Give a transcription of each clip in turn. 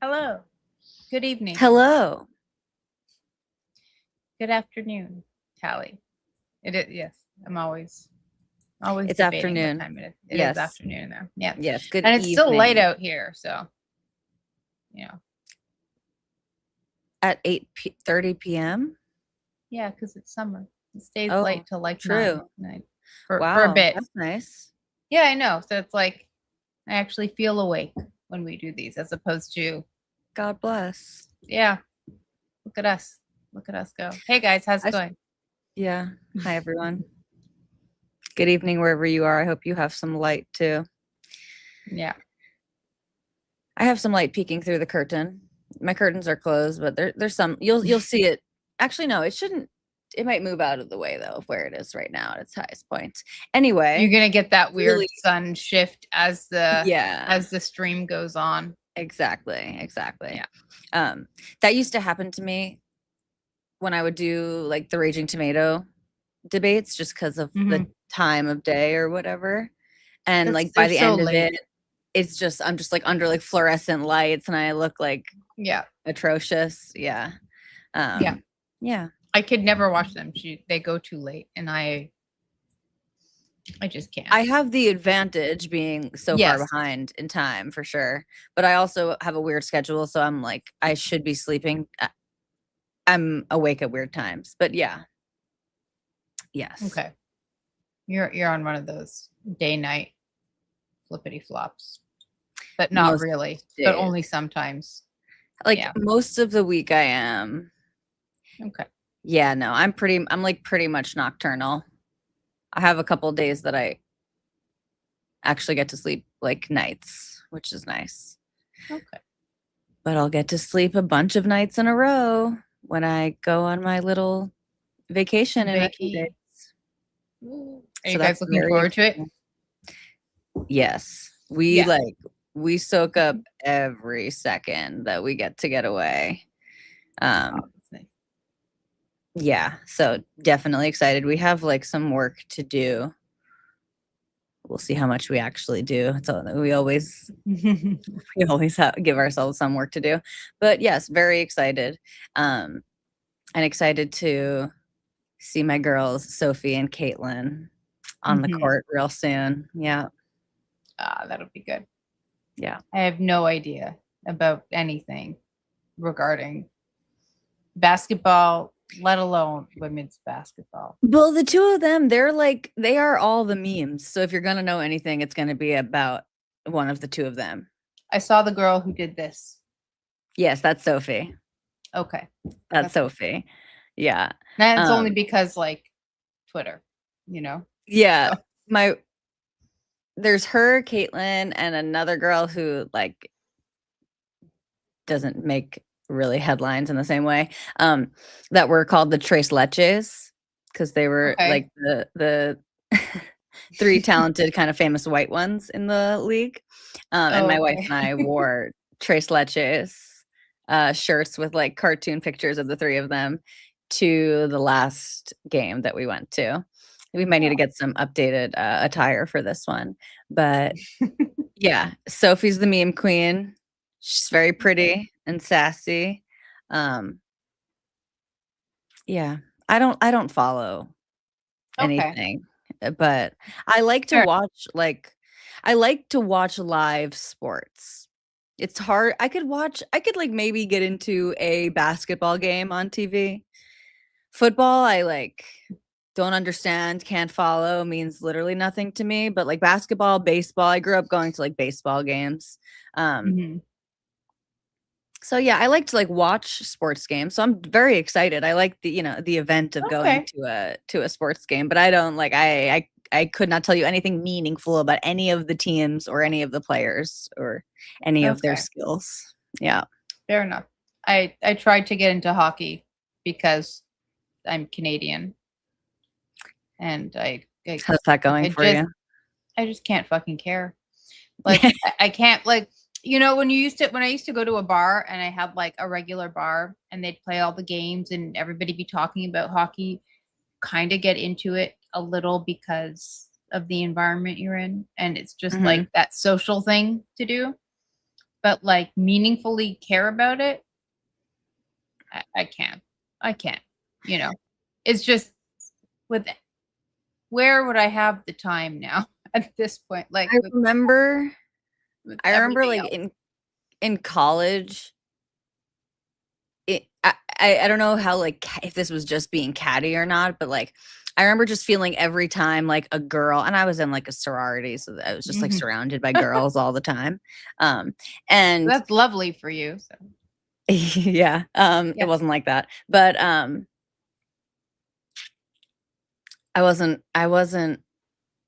Hello. Good evening. Hello. Good afternoon, Tali. It is, yes. I'm always It's debating what afternoon. time it is. It is Yes. afternoon now. Yeah. Yes. Good And it's still light evening. out here, so you know. At 8:30 p.m. Yeah, because it's summer. It stays Oh, light till like true. 9 for a Wow. bit. That's nice. Yeah, I know. So it's like I actually feel awake when we do these as opposed to God bless. yeah, look at us. Look at us go. Hey guys, how's it I, going? yeah. Hi, everyone. Good evening, wherever you are. I hope you have some light too. Yeah. I have some light peeking through the curtain. My curtains are closed, but there's some. You'll see it. Actually, no, it shouldn't. It might move out of the way though, of where it is right now at its highest point. You're Anyway, gonna get that weird really, sun shift yeah. as the stream goes on. Exactly. Yeah. That used to happen to me when I would do like the Raging Tomato debates just because of the Mhm. time of day or whatever. And Because like by they're the so end of late. it, I'm just like under like fluorescent lights and I look like Yeah. atrocious. Yeah. Yeah. Yeah. I could never watch them. They go too late and I just can't. I have the advantage being so far Yes. behind in time for sure. But I also have a weird schedule. So I'm like, I should be sleeping. I'm awake at weird times. But yeah. Yes. Okay. You're on one of those day night flippity flops. But not Most really. But days. only sometimes. Like Yeah. most of the week I am. Okay. Yeah, no, I'm like pretty much nocturnal. I have a couple days that I actually get to sleep like nights, which is nice. Okay. But I'll get to sleep a bunch of nights in a row when I go on my little vacation in a few days. Vakey. Are So you that's guys looking very forward to it? exciting. Yes. We Yeah. like we soak up every second that we get away. Oh, Um that's nice. yeah, so definitely excited. We have like some work to do. We'll see how much we actually do. So we always give ourselves some work to do. But yes, very excited. Um, and excited to see my girls, Sophie and Caitlin, on the Mhm. court real soon. Yeah. That'll be good. Yeah. I have no idea about anything regarding basketball, let alone women's basketball. Well, the two of them, they are all the memes. So if you're gonna know anything, it's gonna be about one of the two of them. I saw the girl who did this. Yes, that's Sophie. Okay. That's That's it. Sophie. Yeah. And it's only Um, because like Twitter, you know? yeah. So My There's her, Caitlin, and another girl who like doesn't make really headlines in the same way. That were called the Tres Leches because they were okay. like the three talented, kind of famous white ones in the league. And Oh, my wife okay. and I wore Tres Leches shirts with like cartoon pictures of the three of them to the last game that we went to. We might need to Wow. get some updated attire for this one, but yeah, Sophie's the meme queen. She's very Okay. pretty and sassy. Um, yeah, I don't follow Okay. anything, but I like to Fair. watch I like to watch live sports. It's hard. I could like maybe get into a basketball game on TV. Football, I like don't understand, can't follow, means literally nothing to me, but like basketball, baseball, I grew up going to like baseball games. Um, Mhm. So yeah, I like to like watch sports games. So I'm very excited. I like the event of going Okay. to a sports game, but I don't like I could not tell you anything meaningful about any of the teams or any of the players or any of their Okay. skills. Yeah. Fair enough. I tried to get into hockey because I'm Canadian and How's that going I for just you? I just can't fucking care. Like I can't like when I used to go to a bar and I had like a regular bar and they'd play all the games and everybody be talking about hockey, kind of get into it a little because of the environment you're in and it's just like Mhm. that social thing to do. but like meaningfully care about it, I can't. I can't. You know, it's just with where would I have the time now at this point? Like I remember with I remember, everything like, else. in college, I don't know how, like, if this was just being catty or not, but, like, I remember just feeling every time, like, a girl and I was in, like, a sorority, so I was just, like, Mhm. surrounded by girls all the time, and That's lovely for you. So yeah, it yeah. wasn't like that, but, I wasn't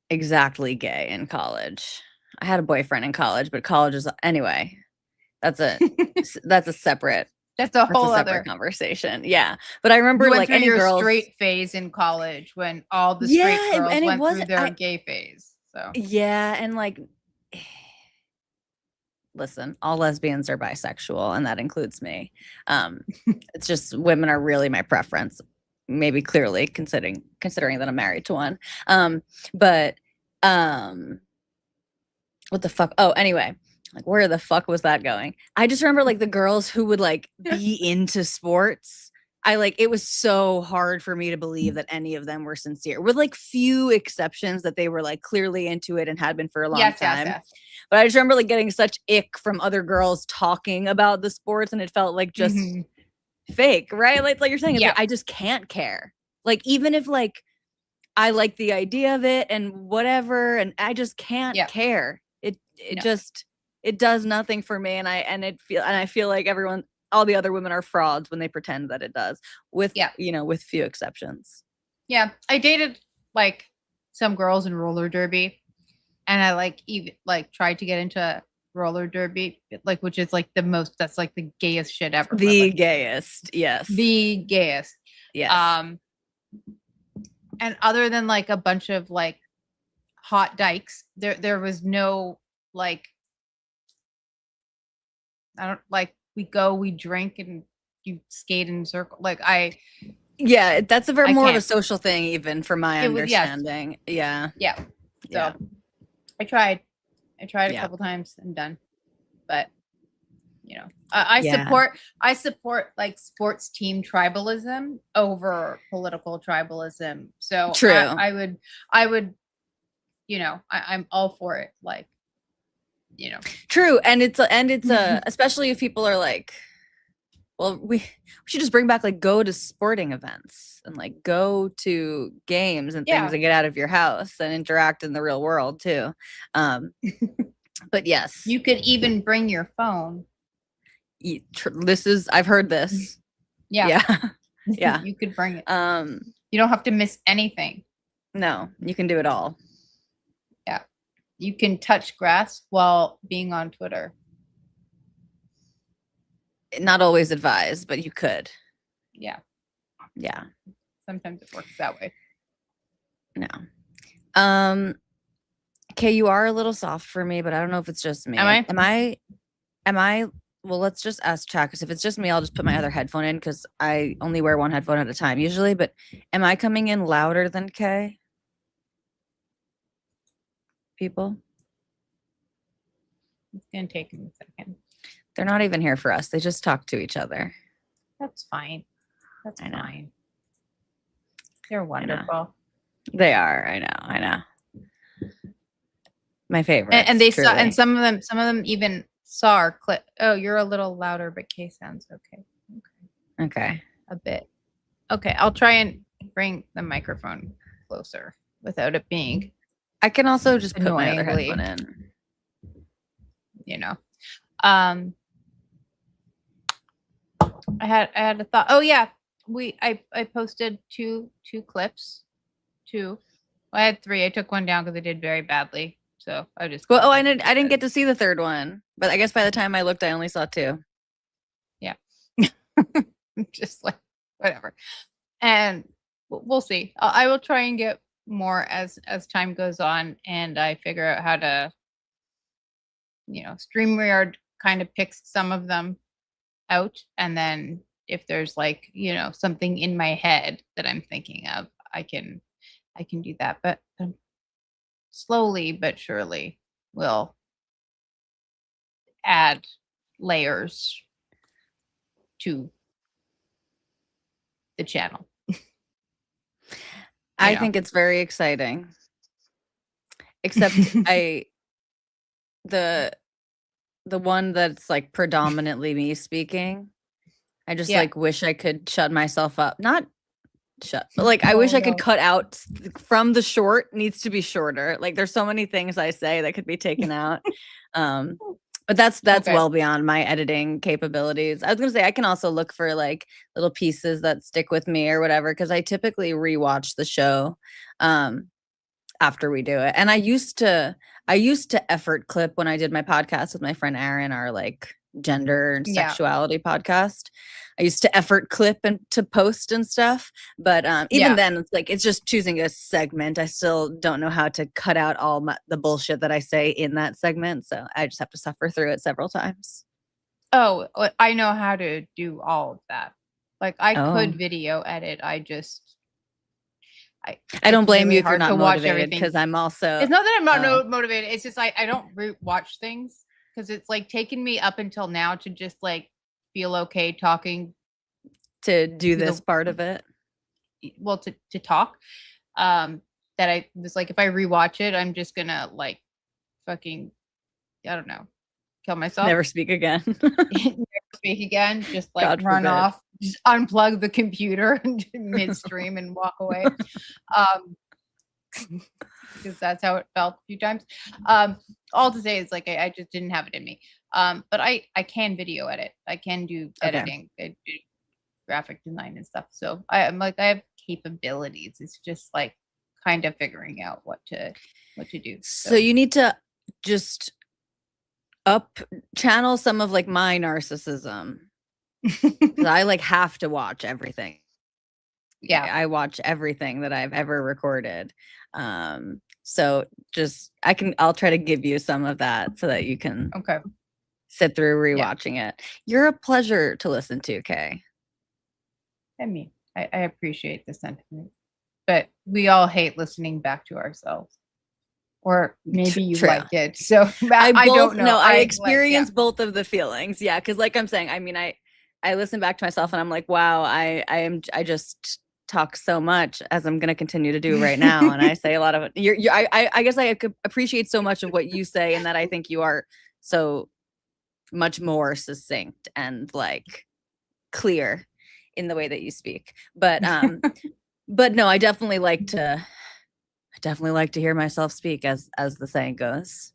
exactly gay in college. I had a boyfriend in college, but college is anyway, that's a that's a separate That's a that's a whole separate other. conversation, yeah, but I You remember, went like, through any your girls. straight phase in college when all the straight Yeah, girls and it went through wasn't their gay phase. So yeah, and, like, listen, all lesbians are bisexual, and that includes me. Um, it's just women are really my preference, maybe clearly considering that I'm married to one. But, um what the fuck? Oh, anyway, like, where the fuck was that going? I just remember, like, the girls who would, like, be into sports. It was so hard for me to believe that any of them were sincere, with, like, few exceptions that they were, like, clearly into it and had been for a long yes, yes, time. yes. But I just remember, like, getting such ick from other girls talking about the sports, and it felt like just Hmm. fake, right? Like you're saying, it's like, Yeah, I just can't care. Like, even if, like, I like the idea of it and whatever, and I just can't yeah, care. It no, just it does nothing for me, and I feel like all the other women are frauds when they pretend that it does, yeah, with few exceptions. yeah. I dated like some girls in roller derby, and I like even like tried to get into roller derby, like which is like the most. That's like the gayest shit ever. But The like gayest, yes. the gayest. Yes. Um, and other than like a bunch of like hot dykes, there was no like I don't like we drink and you skate in a circle. Like Yeah, that's a very I more of a can't. social thing even from my It was yes, understanding. Yeah. yeah. Yeah. So I tried. I tried a Yeah. couple times and done. But you know, I Yeah. support like sports team tribalism over political tribalism. So True. I would I'm all for it. Like True, and it's especially if people are like, well, we should just bring back, like, go to sporting events and, like, go to games and things yeah. and get out of your house and interact in the real world too. Um, but yes, You could even bring your phone. this is I've heard this. Yeah, Yeah. Yeah. you could bring it. Um, You don't have to miss anything. no, you can do it all. Yeah. You can touch grass while being on Twitter. Not always advised, but you could. Yeah. Yeah. Sometimes it works that way. No. Um, okay, you are a little soft for me, but I don't know if it's just me. Am I? Am I well, let's just ask chat, because if it's just me, I'll just put my other headphone in because I only wear one headphone at a time usually, but am I coming in louder than Kay? People? It's gonna take me a second. They're not even here for us. They just talk to each other. That's fine. That's I know. fine. They're I know. wonderful. They are. I know. My favorites. And they saw truly. and some of them even saw our clip. Oh, you're a little louder, but Kay sounds okay. Okay. A bit. Okay, I'll try and bring the microphone closer without it being I can also just put my other annoyingly, headphone in. you know. Um I had a thought. Oh yeah, I posted two clips. Two. Well, I had three. I took one down because it did very badly. So I just Well, I didn't get to see the third one, but I guess by the time I looked, I only saw two. yeah. Just like whatever. And we'll see. I will try and get more as time goes on, and I figure out how to, StreamYard kind of picks some of them out, and then if there's like something in my head that I'm thinking of, I can do that. But slowly but surely, we'll add layers to the channel. I think it's very exciting. Except the one that's like predominantly me speaking, I just like wish I could shut myself up. Not shut, but like I wish I could cut out from the short needs to be shorter. Like there's so many things I say that could be taken out. But that's well beyond my editing capabilities. I was gonna say I can also look for like little pieces that stick with me or whatever, because I typically rewatch the show after we do it. And I used to effort clip when I did my podcast with my friend Aaron, our like gender and sexuality podcast. I used to effort clip and to post and stuff. But even then, it's like it's just choosing a segment. I still don't know how to cut out all the bullshit that I say in that segment. So I just have to suffer through it several times. Oh, I know how to do all of that. Like I could video edit. I don't blame you if you're not motivated, because I'm also. It's not that I'm not motivated. It's just I don't watch things because it's like taken me up until now to just like feel okay talking. To do this part of it. Well, to talk. That I was like, if I rewatch it, I'm just gonna like fucking, I don't know, kill myself. Never speak again. Never speak again. Just like God run forbid. Off. Just unplug the computer midstream and walk away. Because that's how it felt a few times. All to say is like I just didn't have it in me. But I can video edit. I can do editing. I do graphic design and stuff. So I'm like I have capabilities. It's just like kind of figuring out what to do. So you need to just channel some of like my narcissism. I like have to watch everything. Yeah, I watch everything that I've ever recorded. So just I'll try to give you some of that so that you can sit through rewatching it. You're a pleasure to listen to, Kay. I mean, I appreciate the sentiment, but we all hate listening back to ourselves. Or maybe you like it. So I don't know. No, I experience both of the feelings. Yeah, because like I'm saying, I mean, I listen back to myself and I'm like, wow, I just talk so much, as I'm going to continue to do right now, and I say a lot of it. I guess I could appreciate so much of what you say, and that I think you are so much more succinct and like clear in the way that you speak. But but no, I definitely like to hear myself speak, as the saying goes.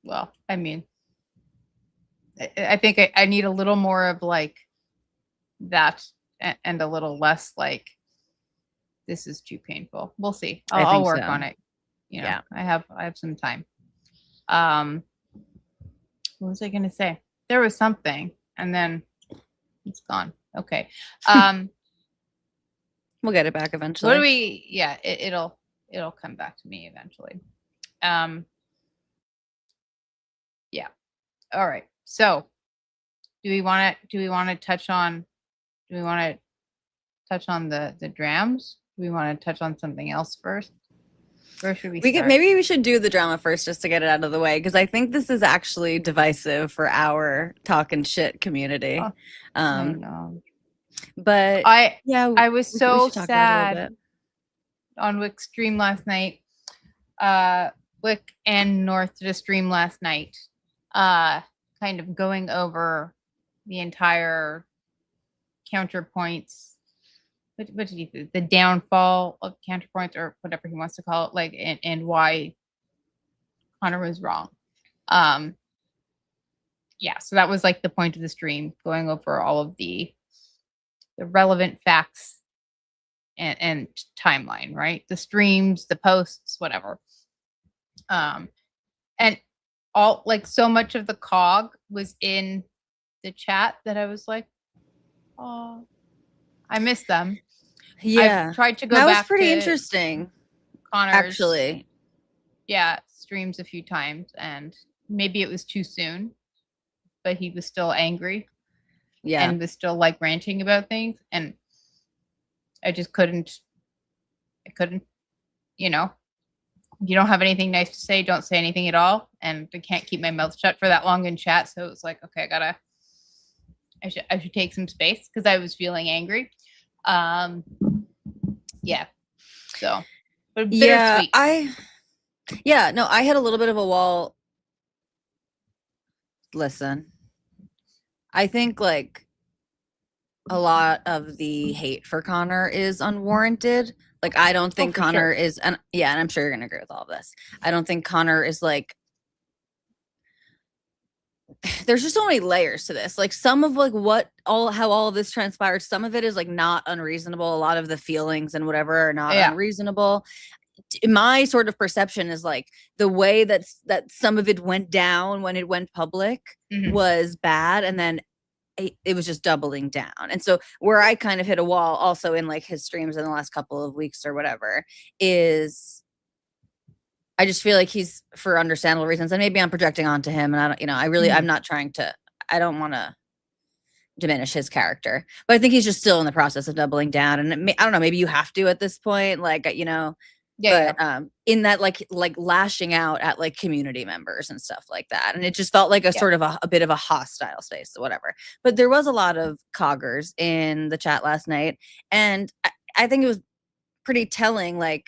Well, I mean, I think I need a little more of like that and a little less like this is too painful. We'll see. I'll work on it. You know, I have some time. What was I going to say? There was something and then it's gone. Okay. We'll get it back eventually. What do we? Yeah, it'll come back to me eventually. Yeah. All right. So, do we want to touch on? Do we want to touch on the drams? Do we want to touch on something else first? Where should we start? Maybe we should do the drama first, just to get it out of the way, because I think this is actually divisive for our Talkin Shit community. I know. But I was so sad on Wick stream last night. Wick and North did a stream last night, kind of going over the entire counterpoints. What did he do? The downfall of counterpoints, or whatever he wants to call it, like and why Connor was wrong. Yeah, so that was like the point of the stream, going over all of the relevant facts and timeline, right? The streams, the posts, whatever. And all like so much of the cog was in the chat that I was like, oh, I miss them. Yeah, I tried to go back. That was pretty interesting. Connor's, actually. Yeah, streams a few times, and maybe it was too soon, but he was still angry. Yeah, and was still like ranting about things, and I just couldn't, you know. you don't have anything nice to say, don't say anything at all. And I can't keep my mouth shut for that long in chat. So it's like, okay, I should take some space because I was feeling angry. Yeah. So, but bittersweet. I hit a little bit of a wall. Listen, I think like a lot of the hate for Connor is unwarranted. Like, I don't think Connor is, and I'm sure you're gonna agree with all of this. I don't think Connor is like, there's just so many layers to this. Like, some of like how all of this transpired, some of it is like not unreasonable. A lot of the feelings and whatever are not unreasonable. My sort of perception is like the way that some of it went down when it went public was bad, and then it was just doubling down. And so where I kind of hit a wall also in like his streams in the last couple of weeks or whatever is I just feel like he's, for understandable reasons, and maybe I'm projecting onto him, and I don't, I'm not trying to, I don't want to diminish his character, but I think he's just still in the process of doubling down. And I don't know, maybe you have to at this point, like, in that like lashing out at like community members and stuff like that, and it just felt like a sort of a bit of a hostile space, whatever. But there was a lot of coggers in the chat last night, and I think it was pretty telling. Like,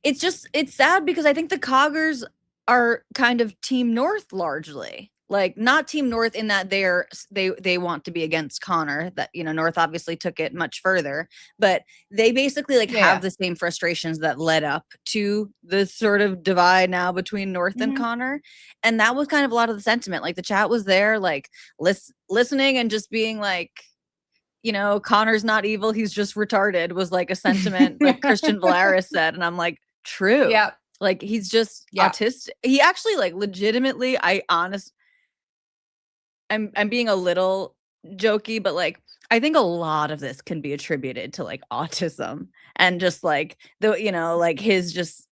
it's sad because I think the coggers are kind of Team North largely. Like, not Team North in that they want to be against Connor, that, North obviously took it much further, but they basically like have the same frustrations that led up to the sort of divide now between North and Connor. And that was kind of a lot of the sentiment. Like, the chat was there, like listening and just being like, Connor's not evil, he's just retarded, was like a sentiment like Christian Valaris said. And I'm like, true. Yeah. Like, he's just autistic. He actually, like, legitimately, I'm being a little jokey, but like, I think a lot of this can be attributed to like autism and just like like his just,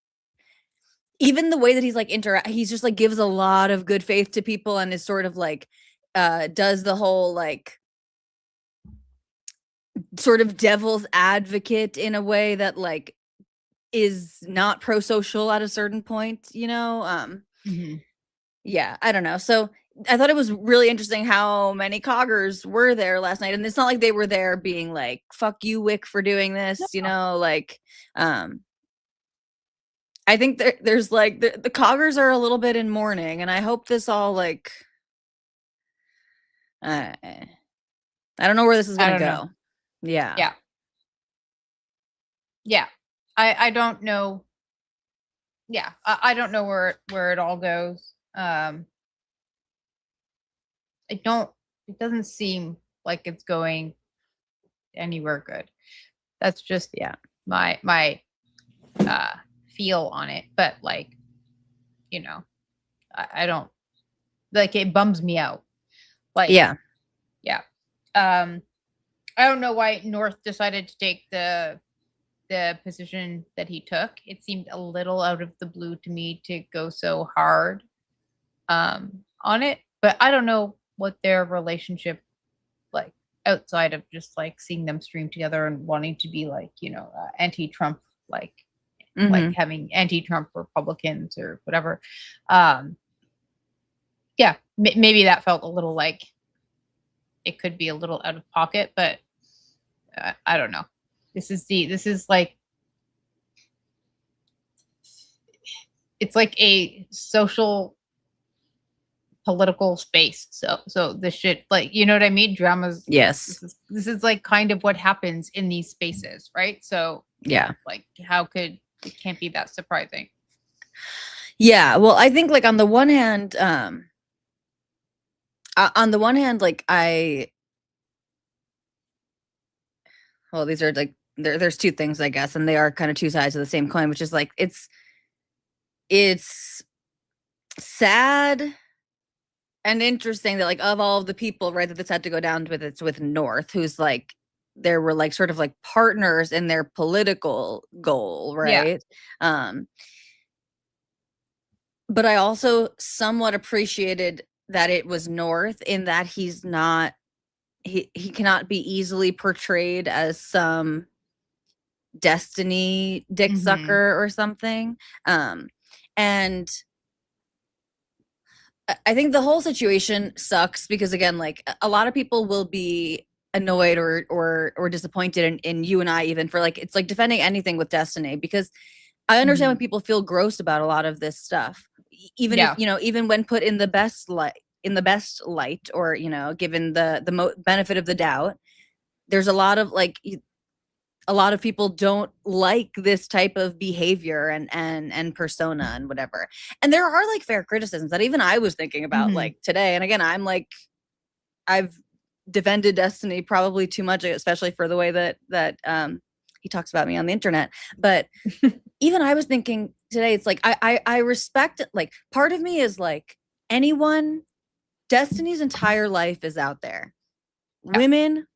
even the way that he's like he's just like gives a lot of good faith to people and is sort of like does the whole like sort of devil's advocate in a way that like is not pro-social at a certain point, yeah, I don't know. So I thought it was really interesting how many coggers were there last night, and it's not like they were there being like, fuck you, Wick, for doing this, like I think there's like the coggers are a little bit in mourning, and I hope this all like I don't know where this is gonna go. Yeah. I don't know. Yeah, I don't know where it all goes. It doesn't seem like it's going anywhere good. That's just my feel on it. But like, I don't like, it bums me out. Like, yeah. I don't know why North decided to take the position that he took. It seemed a little out of the blue to me to go so hard on it, but I don't know what their relationship like outside of just like seeing them stream together and wanting to be like, anti-Trump, like having anti-Trump Republicans or whatever. Maybe that felt a little like it could be a little out of pocket, but I don't know. This is like, it's like a social political space. So this shit, like, you know what I mean? Dramas. Yes. This is like kind of what happens in these spaces, right? So yeah, like it can't be that surprising. Yeah. Well, I think like on the one hand, like these are like, there's two things, I guess, and they are kind of two sides of the same coin, which is like, it's sad and interesting that like of all of the people, right, that this had to go down with, it's with North, who's like, there were like sort of like partners in their political goal, right? But I also somewhat appreciated that it was North, in that he's not, he cannot be easily portrayed as some Destiny dick sucker or something. And I think the whole situation sucks because, again, like, a lot of people will be annoyed or disappointed in you and I, even for like, it's like defending anything with Destiny, because I understand when people feel gross about a lot of this stuff, even if, Yeah. even when put in the best light, or, given the benefit of the doubt. There's a lot of like, a lot of people don't like this type of behavior and persona and whatever. And there are like fair criticisms that even I was thinking about like today. And again, I'm like, I've defended Destiny probably too much, especially for the way that he talks about me on the internet. But even I was thinking today, it's like, I respect it. Like, part of me is like, anyone, Destiny's entire life is out there. Yeah. Women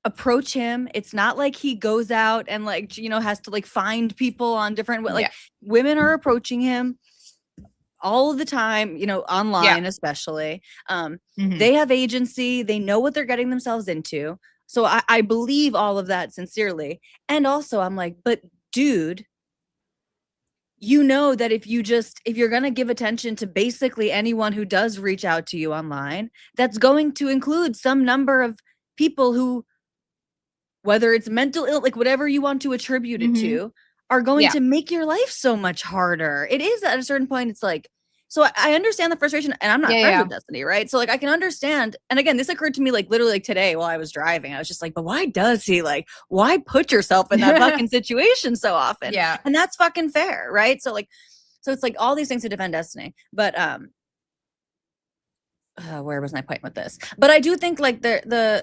approach him. It's not like he goes out and like, has to like find people on different, like, women are approaching him all of the time, online, especially. They have agency, they know what they're getting themselves into. So I believe all of that sincerely. And also I'm like, but dude, that if you're going to give attention to basically anyone who does reach out to you online, that's going to include some number of people who, whether it's mental ill, like whatever you want to attribute it to, are going to make your life so much harder. It is at a certain point. It's like, so I understand the frustration, and I'm not friends with Destiny, right? So like, I can understand. And again, this occurred to me like literally like today while I was driving. I was just like, but why does he, like, why put yourself in that fucking situation so often? Yeah. And that's fucking fair, right? So like, so it's like all these things to defend Destiny. But where was my point with this? But I do think like there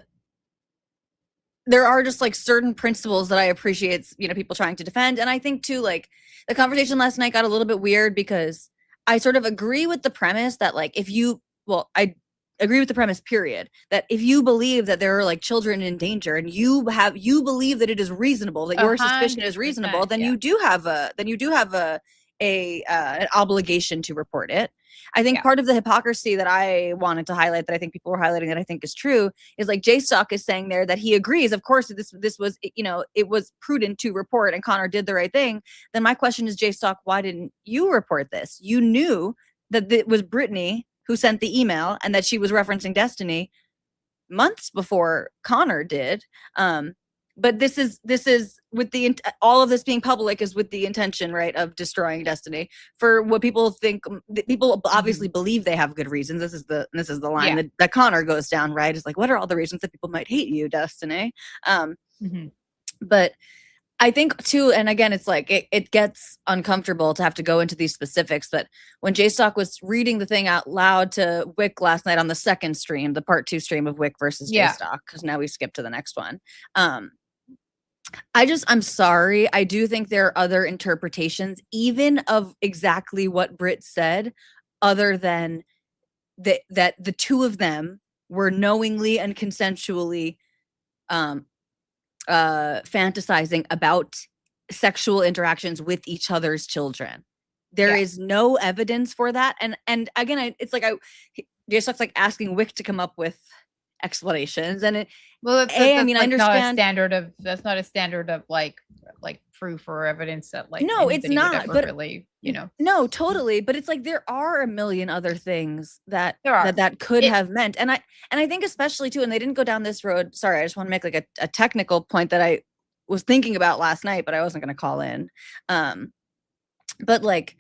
are just like certain principles that I appreciate, people trying to defend. And I think too, like, the conversation last night got a little bit weird because I sort of agree with the premise that like, I agree with the premise, period, that if you believe that there are like children in danger and you believe that it is reasonable, that your suspicion is reasonable, then you do have an obligation to report it. I think part of the hypocrisy that I wanted to highlight, that I think people were highlighting, that I think is true, is like J-Stock is saying there that he agrees, of course, this was, it was prudent to report and Connor did the right thing. Then my question is, J-Stock, why didn't you report this? You knew that it was Brittany who sent the email and that she was referencing Destiny months before Connor did. But this is with all of this being public is with the intention, right, of destroying Destiny for what people think. People obviously believe they have good reasons. This is the line that Connor goes down, right? Is like, what are all the reasons that people might hate you, Destiny? But I think too, and again, it's like it gets uncomfortable to have to go into these specifics, but when J-Stock was reading the thing out loud to Wick last night on the second stream, the part 2 stream of Wick versus J-Stock, because now we skip to the next one. I'm sorry. I do think there are other interpretations, even of exactly what Britt said, other than that the two of them were knowingly and consensually fantasizing about sexual interactions with each other's children. There is no evidence for that. And again, it's like J-Stock's like asking Wick to come up with explanations, and that's I mean, like I understand that's not a standard of like proof or evidence that like no, it's not, but really, no, totally. But it's like there are a million other things that could have meant, and I think especially too, and they didn't go down this road. Sorry, I just want to make like a technical point that I was thinking about last night, but I wasn't going to call in. But like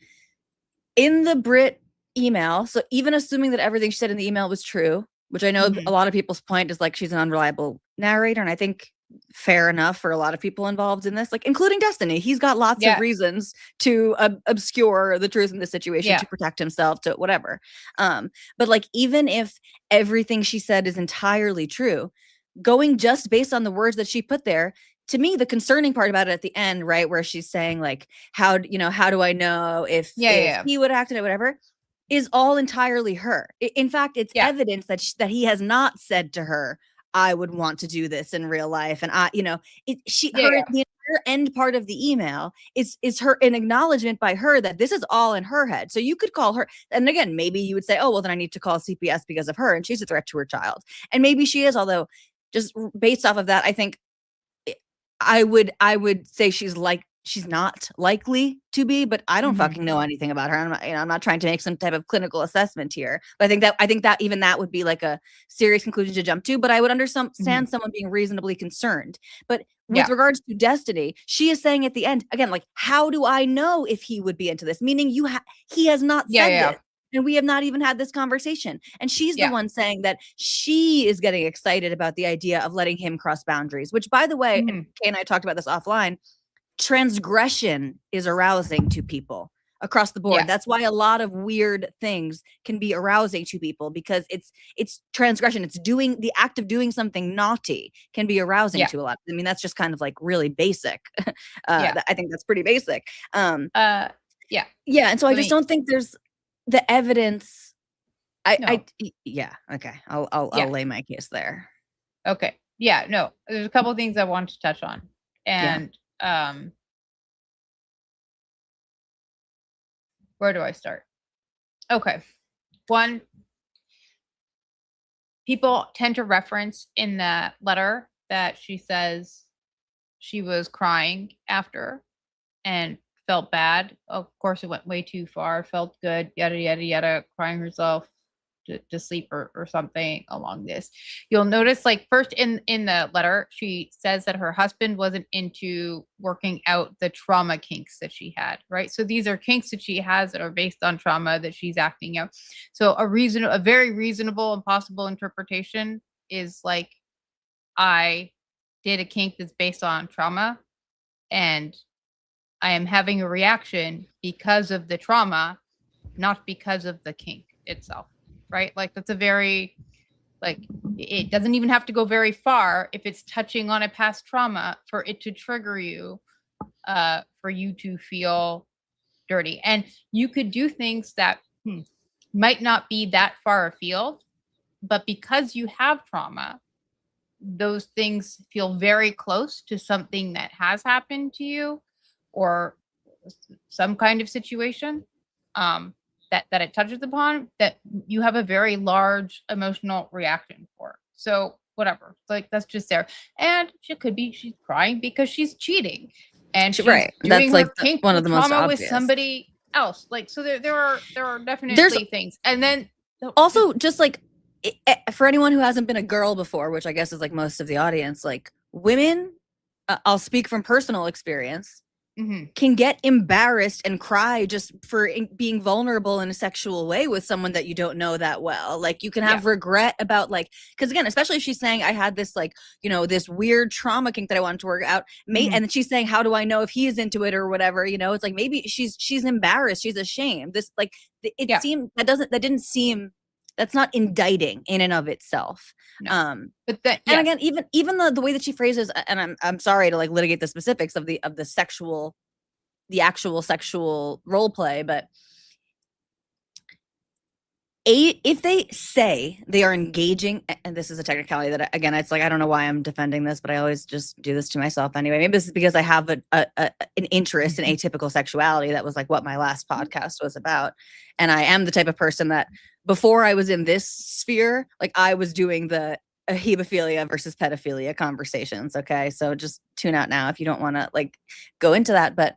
in the Brit email, so even assuming that everything she said in the email was true, which I know a lot of people's point is like she's an unreliable narrator, and I think fair enough for a lot of people involved in this, like including Destiny. He's got lots of reasons to obscure the truth in this situation, to protect himself, to whatever. But like, even if everything she said is entirely true, going just based on the words that she put there, to me, the concerning part about it at the end, right, where she's saying like, how do I know if he would act in it, whatever, is all entirely her. In fact, it's evidence that he has not said to her, I would want to do this in real life. And the entire end part of the email is her, an acknowledgement by her that this is all in her head. So you could call her, and again, maybe you would say, oh, well, then I need to call CPS because of her, and she's a threat to her child. And maybe she is, although just based off of that, I think I would say she's not likely to be, but I don't fucking know anything about her. I'm not trying to make some type of clinical assessment here. But I think that even that would be like a serious conclusion to jump to. But I would understand someone being reasonably concerned. But with regards to Destiny, she is saying at the end again, like, how do I know if he would be into this? Meaning he has not said this. And we have not even had this conversation. And she's the one saying that she is getting excited about the idea of letting him cross boundaries, which, by the way, and Kay and I talked about this offline, transgression is arousing to people across the board. That's why a lot of weird things can be arousing to people, because it's transgression. It's doing the act of doing something naughty can be arousing to a lot. I mean, that's just kind of like really basic. I think that's pretty basic. And so I just don't think there's the evidence. Okay. I'll lay my case there. Okay. Yeah, no, there's a couple of things I want to touch on. And where do I start? Okay. One, people tend to reference in the letter that she says she was crying after and felt bad. Of course, it went way too far, felt good, yada, yada, yada, crying herself to sleep or something along this. You'll notice, like, first in the letter, she says that her husband wasn't into working out the trauma kinks that she had, right? So these are kinks that she has that are based on trauma that she's acting out. So a very reasonable and possible interpretation is like, I did a kink that's based on trauma, and I am having a reaction because of the trauma, not because of the kink itself. Right? Like, that's a very, like, it doesn't even have to go very far if it's touching on a past trauma for it to trigger you, for you to feel dirty. And you could do things that might not be that far afield, but because you have trauma, those things feel very close to something that has happened to you or some kind of situation. That it touches upon, that you have a very large emotional reaction for. So whatever, like, that's just there. And she's crying because she's cheating, and she's doing that's her like kink one of the most obvious with somebody else. Like, so there are definitely things. And then also just like, for anyone who hasn't been a girl before, which I guess is like most of the audience, like, women, I'll speak from personal experience, can get embarrassed and cry just for being vulnerable in a sexual way with someone that you don't know that well. Like, you can have regret about, like, because again, especially if she's saying, I had this, like, you know, this weird trauma kink that I wanted to work out, and then she's saying, how do I know if he's into it or whatever, you know? It's like, maybe she's embarrassed, she's ashamed. This, like, it seemed that's not indicting in and of itself. No. But and again, even the way that she phrases, and I'm sorry to like litigate the specifics of the actual sexual role play, but if they say they are engaging, and this is a technicality that, again, it's like, I don't know why I'm defending this, but I always just do this to myself anyway. Maybe this is because I have an interest in atypical sexuality. That was like what my last podcast was about. And I am the type of person that, before I was in this sphere, like, I was doing the hebephilia versus pedophilia conversations. Okay. So just tune out now if you don't want to like go into that. But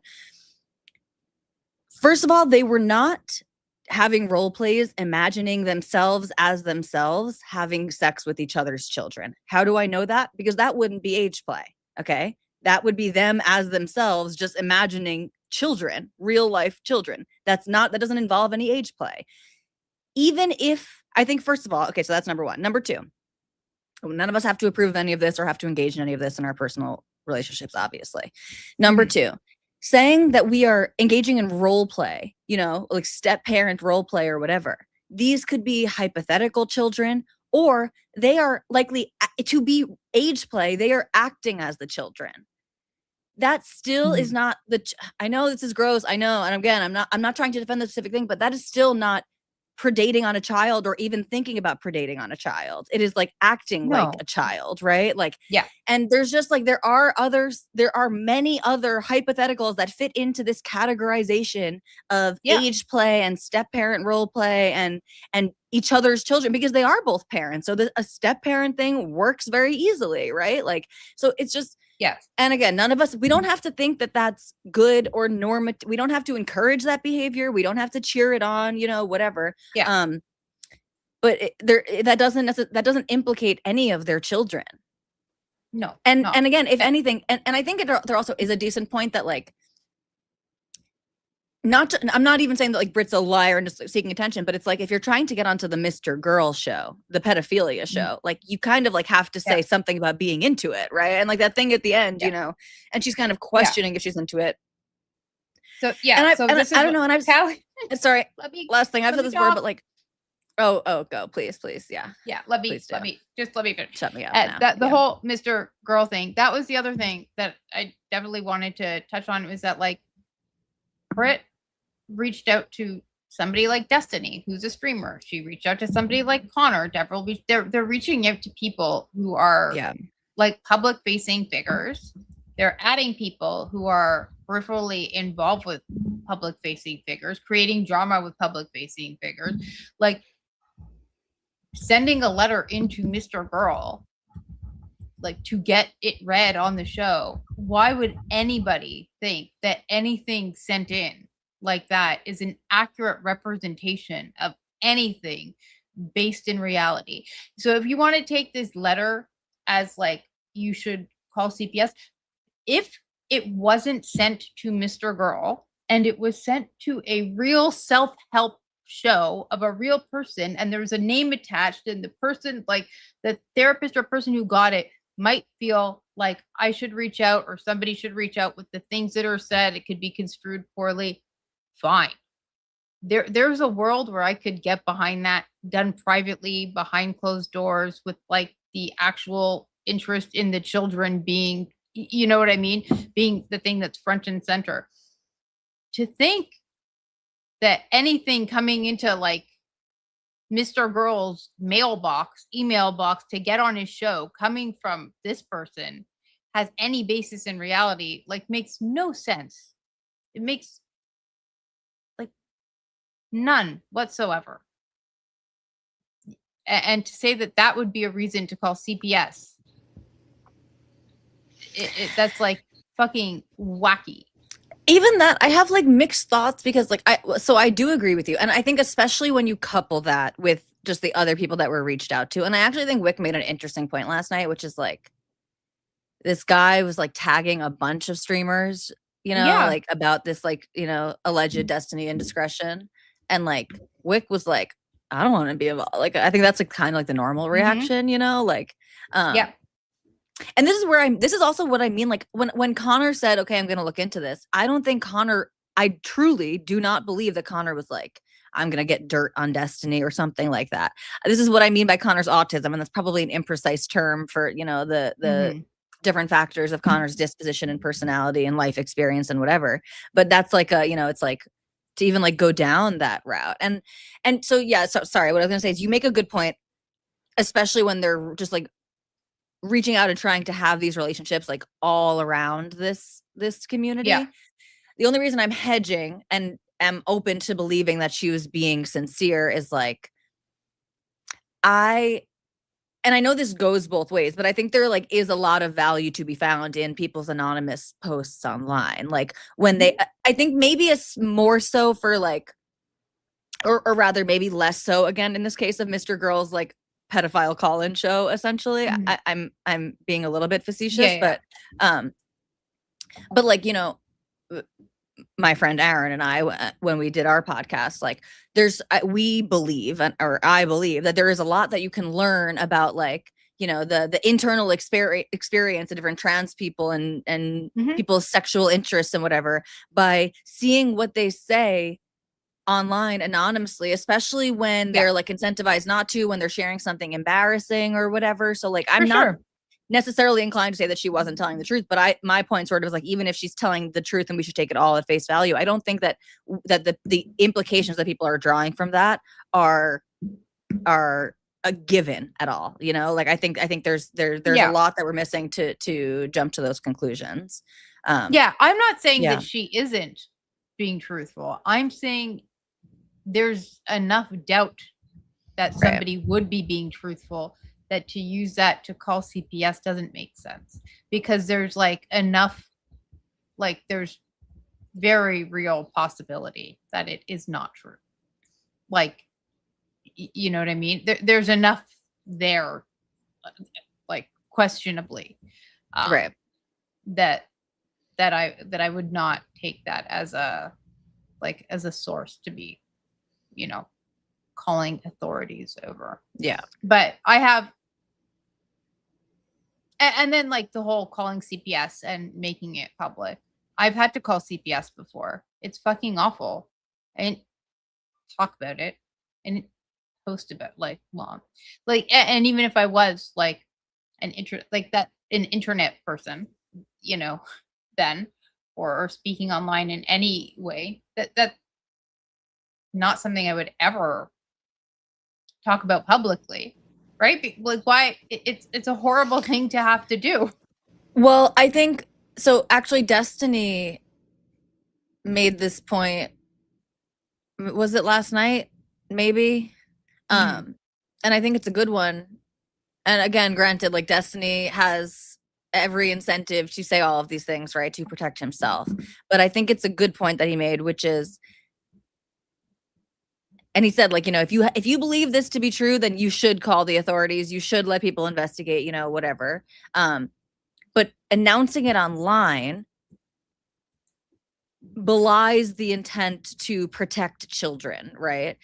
first of all, they were not having role plays, imagining themselves as themselves having sex with each other's children. How do I know that? Because that wouldn't be age play. Okay. That would be them as themselves, just imagining children, real life children. That doesn't involve any age play. Even if, I think, first of all, okay, so that's number one. Number two, none of us have to approve of any of this or have to engage in any of this in our personal relationships, obviously. Number two, saying that we are engaging in role play, you know, like step parent role play or whatever. These could be hypothetical children, or they are likely to be age play. They are acting as the children. That still is not I know this is gross. I know. And again, I'm not trying to defend the specific thing, but that is still not predating on a child or even thinking about predating on a child. It is like acting like a child, right? Like, and there's just like, there are many other hypotheticals that fit into this categorization of age play and step parent role play and each other's children, because they are both parents. So a step parent thing works very easily, right? Like, so it's just, Yes. And again, none of us, we don't have to think that that's good or normative. We don't have to encourage that behavior. We don't have to cheer it on, whatever. Yeah. But that doesn't implicate any of their children. No. And again, if anything, and I think there also is a decent point that like, I'm not even saying that like Brit's a liar and just seeking attention, but it's like if you're trying to get onto the Mr. Girl show, the pedophilia show, like you kind of like have to say something about being into it, right? And like that thing at the end, and she's kind of questioning if she's into it. So yeah, I don't know, and I've Tali, sorry, last thing I've said this before, but like, oh, go please, yeah, let me finish. Shut me up now. The whole Mr. Girl thing, that was the other thing that I definitely wanted to touch on, was that like Brit reached out to somebody like Destiny, who's a streamer. She reached out to somebody like Connor. They're reaching out to people who are like public facing figures. They're adding people who are peripherally involved with public facing figures, creating drama with public facing figures, like sending a letter into Mr. Girl, like to get it read on the show. Why would anybody think that anything sent in like that is an accurate representation of anything based in reality? So if you want to take this letter as like, you should call CPS, if it wasn't sent to Mr. Girl and it was sent to a real self-help show of a real person, and there's a name attached, and the person, like the therapist or person who got it, might feel like I should reach out, or somebody should reach out with the things that are said, it could be construed poorly, fine. There's a world where I could get behind that, done privately behind closed doors, with like the actual interest in the children being, you know what I mean, being the thing that's front and center. To think that anything coming into like Mr. Girl's mailbox, email box to get on his show coming from this person has any basis in reality, like makes no sense. It makes like none whatsoever. And to say that that would be a reason to call CPS, that's like fucking wacky. Even that, I have like mixed thoughts, because like I do agree with you, and I think especially when you couple that with just the other people that were reached out to, and I actually think Wick made an interesting point last night, which is like this guy was like tagging a bunch of streamers, like about this like alleged Destiny indiscretion, and like Wick was like, I don't want to be involved. Like I think that's like kind of like the normal reaction, like and this is also what I mean. Like when Connor said, okay, I'm going to look into this, I don't think I truly do not believe that Connor was like, I'm going to get dirt on Destiny or something like that. This is what I mean by Connor's autism. And that's probably an imprecise term for, the different factors of Connor's disposition and personality and life experience and whatever. But that's like it's like to even like go down that route. And so, yeah, so sorry. What I was going to say is you make a good point, especially when they're just like reaching out and trying to have these relationships like all around this community. Yeah. The only reason I'm hedging and am open to believing that she was being sincere is like, I know this goes both ways, but I think there like is a lot of value to be found in people's anonymous posts online. Like when I think maybe it's more so for like, or rather maybe less so again, in this case of Mr. Girl's like pedophile call-in show, essentially. I'm being a little bit facetious, but like, my friend Aaron and I, when we did our podcast, like we believe, or I believe that there is a lot that you can learn about like, the internal experience of different trans people and people's sexual interests and whatever, by seeing what they say online anonymously, especially when they're like incentivized not to, when they're sharing something embarrassing or whatever. So like I'm not necessarily inclined to say that she wasn't telling the truth, but my point sort of is like, even if she's telling the truth and we should take it all at face value, I don't think that the implications that people are drawing from that are a given at all. Like I think there's a lot that we're missing to jump to those conclusions. I'm not saying that she isn't being truthful. I'm saying there's enough doubt that somebody would be being truthful that to use that to call CPS doesn't make sense, because there's like enough, like there's very real possibility that it is not true. Like, you know what I mean? There's enough there, like questionably, Right. that I would not take that as a source to be, you know, calling authorities over. Yeah. But I have, and then like the whole calling CPS and making it public. I've had to call CPS before. It's fucking awful. And talk about it and post about like long. Like and even if I was like an internet person, you know, then or speaking online in any way, that's not something I would ever talk about publicly, right? Like why it's a horrible thing to have to do. Well, I think so. Actually, Destiny made this point. Was it last night? Maybe. Mhm. And I think it's a good one. And again, granted, like Destiny has every incentive to say all of these things, right, to protect himself. But I think it's a good point that he made, which is, and he said, like, you know, if you believe this to be true, then you should call the authorities. You should let people investigate, you know, whatever. But announcing it online belies the intent to protect children, right?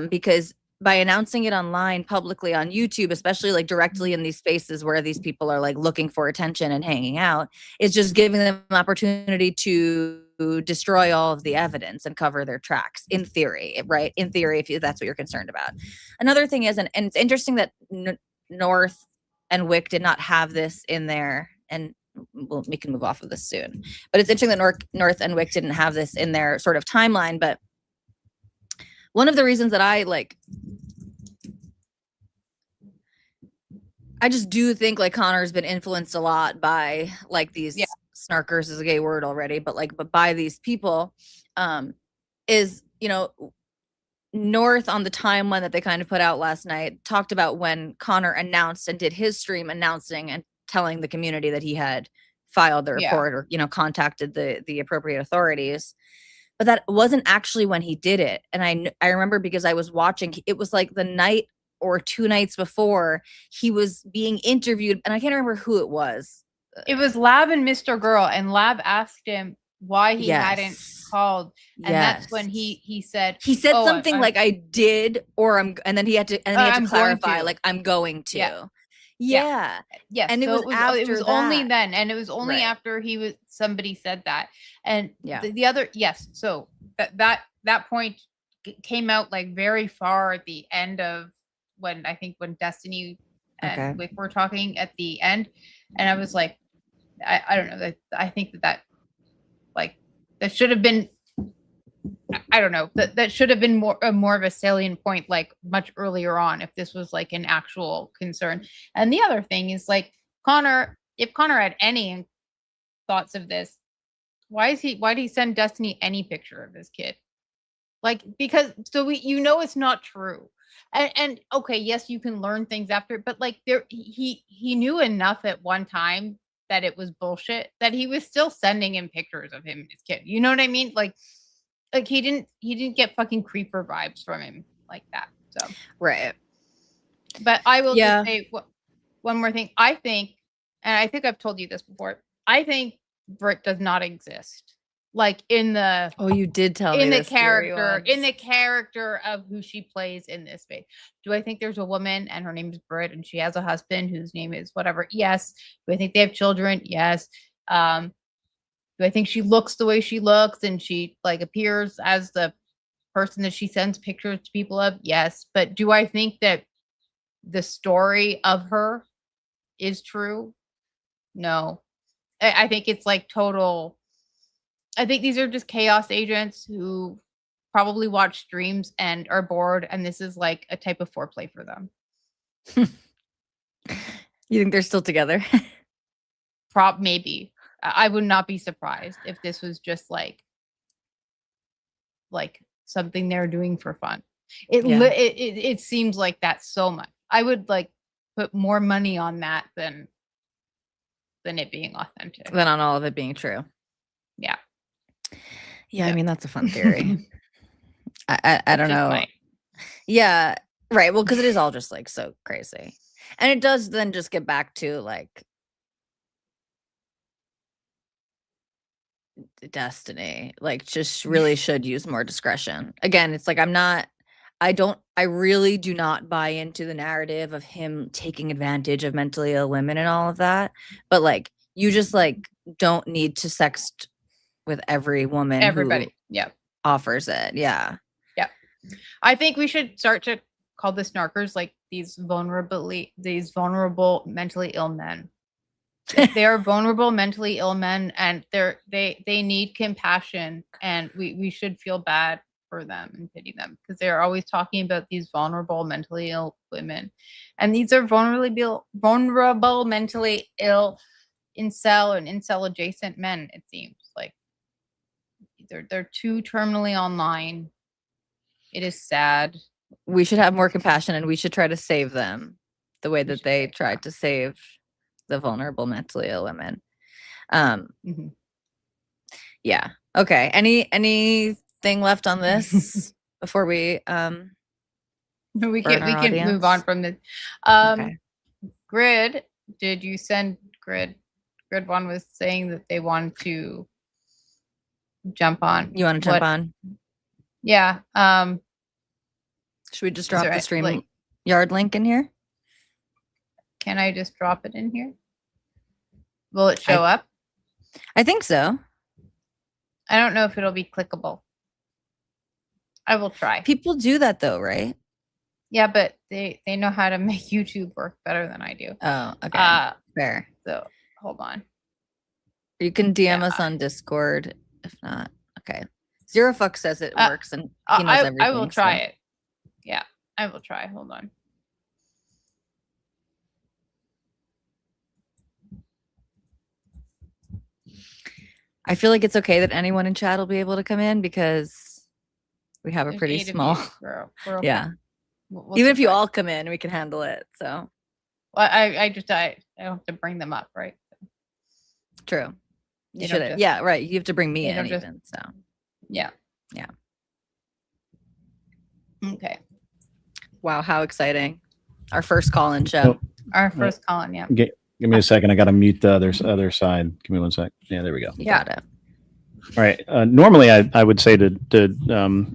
Because by announcing it online publicly on YouTube, especially like directly in these spaces where these people are like looking for attention and hanging out, is just giving them an opportunity to destroy all of the evidence and cover their tracks, in theory, right? In theory, if that's what you're concerned about. Another thing is, and it's interesting that North and Wick did not have this in there, and we can move off of this soon. But it's interesting that North and Wick didn't have this in their sort of timeline. But one of the reasons that I just do think like Connor's been influenced a lot by like these snarkers is a gay word already, but by these people, is, you know, North on the timeline that they kind of put out last night talked about when Connor announced and did his stream announcing and telling the community that he had filed the report or, you know, contacted the appropriate authorities. But that wasn't actually when he did it. And I remember because I was watching, it was like the night or 2 nights before he was being interviewed, and I can't remember who it was. It was Lab and Mr. Girl, and Lab asked him why he hadn't called, and that's when he said something like I did, or and then he had to clarify like I'm going to. Yeah. Yes. And so it was only that. then, and it was only after somebody said that. And the other, so that point came out like very far at the end of when Destiny and Wick were talking at the end, and I was like, I don't know, I think that like that should have been, I don't know, that should have been more of a salient point like much earlier on if this was like an actual concern. And the other thing is like if Connor had any thoughts of this, why did he send Destiny any picture of his kid? Like, because it's not true. And okay, yes, you can learn things after, but like he knew enough at one time that it was bullshit that he was still sending him pictures of him and his kid. You know what I mean? Like he didn't get fucking creeper vibes from him like that. So right. But I will just say one more thing. I think, and I think I've told you this before, I think Britt does not exist. Like in the you did tell me this in the character of who she plays in this space. Do I think there's a woman and her name is Britt and she has a husband whose name is whatever? Yes. Do I think they have children? Yes. Do I think she looks the way she looks and she like appears as the person that she sends pictures to people of? Yes. But do I think that the story of her is true? No. I think it's like total. I think these are just chaos agents who probably watch streams and are bored, and this is like a type of foreplay for them. You think they're still together? Maybe. I would not be surprised if this was just like something they're doing for fun. It seems like that so much. I would like put more money on that than it being authentic. Than on all of it being true. Yeah. Yeah, I mean, that's a fun theory. I don't know. Mine. Yeah, right. Well, because it is all just like so crazy. And it does then just get back to like destiny. Like, just really should use more discretion. Again, it's like I really do not buy into the narrative of him taking advantage of mentally ill women and all of that. But like, you just like don't need to sext with every woman Everybody. who Yeah. offers it. Yeah. Yeah. I think we should start to call the snarkers like these vulnerable mentally ill men. They are vulnerable mentally ill men, and they need compassion, and we should feel bad for them and pity them because they're always talking about these vulnerable mentally ill women, and these are vulnerable mentally ill incel and incel adjacent men. It seems like they're too terminally online. It is sad. We should have more compassion, and we should try to save them the way that they tried to save the vulnerable mentally ill women. Mhm. Yeah. Okay. Anything left on this before we We burn can our move on audience? from this. Okay. Grid, did you send Grid? Grid one was saying that they wanted to jump on. You want to jump on? Yeah. Should we just drop there the a- stream like- yard link in here? Can I just drop it in here? Will it show up? I think so. I don't know if it'll be clickable. I will try. People do that though, right? Yeah, but they know how to make YouTube work better than I do. Oh, okay. Fair. So hold on. You can DM us on Discord if not. Okay. Zero Fuck says it works and he knows everything. I will try it. Yeah, I will try. Hold on. I feel like it's okay that anyone in chat will be able to come in because we have a pretty small. We're okay. Yeah. Even if you all come in, we can handle it. So. Well, I don't have to bring them up, right? True. You should. Yeah, right. You have to bring me in just, even. So. Yeah. Yeah. Okay. Wow, how exciting! Our first call-in show. Our first call-in. Yeah. Give me a second. I got to mute the other side. Give me 1 sec. Yeah, there we go. You got it. All right. Normally, I would say to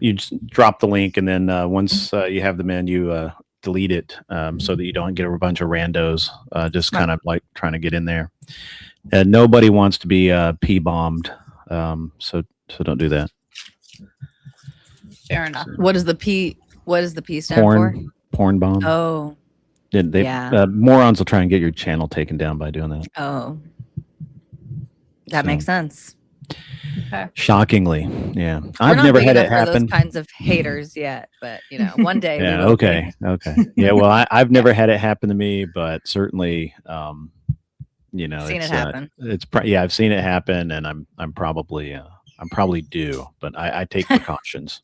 you just drop the link, and then once you have them in, you delete it so that you don't get a bunch of randos just kind of like trying to get in there. And nobody wants to be P-bombed, so don't do that. Fair enough. What does the P stand for? Porn bomb. Oh. Morons will try and get your channel taken down by doing that. Oh. That makes sense. Okay. Shockingly, yeah. I've never had it happen. Those kinds of haters yet, but one day. Yeah. Okay. Yeah. Well, I've never had it happen to me, but certainly, seen it happen. I've seen it happen, and I'm probably due, but I take precautions.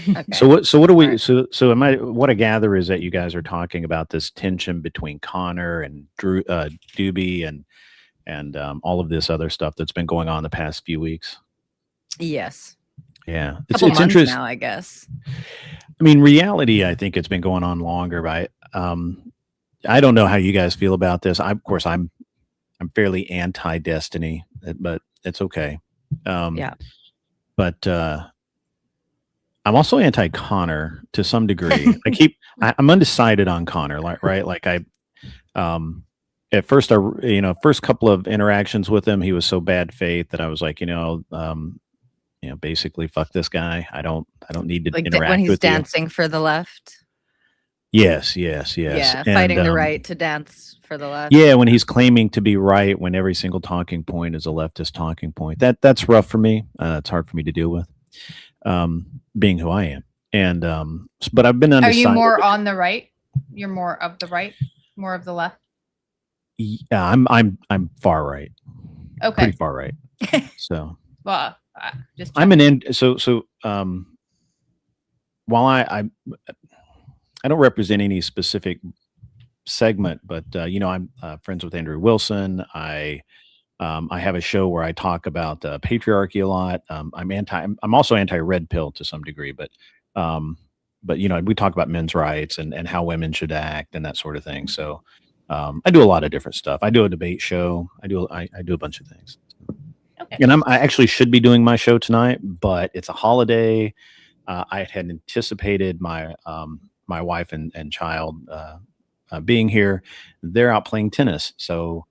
Okay. So what do we? So what I gather is that you guys are talking about this tension between Connor and Drew, Doobie, and all of this other stuff that's been going on the past few weeks. Yes. Yeah, it's interesting now, I guess. I mean, reality, I think it's been going on longer, but I don't know how you guys feel about this. Of course, I'm fairly anti-Destiny, but it's okay. Yeah. But I'm also anti-Connor to some degree. I'm undecided on Connor, right? Like at first, first couple of interactions with him, he was so bad faith that I was like, basically fuck this guy. I don't need to interact with you. When he's dancing for the left. Yes. Yeah, fighting the right to dance for the left. Yeah, when he's claiming to be right when every single talking point is a leftist talking point. That's rough for me. It's hard for me to deal with, being who I am. And but I've been undecided. Are you more on the right? You're more of the right, more of the left? Yeah, I'm far right. Okay. Pretty far right. So. Well, just I'm an end. So while I don't represent any specific segment, but I'm friends with Andrew Wilson. I have a show where I talk about patriarchy a lot. I'm also anti red pill to some degree, um, but we talk about men's rights and how women should act and that sort of thing. So I do a lot of different stuff. I do a debate show. I do a bunch of things. Okay. And I actually should be doing my show tonight, but it's a holiday. I had anticipated my my wife and child being here. They're out playing tennis, so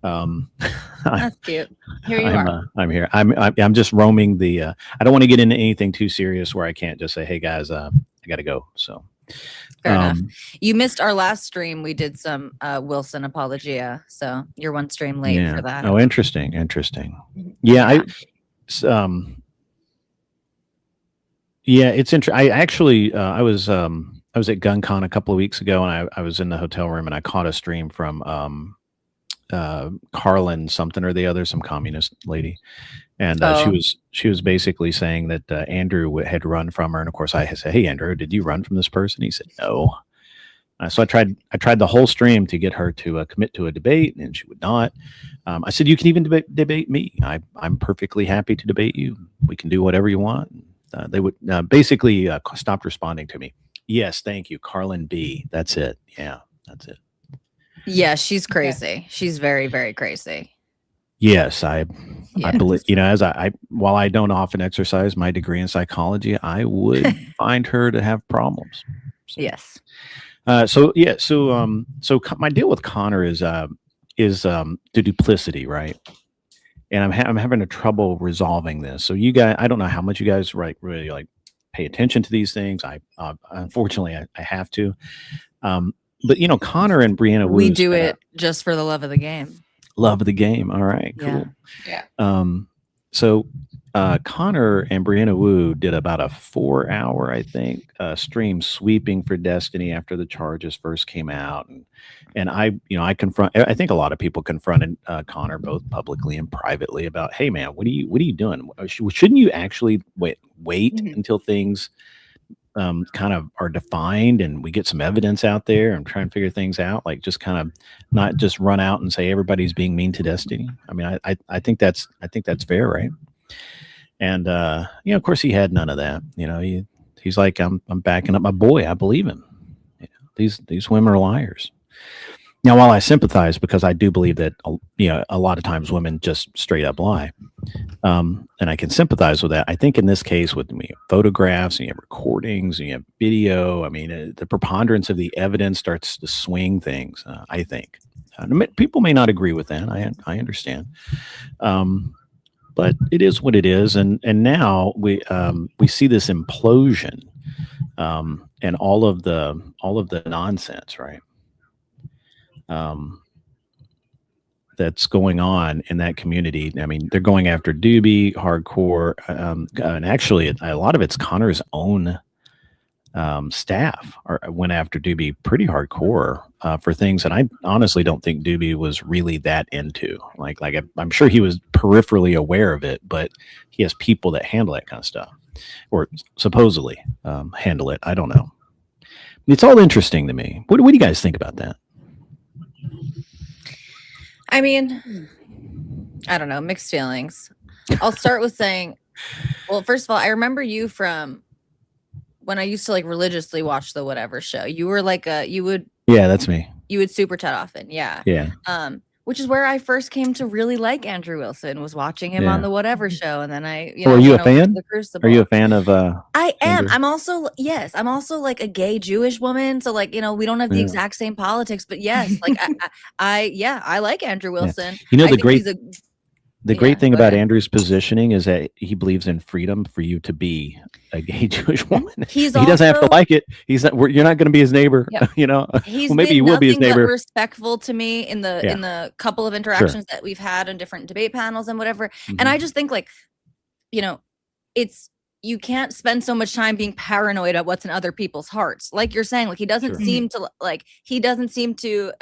That's cute. Here you are. I'm here. I'm just roaming the. I don't want to get into anything too serious where I can't just say, "Hey guys, I got to go." So fair enough. You missed our last stream. We did some Wilson apologia, so you're one stream late for that. Oh, interesting. Yeah, yeah, it's interesting. I actually I was at GunCon a couple of weeks ago, and I was in the hotel room, and I caught a stream from Carlin something or the other, some communist lady, and she was basically saying that Andrew had run from her, and of course I said, "Hey Andrew, did you run from this person?" He said, "No." So I tried the whole stream to get her to commit to a debate, and she would not. I said, "You can even debate me. I'm perfectly happy to debate you. We can do whatever you want." They would basically stopped responding to me. Yes, thank you, Carlin B. That's it. Yeah, that's it. Yeah, she's crazy. She's very, very crazy. Yes, I believe, as while I don't often exercise my degree in psychology, I would find her to have problems. So. Yes. So my deal with Connor is the duplicity, right? And I'm having a trouble resolving this. So you guys, I don't know how much you guys really like pay attention to these things. I unfortunately I have to. But Connor and Brianna Wu. We do it just for the love of the game. Love of the game. All right, cool. Yeah. So Connor and Brianna Wu did about a 4-hour, I think, stream sweeping for Destiny after the charges first came out, and I think a lot of people confronted Connor both publicly and privately about, hey man, what are you doing? Shouldn't you actually wait until things kind of are defined and we get some evidence out there and try and figure things out, like just kind of not just run out and say everybody's being mean to Destiny? I mean, I think that's fair, right? And of course he had none of that. He's like, I'm backing up my boy. I believe him. These women are liars. Now, while I sympathize, because I do believe that a lot of times women just straight up lie, and I can sympathize with that. I think in this case, with photographs and you have recordings and you have video, I mean, the preponderance of the evidence starts to swing things. I think people may not agree with that. I understand, but it is what it is. And now we see this implosion, and all of the nonsense, right? That's going on in that community. I mean, they're going after Doobie hardcore, and actually a lot of it's Connor's own staff went after Doobie pretty hardcore for things that I honestly don't think Doobie was really that into. Like I'm sure he was peripherally aware of it, but he has people that handle that kind of stuff, or supposedly handle it. I don't know. It's all interesting to me. What do you guys think about that? I mean, I don't know, mixed feelings. I'll start with saying, well, first of all, I remember you from when I used to like religiously watch the whatever show. You were like yeah, that's me. You would super chat often. Yeah. Which is where I first came to really like Andrew Wilson, was watching him on the whatever show. And then I, are you a fan? Are you a fan of I am. Andrew? I'm also like a gay Jewish woman. So like, we don't have the exact same politics, but yes, like I like Andrew Wilson. Yeah. The great thing about Andrew's positioning is that he believes in freedom for you to be a gay Jewish woman. He doesn't have to like it. You're not going to be his neighbor. He's maybe you will be his neighbor. Respectful to me in the couple of interactions that we've had on different debate panels and whatever. And I just think like, you can't spend so much time being paranoid at what's in other people's hearts. Like you're saying, like he doesn't seem to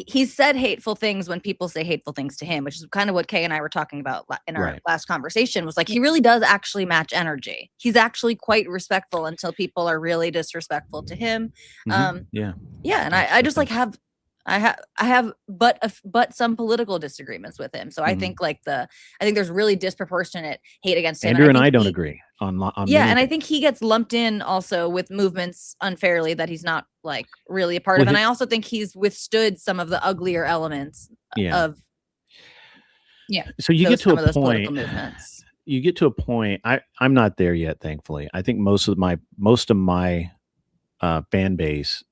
he said hateful things when people say hateful things to him, which is kind of what Kay and I were talking about in our last conversation, was like, he really does actually match energy. He's actually quite respectful until people are really disrespectful to him. And I just like have I have but some political disagreements with him. So I think I think there's really disproportionate hate against him. Andrew and think I don't agree on yeah, many and I things. think he gets lumped in also with movements unfairly that he's not like really a part of. And I also think he's withstood some of the uglier elements of so you get to a point movements. You get to a point. I'm not there yet, thankfully. I think most of my fan base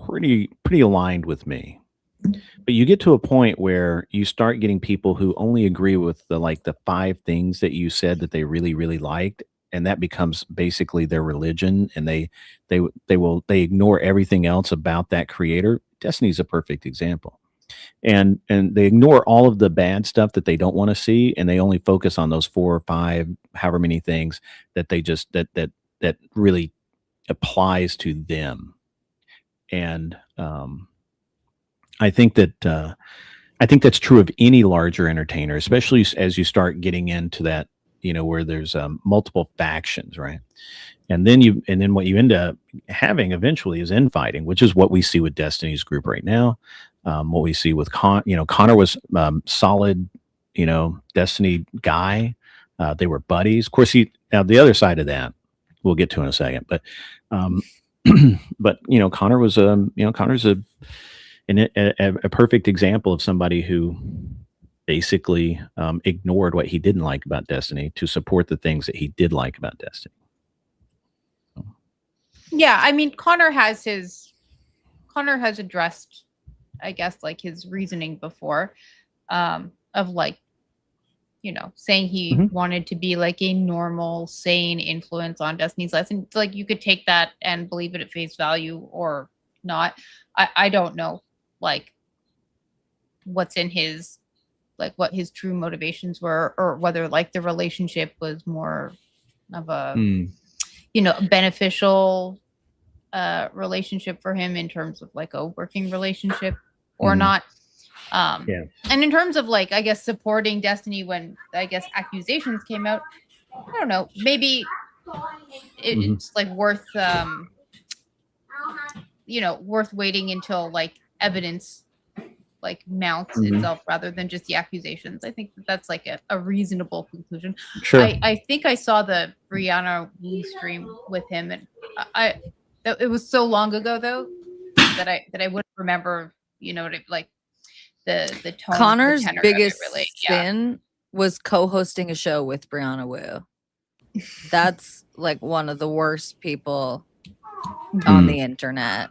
pretty aligned with me. But you get to a point where you start getting people who only agree with the 5 things that you said that they really, really liked, and that becomes basically their religion, and they ignore everything else about that creator. Destiny's a perfect example. And they ignore all of the bad stuff that they don't want to see, and they only focus on those 4 or 5, however many things that they just that really applies to them. And I think that's true of any larger entertainer, especially as you start getting into that, where there's multiple factions, right? And then what you end up having eventually is infighting, which is what we see with Destiny's group right now. What we see with Connor was solid, Destiny guy. They were buddies. Of course, now the other side of that we'll get to in a second, but but Connor was Connor's a perfect example of somebody who basically ignored what he didn't like about Destiny to support the things that he did like about Destiny. Yeah, I mean, Connor has addressed, I guess, like his reasoning before, of saying he wanted to be like a normal, sane influence on Destiny's life. And like, you could take that and believe it at face value or not. I don't know, like, what's in his, like, what his true motivations were, or whether like the relationship was more of a, beneficial relationship for him in terms of like a working relationship or not. And in terms of like, I guess, supporting Destiny when I guess accusations came out, I don't know, maybe it's like worth worth waiting until like evidence like mounts itself rather than just the accusations. I think that's like a reasonable conclusion. Sure. I think I saw the Brianna Wu stream with him, and it was so long ago though that I wouldn't remember, like the tone. Connor's biggest sin was co-hosting a show with Brianna Wu. That's like one of the worst people on the internet.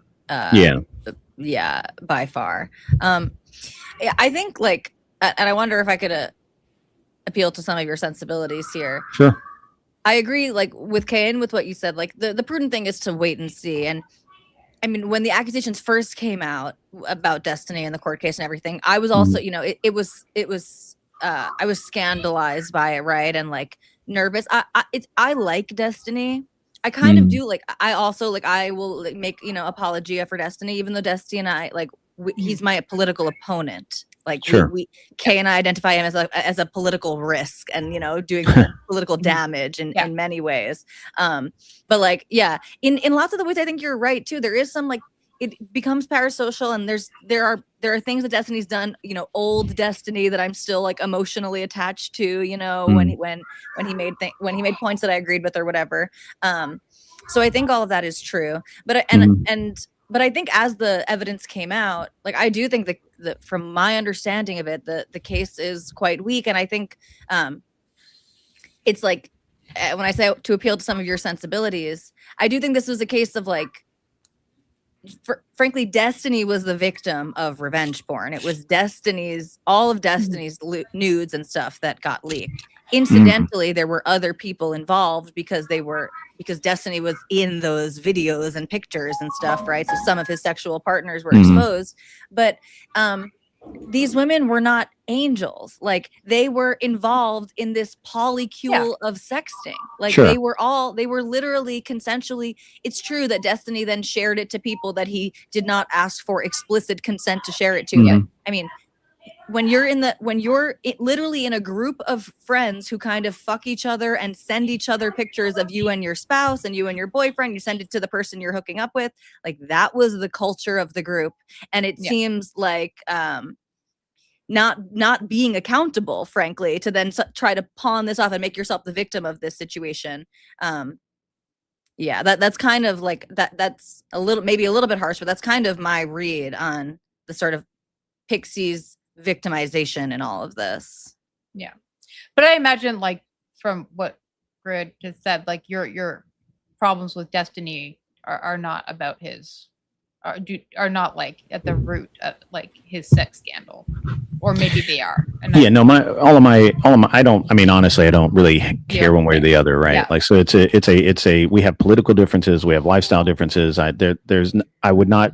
Yeah, by far. I think like, and I wonder if I could appeal to some of your sensibilities here. Sure. I agree, like with Kane, with what you said. Like the prudent thing is to wait and see. And I mean, when the accusations first came out about Destiny and the court case and everything, I was also, it was I was scandalized by it, right? And like nervous. I like Destiny. I kind of do. Like I also like, I will like make apologia for Destiny, even though Destiny and I like he's my political opponent. Like sure. Kay and I identify him as a political risk and doing political damage in many ways. But like in lots of the ways I think you're right too. There is some like, it becomes parasocial, and there are things that Destiny's done, old Destiny that I'm still like emotionally attached to, when he made points that I agreed with or whatever. So I think all of that is true. But but I think as the evidence came out, like I do think that from my understanding of it, the case is quite weak. And I think it's like, when I say to appeal to some of your sensibilities, I do think this was a case of like, frankly, Destiny was the victim of revenge porn. It was all of Destiny's nudes and stuff that got leaked. Incidentally, there were other people involved because Destiny was in those videos and pictures and stuff, right? So some of his sexual partners were exposed, but these women were not angels. Like they were involved in this polycule of sexting. Like they were literally consensually. It's true that Destiny then shared it to people that he did not ask for explicit consent to share it to. I mean, when you're literally in a group of friends who kind of fuck each other and send each other pictures of you and your spouse and you and your boyfriend, you send it to the person you're hooking up with, like that was the culture of the group. And it seems like not being accountable, frankly, to then try to pawn this off and make yourself the victim of this situation. That's kind of like that's maybe a little bit harsh, but that's kind of my read on the sort of Pixie's victimization in all of this. Yeah. But I imagine, like, from what Grid just said, like your problems with Destiny are not about his are not like at the root of like his sex scandal, or maybe they are. And all of my I mean, honestly, I don't really care one way or the other, right? Like, so it's a we have political differences, we have lifestyle differences. I would not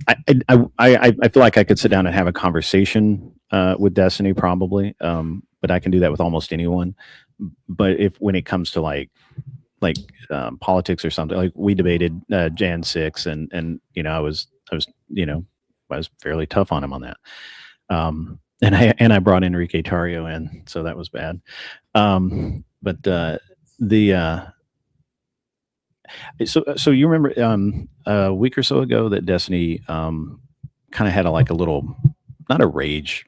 I feel like I could sit down and have a conversation with Destiny probably, but I can do that with almost anyone. But when it comes to like politics or something, like we debated Jan 6, and I was fairly tough on him on that. And I brought Enrique Tarrio in, so that was bad. So you remember a week or so ago that Destiny kind of had a little, not a rage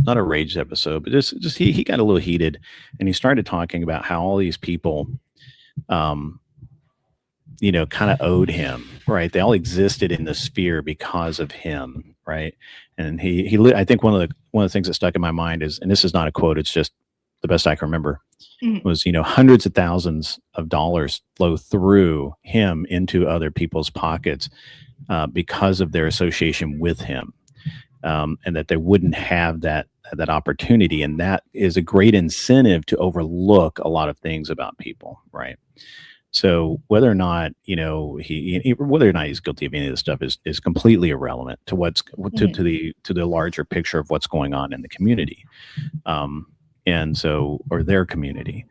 episode, but just he got a little heated, and he started talking about how all these people kind of owed him, right? They all existed in the sphere because of him, right? And I think one of the things that stuck in my mind is, and this is not a quote, it's just the best I can remember, was hundreds of thousands of dollars flow through him into other people's pockets because of their association with him, and that they wouldn't have that opportunity, and that is a great incentive to overlook a lot of things about people, right? So whether or not whether or not he's guilty of any of this stuff is completely irrelevant to to the larger picture of what's going on in the community, or their community,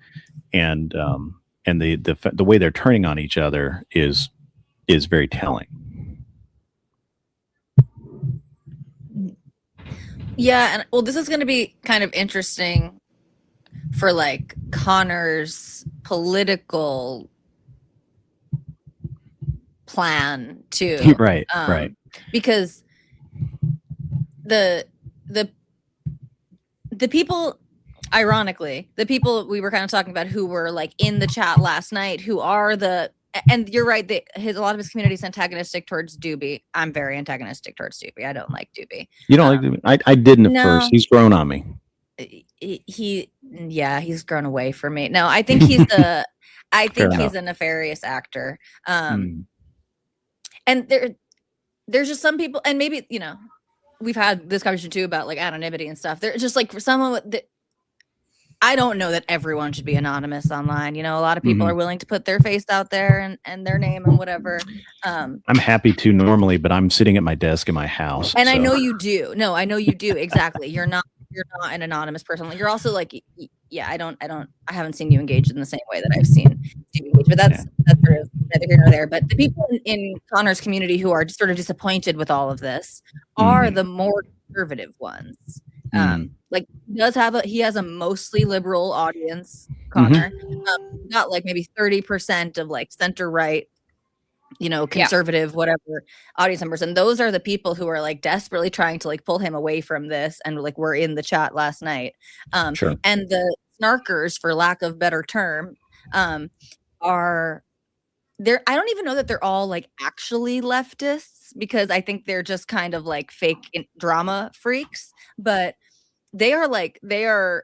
and the way they're turning on each other is very telling. Yeah, and well, this is going to be kind of interesting for like Connor's political plan too, right? Because the people, ironically, the people we were kind of talking about who were like in the chat last night, who are and you're right, a lot of his community is antagonistic towards Doobie. I'm very antagonistic towards Doobie. I don't like Doobie. You don't like Doobie? I didn't at first. He's grown on me. He's grown away from me. No, I think he's he's a nefarious actor. And there's just some people, and maybe, we've had this conversation too about like anonymity and stuff. They're just like, for someone I don't know that everyone should be anonymous online. A lot of people are willing to put their face out there and their name and whatever. I'm happy to normally, but I'm sitting at my desk in my house. And so. I know you do. No, I know you do. Exactly. You're not an anonymous person. Like, you're also like, I haven't seen you engage in the same way that I've seen you engage, but that's sort of neither here nor there. But the people in Connor's community who are sort of disappointed with all of this are the more conservative ones. Like, he has a mostly liberal audience, Connor. Got like maybe 30% of like center right, conservative, whatever audience members. And those are the people who are like desperately trying to like pull him away from this. And like, we're in the chat last night. Sure. And the snarkers, for lack of better term, are there. I don't even know that they're all like actually leftists, because I think they're just kind of like fake drama freaks, but they are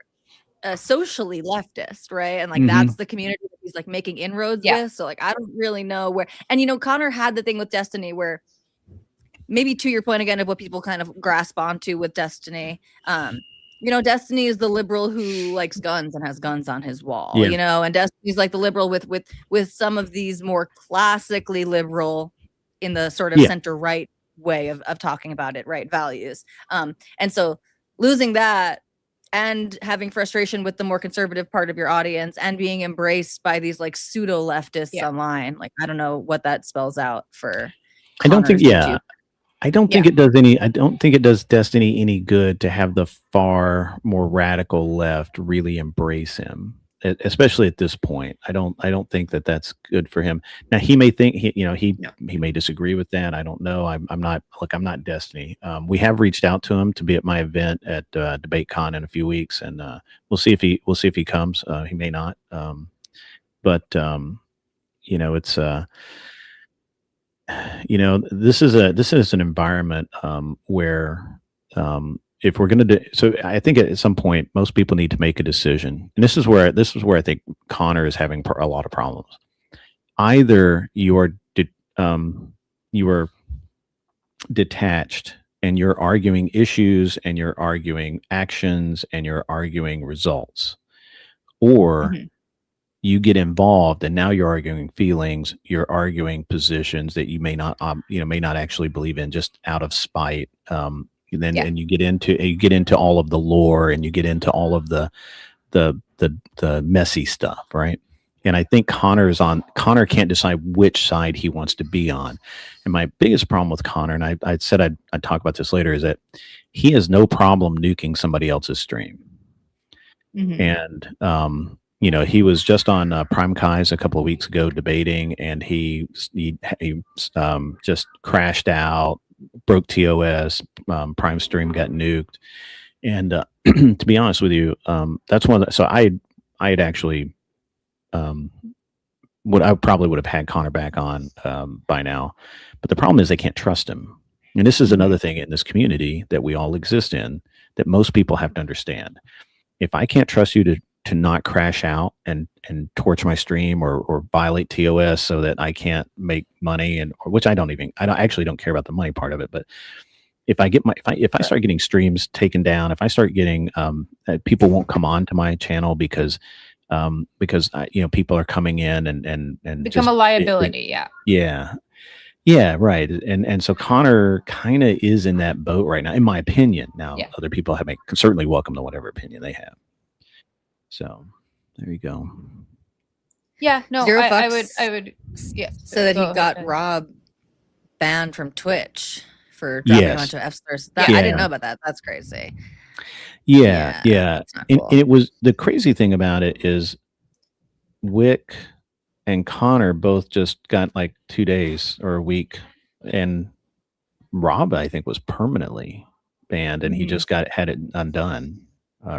socially leftist, right? And like that's the community that he's like making inroads with. So like, I don't really know where. And Connor had the thing with Destiny where, maybe to your point again of what people kind of grasp onto with Destiny, Destiny is the liberal who likes guns and has guns on his wall, and Destiny's like the liberal with some of these more classically liberal in the sort of center right way of talking about it, right? Values. And so losing that and having frustration with the more conservative part of your audience and being embraced by these like pseudo leftists online. Like, I don't know what that spells out for. I don't think, I don't think it does Destiny any good to have the far more radical left really embrace him, especially at this point. I don't think that that's good for him. Now he may think No. he may disagree with that. I don't know. I'm not I'm not Destiny. We have reached out to him to be at my event at DebateCon in a few weeks, and we'll see if he comes. He may not. But it's this is an environment where if we're going to do so, I think at some point most people need to make a decision, and this is where I think Connor is having a lot of problems. Either you are detached and you're arguing issues and you're arguing actions and you're arguing results, or you get involved and now you're arguing feelings, you're arguing positions that you may not actually believe in, just out of spite. And you get into all of the lore, and you get into all of the messy stuff, right? And I think Connor can't decide which side he wants to be on. And my biggest problem with Connor, and I said I'd talk about this later, is that he has no problem nuking somebody else's stream. And he was just on Prime Kai's a couple of weeks ago debating, and he just crashed out, broke TOS, Prime stream got nuked, and to be honest with you, that's one. So I had actually I probably would have had Connor back on by now, but the problem is they can't trust him, and this is another thing in this community that we all exist in that most people have to understand. If I can't trust you to not crash out and torch my stream or violate TOS so that I can't make money, which I actually don't care about the money part of it. But if I start getting streams taken down, if I start getting people won't come on to my channel because people are coming in and become a liability. Yeah, right. And so Connor kind of is in that boat right now, in my opinion. Now, other people certainly welcome to whatever opinion they have. So there you go. Yeah, no, I would. Yeah. So that he got Rob banned from Twitch for dropping a bunch of F-stars. I didn't know about that. That's crazy. Yeah. Cool. And it was, the crazy thing about it is Wick and Connor both just got like 2 days or a week, and Rob, I think, was permanently banned, and he just had it undone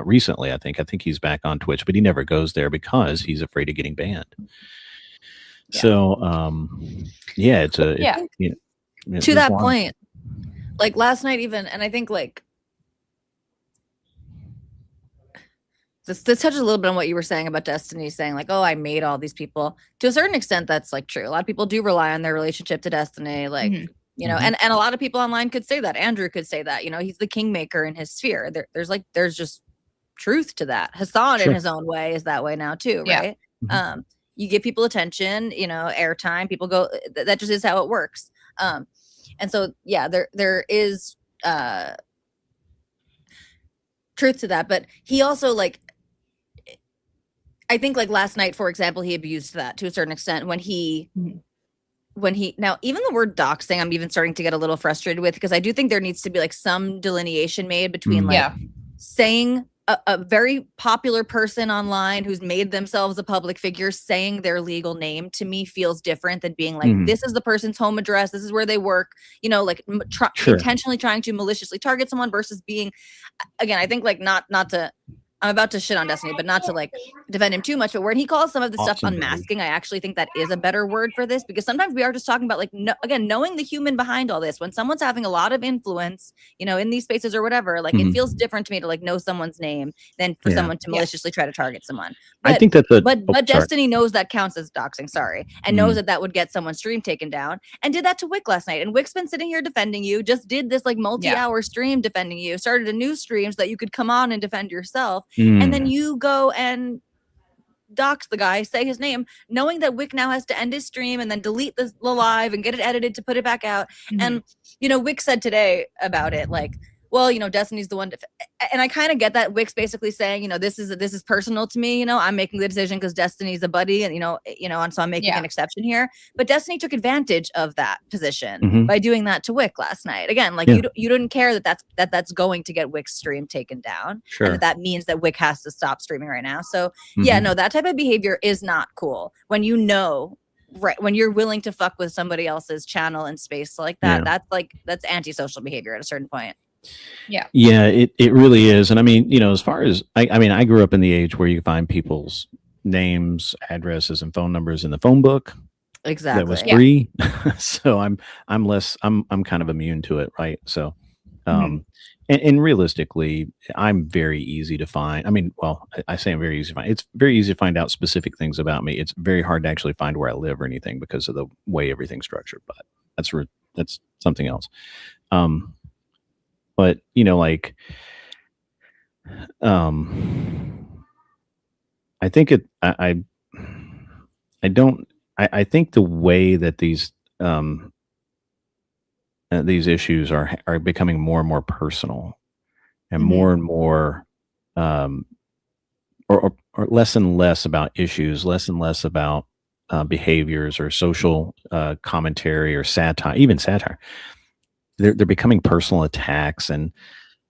recently. I think he's back on Twitch, but he never goes there because he's afraid of getting banned. So to that point, like last night even, and I think like this touches a little bit on what you were saying about Destiny, saying like, oh, I made all these people. To a certain extent, that's like true. A lot of people do rely on their relationship to Destiny, like and a lot of people online could say that. Andrew could say that, he's the kingmaker in his sphere. There's just truth to that. Hassan in his own way is that way now too, right? You give people attention, airtime, people go, that just is how it works. And so there is truth to that, but he also, like, I think like last night, for example, he abused that to a certain extent when he now, even the word doxing, I'm even starting to get a little frustrated with, because I do think there needs to be like some delineation made between saying a very popular person online who's made themselves a public figure, saying their legal name, to me feels different than being like, this is the person's home address, this is where they work, like intentionally trying to maliciously target someone, versus being, again, I think like not to, I'm about to shit on Destiny, but not to like defend him too much. But when he calls some of this stuff unmasking, I actually think that is a better word for this, because sometimes we are just talking about like, again, knowing the human behind all this. When someone's having a lot of influence, in these spaces or whatever, like it feels different to me to like know someone's name than for someone to maliciously try to target someone. But, I think that but Destiny knows that counts as doxing, and knows that would get someone's stream taken down, and did that to Wick last night. And Wick's been sitting here defending you, just did this like multi-hour stream defending you, started a new stream so that you could come on and defend yourself. And then you go and dox the guy, say his name, knowing that Wick now has to end his stream and then delete the live and get it edited to put it back out. And, Wick said today about it, like, well, Destiny's the one and I kind of get that. Wick's basically saying, this is personal to me. I'm making the decision because Destiny's a buddy, and and so I'm making an exception here. But Destiny took advantage of that position by doing that to Wick last night. Again, like you didn't care that's going to get Wick's stream taken down, and that means that Wick has to stop streaming right now. So no, that type of behavior is not cool. When right, when you're willing to fuck with somebody else's channel and space like that, that's antisocial behavior at a certain point. Yeah, it really is. And I mean, as far as I grew up in the age where you find people's names, addresses, and phone numbers in the phone book. Exactly. That was free. So I'm kind of immune to it, right? So and realistically, I'm very easy to find. I mean, well, I say I'm very easy to find. It's very easy to find out specific things about me. It's very hard to actually find where I live or anything because of the way everything's structured. But that's something else. But like, I think I think the way that these issues are becoming more and more personal and more and more or less and less about issues, less and less about behaviors or social commentary or satire, even satire. They're becoming personal attacks, and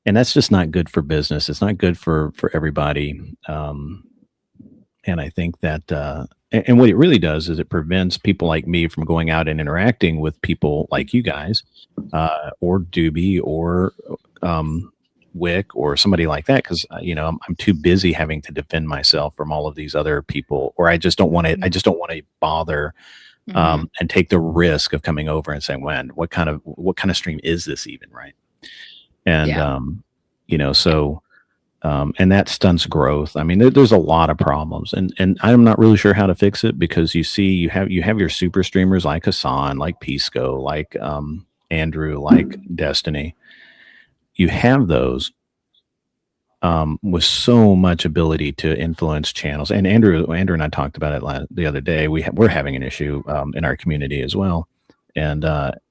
that's just not good for business. It's not good for everybody. And I think that and what it really does is it prevents people like me from going out and interacting with people like you guys, or Doobie, or Wick, or somebody like that, because I'm too busy having to defend myself from all of these other people, or I just don't want to. I just don't want to bother and take the risk of coming over and saying, what kind of stream is this even, right? And so. And that stunts growth. I mean, there's a lot of problems, and I'm not really sure how to fix it, because you have your super streamers like Hassan, like Pisco, like Andrew, like Destiny. You have those with so much ability to influence channels. And Andrew and I talked about it the other day. We're having an issue in our community as well, and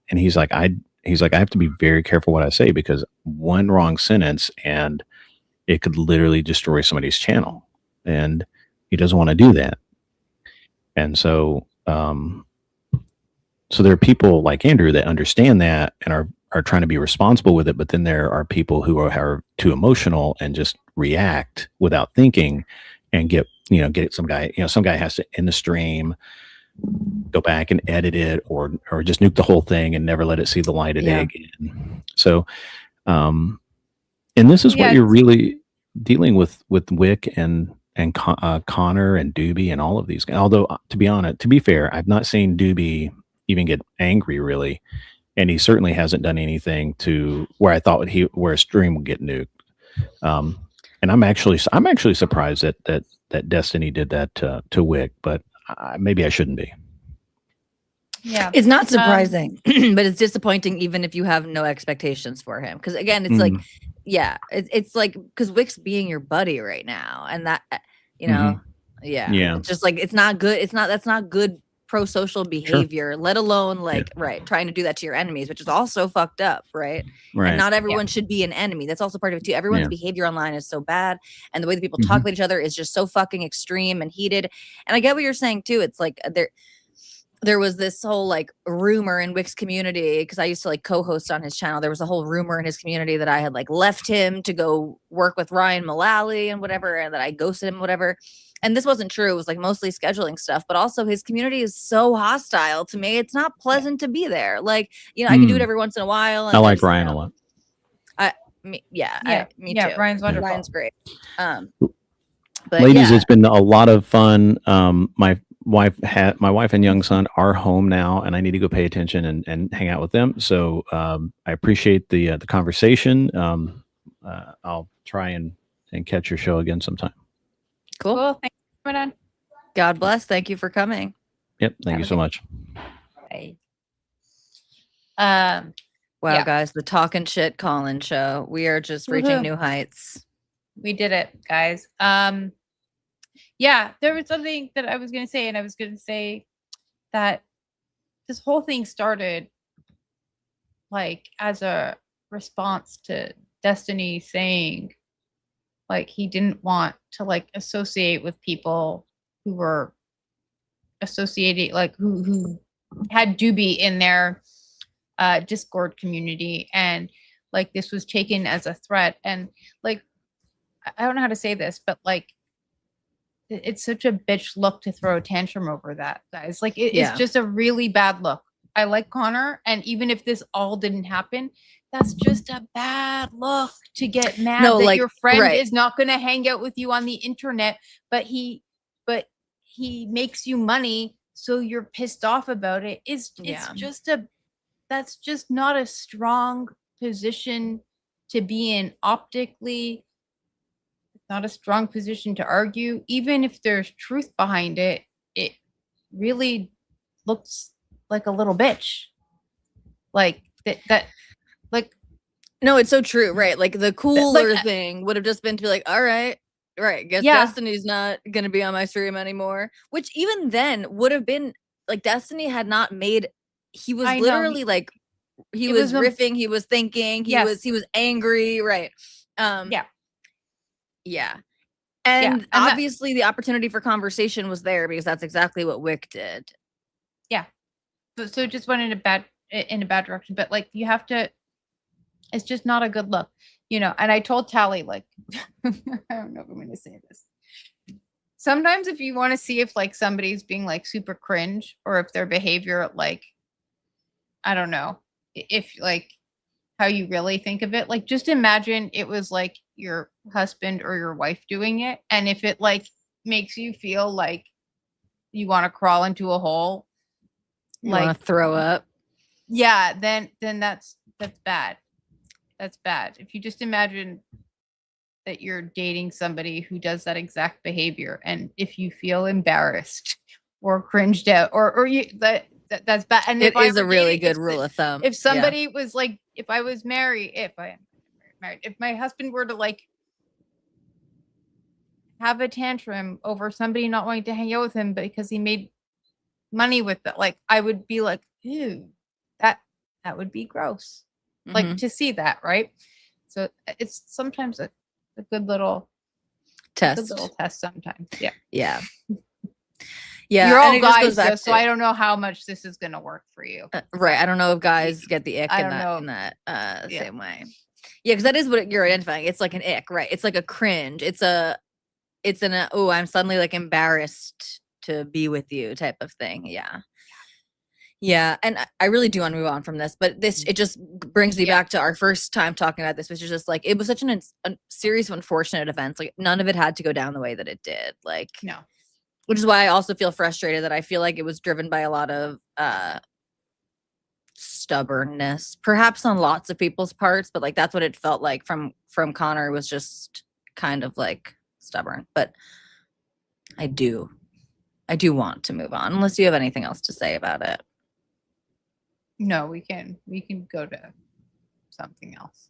he's like, I have to be very careful what I say, because one wrong sentence and it could literally destroy somebody's channel, and he doesn't want to do that. And so, so there are people like Andrew that understand that and are trying to be responsible with it. But then there are people who are too emotional and just react without thinking and get some guy has to end the stream, go back and edit it, or just nuke the whole thing and never let it see the light of day again. So, and this is what you're really dealing with Wick and Connor and Doobie and all of these guys. Although, to be fair, I've not seen Doobie even get angry really, and he certainly hasn't done anything to where I thought where a stream would get nuked. And I'm actually surprised that Destiny did that to Wick, but maybe I shouldn't be. Yeah, it's not surprising, but it's disappointing even if you have no expectations for him. Because again, it's like, it's like, because Wick's being your buddy right now, and that it's just like, it's not good. That's not good pro-social behavior, let alone trying to do that to your enemies, which is also fucked up, right? And not everyone should be an enemy. That's also part of it too. Everyone's behavior online is so bad, and the way that people talk with each other is just so fucking extreme and heated. And I get what you're saying too. It's like there was this whole like rumor in Wick's community, because I used to like co-host on his channel. There was a whole rumor in his community that I had like left him to go work with Ryan Mullally and whatever, and that I ghosted him, whatever. And this wasn't true. It was like mostly scheduling stuff, but also his community is so hostile to me. It's not pleasant to be there. Like, I can do it every once in a while. And I like Ryan a lot. Me too. Ryan's wonderful. Ryan's great. But ladies, it's been a lot of fun. My wife and young son are home now, and I need to go pay attention and hang out with them. So I appreciate the conversation. I'll try and catch your show again sometime. Cool. Thanks for coming on. God bless. Thank you for coming. Yep. Thank you so much. Bye. Wow, guys, the Talkin Shit call-in show. We are just reaching new heights. We did it, guys. Yeah, there was something that I was going to say, and I was going to say that this whole thing started like as a response to Destiny saying like he didn't want to like associate with people who were associated like who had Doobie in their Discord community, and like this was taken as a threat. And like I don't know how to say this, but like it's such a bitch look to throw a tantrum over that, guys. Like it's just a really bad look. I like Connor, and even if this all didn't happen, that's just a bad look to get mad that like, your friend is not going to hang out with you on the internet, but he makes you money, so you're pissed off about it. It's just that's just not a strong position to be in optically. Not a strong position to argue. Even if there's truth behind it, it really looks like a little bitch. Like that like no, it's so true, right? Like the cooler thing would have just been to be like, all right, guess Destiny's not gonna be on my stream anymore. Which even then would have been like Destiny had not made. He was literally like he was riffing, he was thinking, he was angry, right? Yeah. And obviously the opportunity for conversation was there because that's exactly what Wick did. Yeah. So it just went in a bad direction. But like you have to, it's just not a good look, you know. And I told Tali, like, I don't know if I'm going to say this. Sometimes if you want to see if like somebody's being like super cringe or if their behavior, like, I don't know, if like how you really think of it, like just imagine it was like your husband or your wife doing it, and if it like makes you feel like you want to crawl into a hole, you like want to throw up, then that's bad. That's bad. If you just imagine that you're dating somebody who does that exact behavior, and if you feel embarrassed or cringed out or you that's bad. And it is a really good rule of thumb. If somebody was like, if I was married, if my husband were to like have a tantrum over somebody not wanting to hang out with him because he made money with it, like I would be like, ew, that would be gross. Like to see that, right? So it's sometimes a good little test. A little test sometimes. Yeah. Yeah. You're all guys, though, so I don't know how much this is going to work for you. Right. I don't know if guys get the ick in that same way. Yeah, because that is what you're identifying. It's like an ick, right? It's like a cringe. It's an oh, I'm suddenly like embarrassed to be with you type of thing. Yeah. Yeah, and I really do want to move on from this, but it just brings me back to our first time talking about this, which is just like it was such a series of unfortunate events. Like none of it had to go down the way that it did. Like no. Which is why I also feel frustrated that I feel like it was driven by a lot of stubbornness, perhaps on lots of people's parts, but like that's what it felt like from Connor, was just kind of like stubborn. But I do want to move on, unless you have anything else to say about it. No, we can go to something else.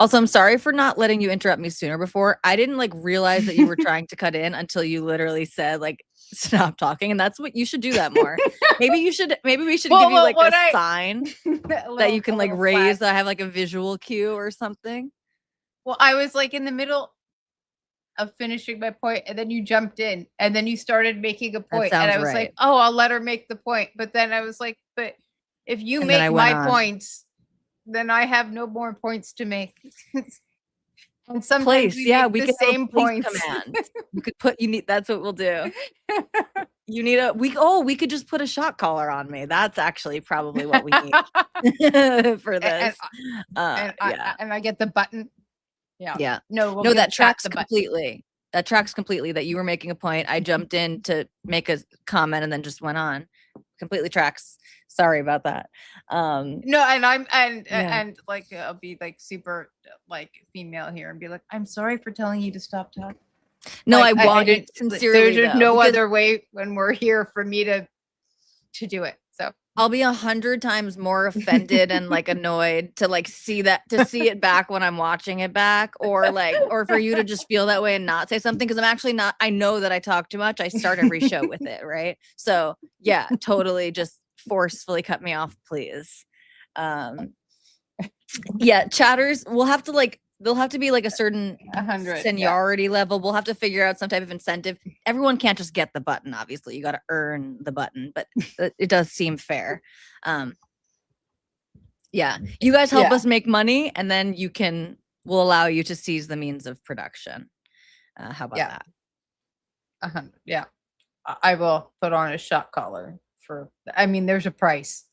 Also, I'm sorry for not letting you interrupt me sooner before. I didn't like realize that you were trying to cut in until you literally said like stop talking, and that's what you should do that more. Maybe we should give you like a sign that you can like raise that I have like a visual cue or something. Well, I was like in the middle of finishing my point, and then you jumped in, and then you started making a point, and I was like, oh, I'll let her make the point. But then I was like, but if you make my points, then I have no more points to make. And sometimes we make the same points. Command. You could put that's what we'll do. You need we could just put a shot collar on me. That's actually probably what we need for this. And I get the button. Yeah. No, that tracks completely. That tracks completely that you were making a point. I jumped in to make a comment and then just went on. Completely tracks. Sorry about that. No, and like I'll be like super like female here and be like, I'm sorry for telling you to stop talking. No, like, I want it sincerely. There's no other way when we're here for me to do it. So I'll be 100 times more offended and like annoyed to like see it back when I'm watching it back, or for you to just feel that way and not say something, because I'm actually not. I know that I talk too much. I start every show with it, right? So yeah, totally, just forcefully cut me off, please. Yeah, chatters. We'll have to like. There'll have to be like a certain 100 seniority level. We'll have to figure out some type of incentive. Everyone can't just get the button. Obviously, you got to earn the button, but it does seem fair. Yeah, you guys help us make money, and then we'll allow you to seize the means of production. How about that? 100. Yeah, I will put on a shot collar for. I mean, there's a price.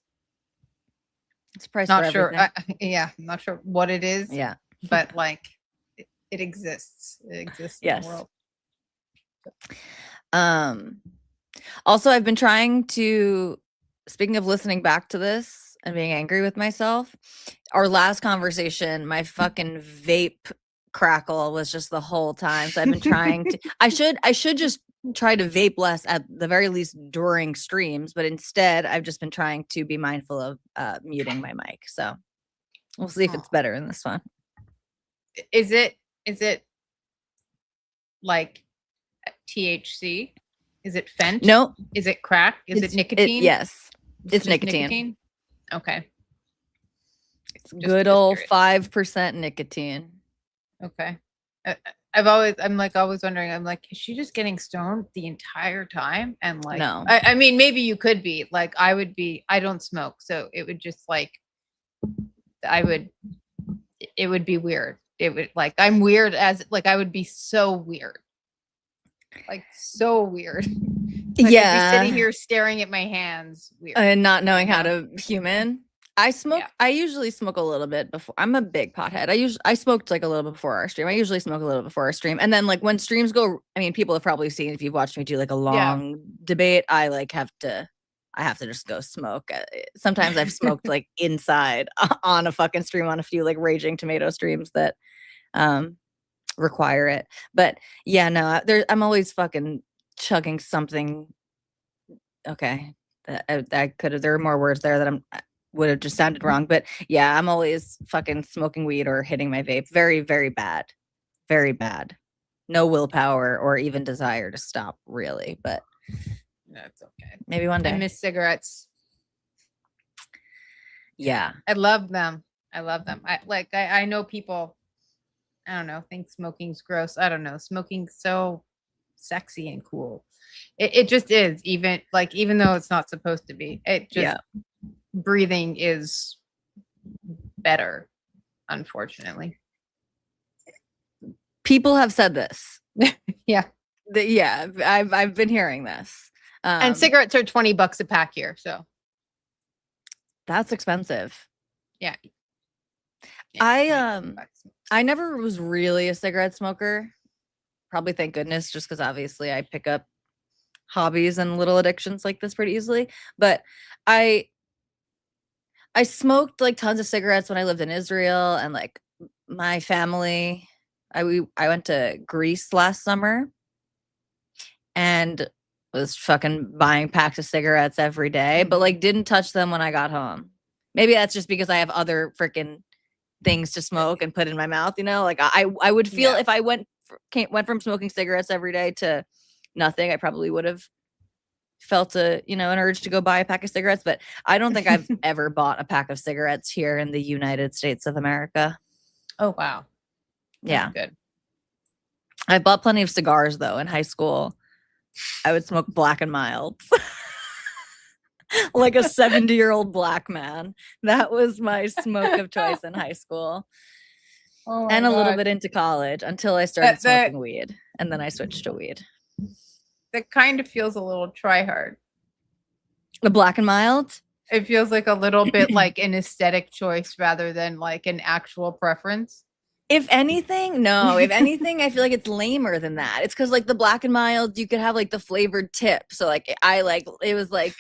It's a price. Not for sure. everything. I'm not sure what it is. Yeah, but like it exists. It exists in the world. Also, I've been trying to. Speaking of listening back to this and being angry with myself, our last conversation, my fucking vape crackle was just the whole time. So I've been trying to. I should just try to vape less at the very least during streams, but instead I've just been trying to be mindful of muting my mic. So we'll see if it's better in this one. Is it like THC? Is it fent? No. Is it crack? Is it nicotine? Yes. It's nicotine. Okay. It's good old 5% nicotine. Okay. I'm always wondering, I'm like, is she just getting stoned the entire time? And like, no. I mean, maybe you could be like, I would be, I don't smoke. So it would just like, it would be weird. It would like, I'm weird as like, I would be so weird. Like so weird. Like, yeah. I'd be sitting here staring at my hands. Weird. And not knowing how to human. I smoke. Yeah. I usually smoke a little bit before. I'm a big pothead. I smoked like a little before our stream. I usually smoke a little before our stream, and then like when streams go. I mean, people have probably seen if you've watched me do like a long debate. I have to just go smoke. Sometimes I've smoked like inside on a fucking stream on a few like raging tomato streams that require it. But yeah, no, I'm always fucking chugging something. Okay, there are more words there that would have just sounded wrong, but yeah, I'm always fucking smoking weed or hitting my vape. Very, very bad. Very bad. No willpower or even desire to stop, really, but that's okay. Maybe one day. I miss cigarettes. Yeah. I love them. I know people, I don't know, think smoking's gross. I don't know. Smoking's so sexy and cool. It just is, even though it's not supposed to be. It just breathing is better, unfortunately. People have said this. Yeah. I've been hearing this. And cigarettes are $20 a pack here, so that's expensive. Yeah. I never was really a cigarette smoker. Probably thank goodness, just because obviously I pick up hobbies and little addictions like this pretty easily. But I smoked like tons of cigarettes when I lived in Israel, and like my family, I went to Greece last summer and was fucking buying packs of cigarettes every day, but like didn't touch them when I got home. Maybe that's just because I have other freaking things to smoke and put in my mouth, you know? Like I would feel if I went from smoking cigarettes every day to nothing, I probably would have felt an urge to go buy a pack of cigarettes, but I don't think I've ever bought a pack of cigarettes here in the United States of America. Oh, wow. Yeah. That's good. I bought plenty of cigars though in high school. I would smoke Black and Milds. Like a 70-year-old black man. That was my smoke of choice in high school. Oh, and a little bit into college until I started smoking weed. And then I switched to weed. That kind of feels a little try hard. The Black and Mild? It feels like a little bit like an aesthetic choice rather than like an actual preference. If anything, I feel like it's lamer than that. It's because like the Black and Mild, you could have like the flavored tip. So like it was like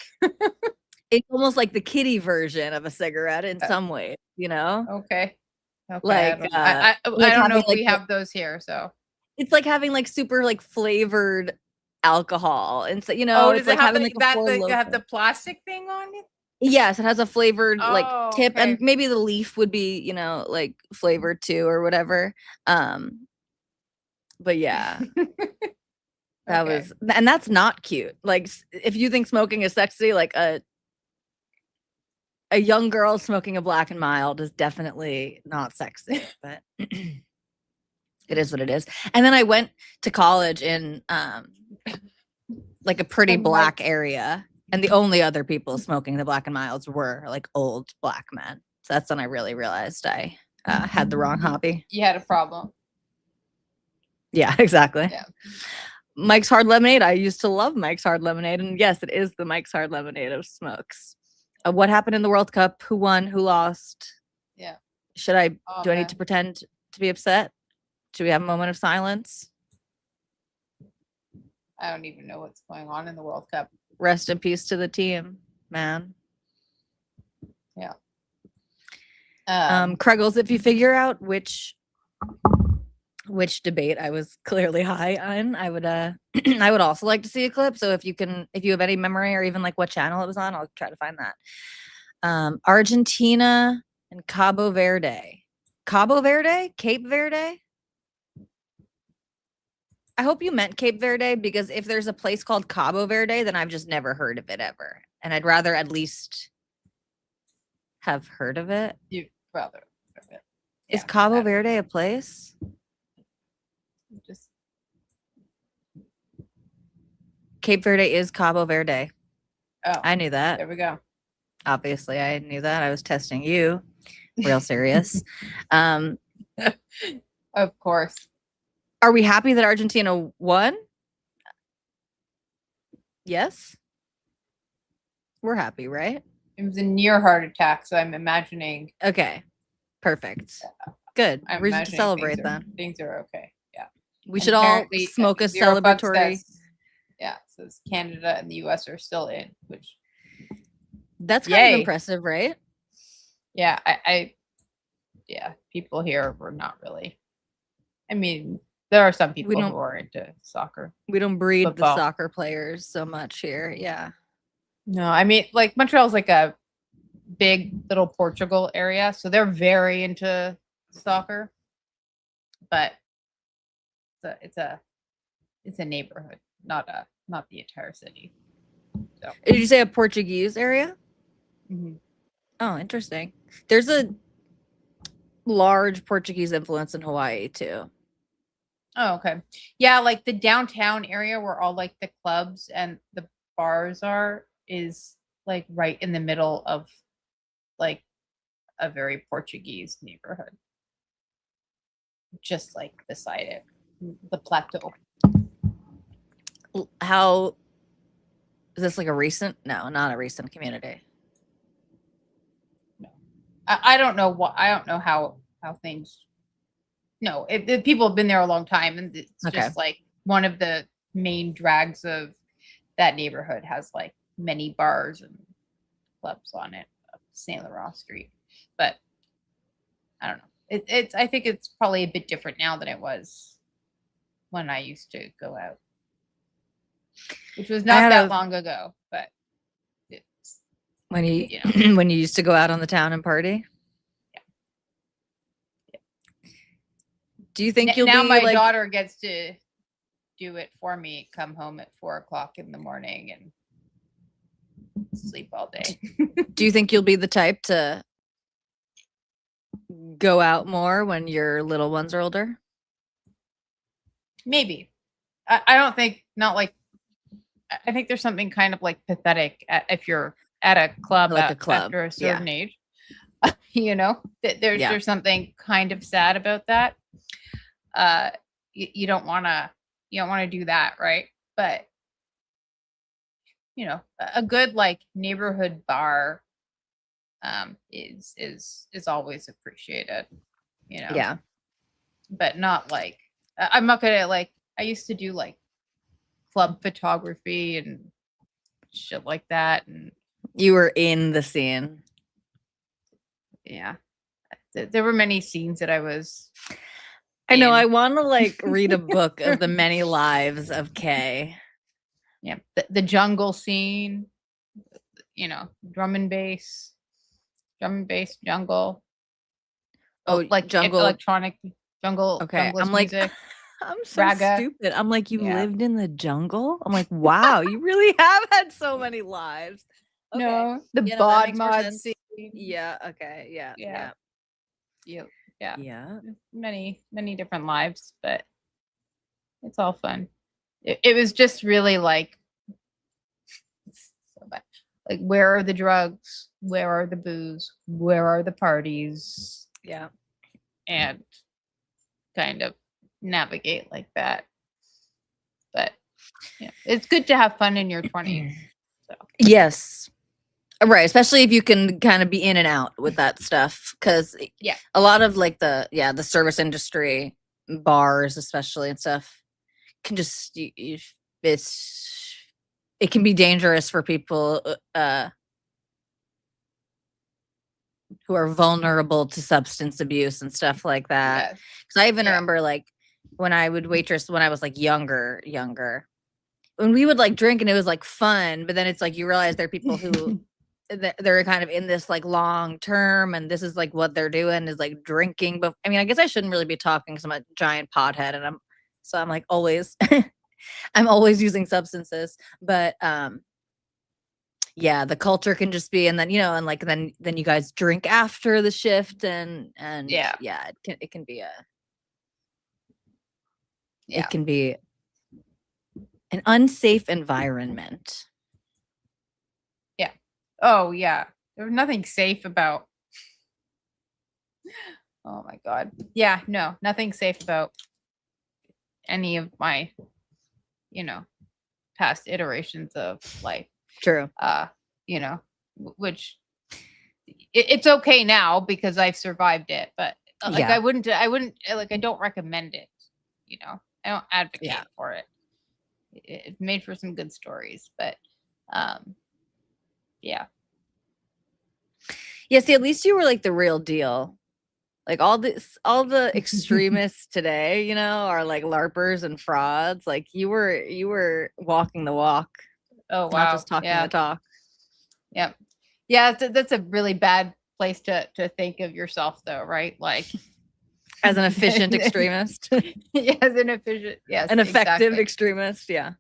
it's almost like the kiddie version of a cigarette in some ways, you know? Okay. Like I don't know if we have those here, so it's like having like super like flavored alcohol, and so it's like having like have the plastic thing on it. Yes, it has a flavored like tip, and maybe the leaf would be like flavored too or whatever. But yeah, that was, and that's not cute. Like if you think smoking is sexy, like a young girl smoking a Black and Mild is definitely not sexy, but it is what it is. And then I went to college in like a pretty black area, and the only other people smoking the Black and Milds were like old black men. So that's when I really realized I had the wrong hobby. You had a problem. Yeah, exactly. Yeah. Mike's Hard Lemonade. I used to love Mike's Hard Lemonade, and yes, it is the Mike's Hard Lemonade of smokes. What happened in the World Cup? Who won? Who lost? Yeah. Should I? Oh, do I need to pretend to be upset? Should we have a moment of silence? I don't even know what's going on in the World Cup. Rest in peace to the team, man. Yeah. Kruggles, if you figure out which debate I was clearly high on, I would I would also like to see a clip. So if you have any memory or even like what channel it was on, I'll try to find that. Argentina and Cabo Verde. Cape Verde? I hope you meant Cape Verde, because if there's a place called Cabo Verde, then I've just never heard of it ever. And I'd rather at least have heard of it. You'd rather heard of it. Is Cabo Verde a place? Just Cape Verde is Cabo Verde. Oh, I knew that. there we go. Obviously, I knew that. I was testing you. Real serious. Of course. Are we happy that Argentina won? Yes. We're happy, right? It was a near heart attack, so I'm imagining. Okay. Perfect. Good. I'm Reason to imagining celebrate then. Things are okay. Yeah. We And should all apparently, smoke a Zero Bucks celebratory. says- Yeah, says Canada and the US are still in, which That's kind of Yay. impressive, right? yeah, yeah, people here were not really. I mean, there are some people don't- who are into soccer. We don't breed Football. the soccer players so much here. Yeah. No, I mean, like Montreal's like a big little Portugal area, so they're very into soccer. But it's a neighborhood, not the entire city. So. Did you say a Portuguese area? Mm-hmm. Oh, interesting. There's a large Portuguese influence in Hawaii too. Oh, okay. Yeah, like the downtown area where all like the clubs and the bars are is like right in the middle of like a very Portuguese neighborhood. Just like beside it. The plateau. How is this like a recent? No, not a recent community. No. I don't know what I don't know how things. No, people have been there a long time, and it's just like one of the main drags of that neighborhood has like many bars and clubs on it, Saint Laurent Street. But I don't know. It's I think it's probably a bit different now than it was when I used to go out, which was not that long ago. But it's when you when you used to go out on the town and party. Do you think you'll now be my like daughter gets to do it for me, come home at 4:00 in the morning and sleep all day? Do you think you'll be the type to go out more when your little ones are older? Maybe. I don't think not like I think there's something kind of like pathetic if you're at a club, Like a club, after a certain age. You know, there's something kind of sad about that. You don't want to do that, right? But you know, a good like neighborhood bar is always appreciated, you know. Yeah. But not like I'm not gonna like I used to do like club photography and shit like that, and You were in the scene. yeah, there were many scenes that I was. I know. I want to like read a book of the many lives of Kay. Yeah, the jungle scene, you know, drum and bass, jungle. Oh, like jungle, electronic jungle. Okay, junglist I'm like, music. I'm so Raga. stupid. I'm like, you Yeah. lived in the jungle? I'm like, wow, you really have had so many lives. Okay. No, the You know, that bod makes more mod sense. scene. Yeah. Okay. Yeah. Yeah. Yeah. Yeah. Yeah. Many different lives, but it's all fun. It was just really like so bad. Like, where are the drugs? Where are the booze? Where are the parties? Yeah. And kind of navigate like that. But yeah, it's good to have fun in your 20s. So. Yes. Right, especially if you can kind of be in and out with that stuff, because Yeah, a lot of like the service industry, bars especially and stuff, can just it can be dangerous for people who are vulnerable to substance abuse and stuff like that. yes. Because I even Yeah. remember like when I would waitress when I was like younger, when we would like drink and it was like fun, but then it's like you realize there are people who they're kind of in this like long term, and this is like what they're doing is like drinking. But I mean, I guess I shouldn't really be talking because I'm a giant pothead, and I'm like always I'm always using substances. But yeah, the culture can just be, and then and like then you guys drink after the shift, and Yeah. it can be Yeah. it can be an unsafe environment. Yeah. Oh yeah. There's nothing safe about. Oh my god. Yeah, no, nothing safe about any of my, past iterations of life. True. Which it's okay now because I've survived it, but like Yeah. I wouldn't like I don't recommend it. I don't advocate for it. It's made for some good stories, but yeah. Yeah, see, at least you were like the real deal. Like all the extremists today, are like LARPers and frauds. Like you were walking the walk. Oh wow. Not just talking the talk. Yep. Yeah, that's a really bad place to think of yourself though, right? Like as an efficient extremist. Yeah, as an efficient, yes. An effective extremist, yeah.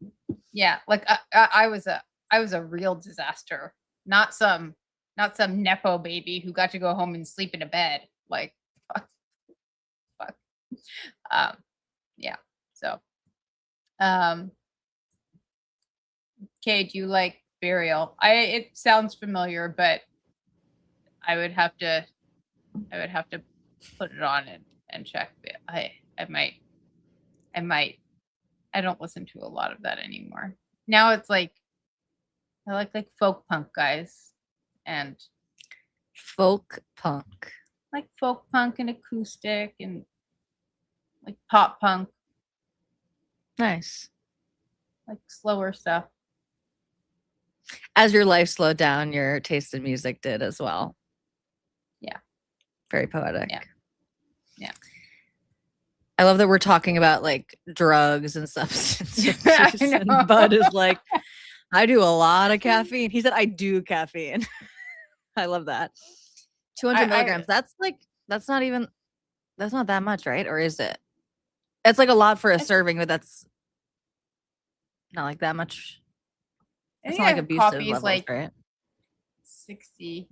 Yeah, like I was a real disaster. Not some nepo baby who got to go home and sleep in a bed. Like fuck. Yeah. So okay, do you like Burial? It sounds familiar, but I would have to put it on and check. I might. I don't listen to a lot of that anymore. Now it's like I like folk punk guys and folk punk. Like folk punk and acoustic and like pop punk. Nice. Like slower stuff. As your life slowed down, your taste in music did as well. Yeah. Very poetic. Yeah. I love that we're talking about like drugs and substance abuse. And Bud is like, I do a lot of caffeine. He said, I do caffeine. I love that. 200 milligrams. That's not that much, right? Or is it? It's like a lot for a serving, but that's not like that much. It's not like abusive levels, like right? 60,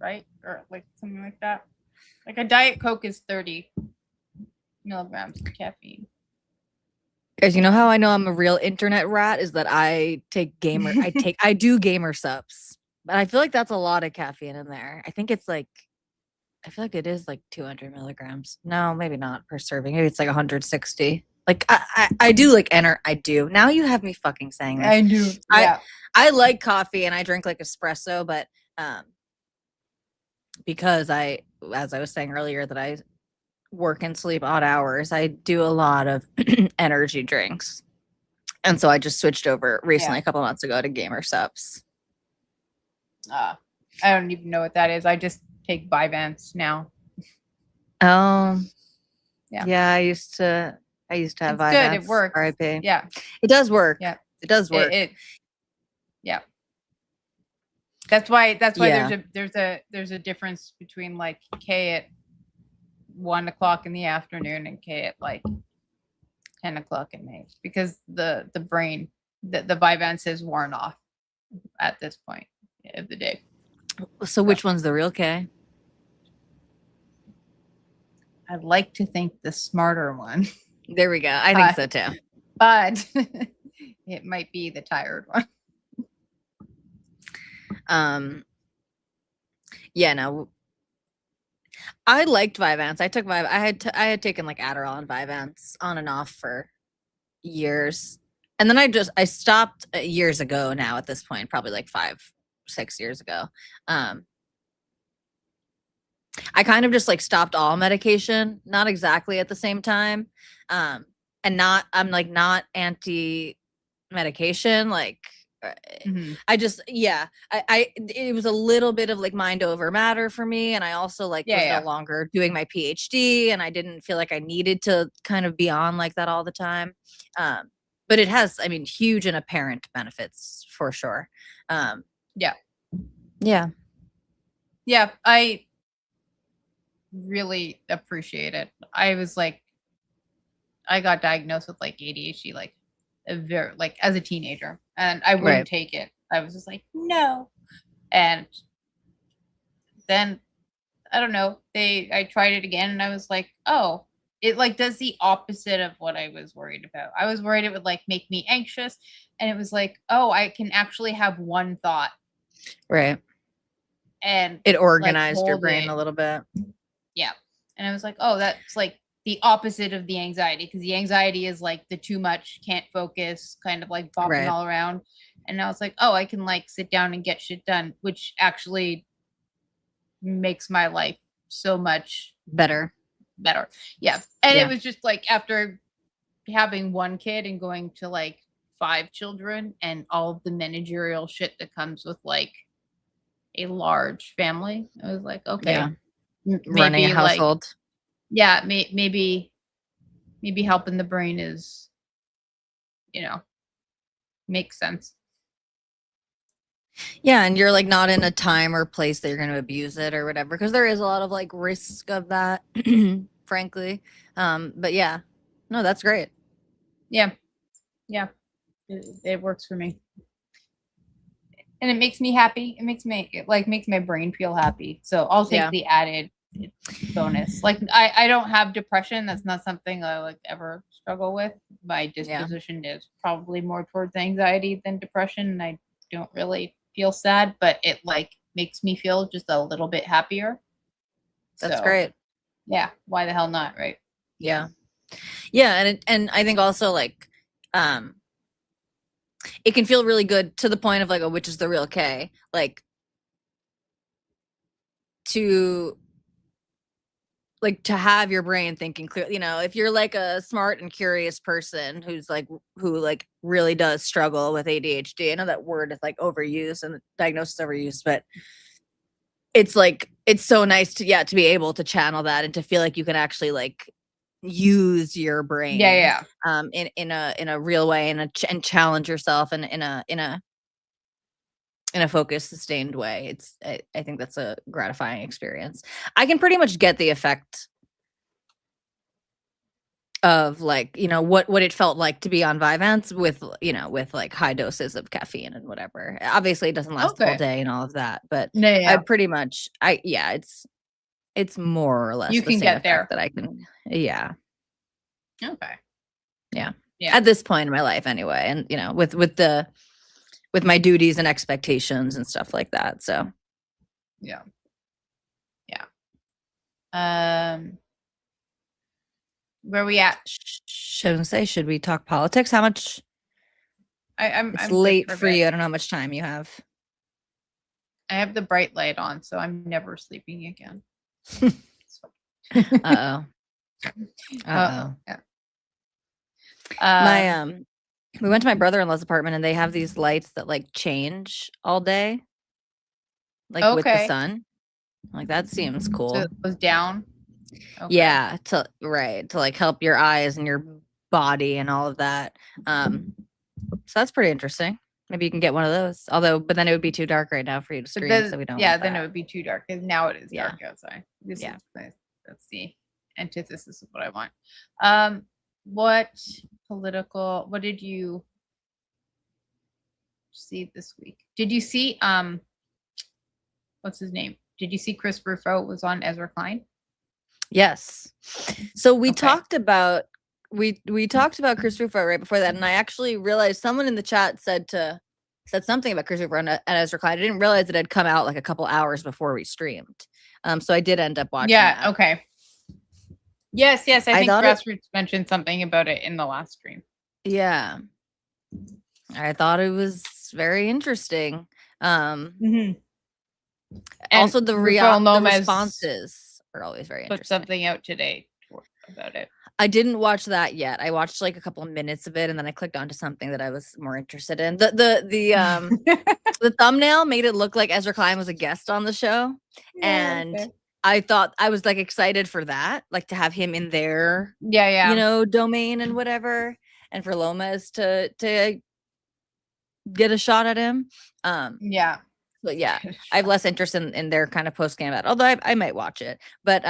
right? Or like something like that. Like a Diet Coke is 30 milligrams of caffeine. Guys, you know how I know I'm a real internet rat is that I do gamer subs. But I feel like that's a lot of caffeine in there. I feel like it is like 200 milligrams. No, maybe not per serving. Maybe it's like 160. Like I do like I do. Now you have me fucking saying this. I do. Yeah. I like coffee and I drink like espresso, but because as I was saying earlier, that I work and sleep odd hours, I do a lot of energy drinks. And so I just switched over recently a couple months ago to gamer subs. I don't even know what that is. I just take Vyvanse now. Oh. Yeah, I used to have Vyvanse. Good. It works. RIP. Yeah. It does work. Yeah. It does work. Yeah. That's why there's a difference between like K at 1 o'clock in the afternoon and K at like 10 o'clock at night, because the brain, the Vyvanse is worn off at this point of the day. So which one's the real K? I'd like to think the smarter one, There we go. I think so too. but it might be the tired one. Yeah, no. I liked Vyvanse. I took I had taken like Adderall and Vyvanse on and off for years. And then I stopped years ago now at this point, probably like 5-6 years ago. I kind of just like stopped all medication, not exactly at the same time. And I'm like not anti medication, like I just it was a little bit of like mind over matter for me, and I also like was no longer doing my PhD, and I didn't feel like I needed to kind of be on like that all the time. But it has, I mean, huge and apparent benefits for sure. Yeah. I really appreciate it. I was like, I got diagnosed with like ADHD like as a teenager, and I wouldn't take it. I was just like, no. And then I don't know, I tried it again, and I was like, oh, it like does the opposite of what I was worried about. I was worried it would like make me anxious, and it was like, oh, I can actually have one thought. Right. And it organized your brain a little bit. Yeah. And I was like, oh, that's like the opposite of the anxiety, because the anxiety is like the too much, can't focus, kind of like bopping all around. And I was like, oh, I can like sit down and get shit done, which actually makes my life so much better. Yeah. And it was just like after having one kid and going to like 5 children and all of the managerial shit that comes with like a large family, I was like, okay, running a household. Like, maybe helping the brain is, makes sense. Yeah, and you're like not in a time or place that you're going to abuse it or whatever, because there is a lot of like risk of that, frankly. But yeah, no, that's great. Yeah, it works for me, and it makes me happy. It makes my brain feel happy. So I'll take the added bonus. Like I don't have depression. That's not something I like ever struggle with. My disposition is probably more towards anxiety than depression, and I don't really feel sad, but it like makes me feel just a little bit happier. That's great. Yeah, why the hell not, right? Yeah, and I think also like it can feel really good to the point of like, oh, which is the real K, like to have your brain thinking clearly. If you're like a smart and curious person who really does struggle with ADHD, I know that word is like overused and the diagnosis overused, but it's like, it's so nice to be able to channel that and to feel like you can actually like use your brain in a real way and challenge yourself in a focused, sustained way. I think that's a gratifying experience. I can pretty much get the effect of like, what it felt like to be on Vyvanse with like high doses of caffeine and whatever. Obviously it doesn't last the whole day and all of that, but I pretty much, it's more or less you can get there that I can. Okay. Yeah. At this point in my life anyway. And with my duties and expectations and stuff like that. So yeah. Where we at? Should we talk politics? How much? I'm late for you. I don't know how much time you have. I have the bright light on, so I'm never sleeping again. Uh-oh. Yeah. We went to my brother-in-law's apartment and they have these lights that like change all day, like with the sun. Like that seems cool. So it goes down. Okay. Yeah, to like help your eyes and your body and all of that. So that's pretty interesting. Maybe you can get one of those. But then it would be too dark right now for you to stream, so we don't. Yeah, then it would be too dark. Because now it is dark outside. That's the antithesis of what I want. What did you see this week? Did you see what's his name? Did you see Chris Rufo was on Ezra Klein? Yes. So we Okay. talked about we talked about Chris Rufo right before that, and I actually realized someone in the chat said something about Chris Rufo and Ezra Klein. I didn't realize it had come out like a couple hours before we streamed. So I did end up watching that. Okay. Yes. I think thought Grassroots mentioned something about it in the last stream. Yeah. I thought it was very interesting. And Also the responses are always very put interesting. something out today about it. I didn't watch that yet. I watched like a couple of minutes of it, and then I clicked onto something that I was more interested in. The thumbnail made it look like Ezra Klein was a guest on the show, and I thought I was like excited for that, like to have him in their domain and whatever, and for Lomas to get a shot at him. But yeah, I have less interest in their kind of post game, although I might watch it. But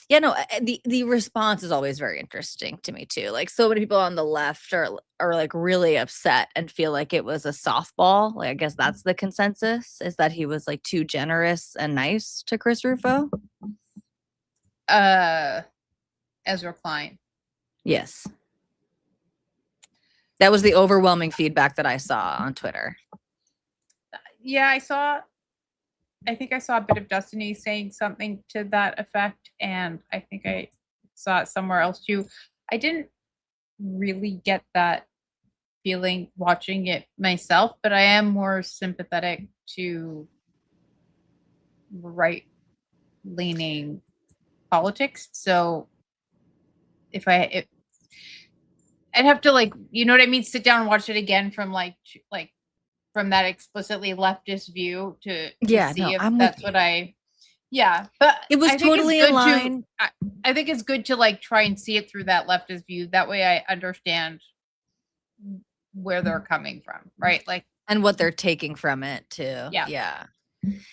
the response is always very interesting to me too. Like so many people on the left are like really upset and feel like it was a softball. Like I guess that's the consensus, is that he was like too generous and nice to Chris Rufo. Ezra Klein. Yes. That was the overwhelming feedback that I saw on Twitter. Yeah, I think I saw a bit of Destiny saying something to that effect, and I think I saw it somewhere else too. I didn't really get that feeling watching it myself, but I am more sympathetic to right-leaning politics. So I'd have to like, you know what I mean, sit down and watch it again from like from that explicitly leftist view to see if that's what but it was totally in line. I think it's good to like try and see it through that leftist view. That way I understand where they're coming from, right? Like, and what they're taking from it too.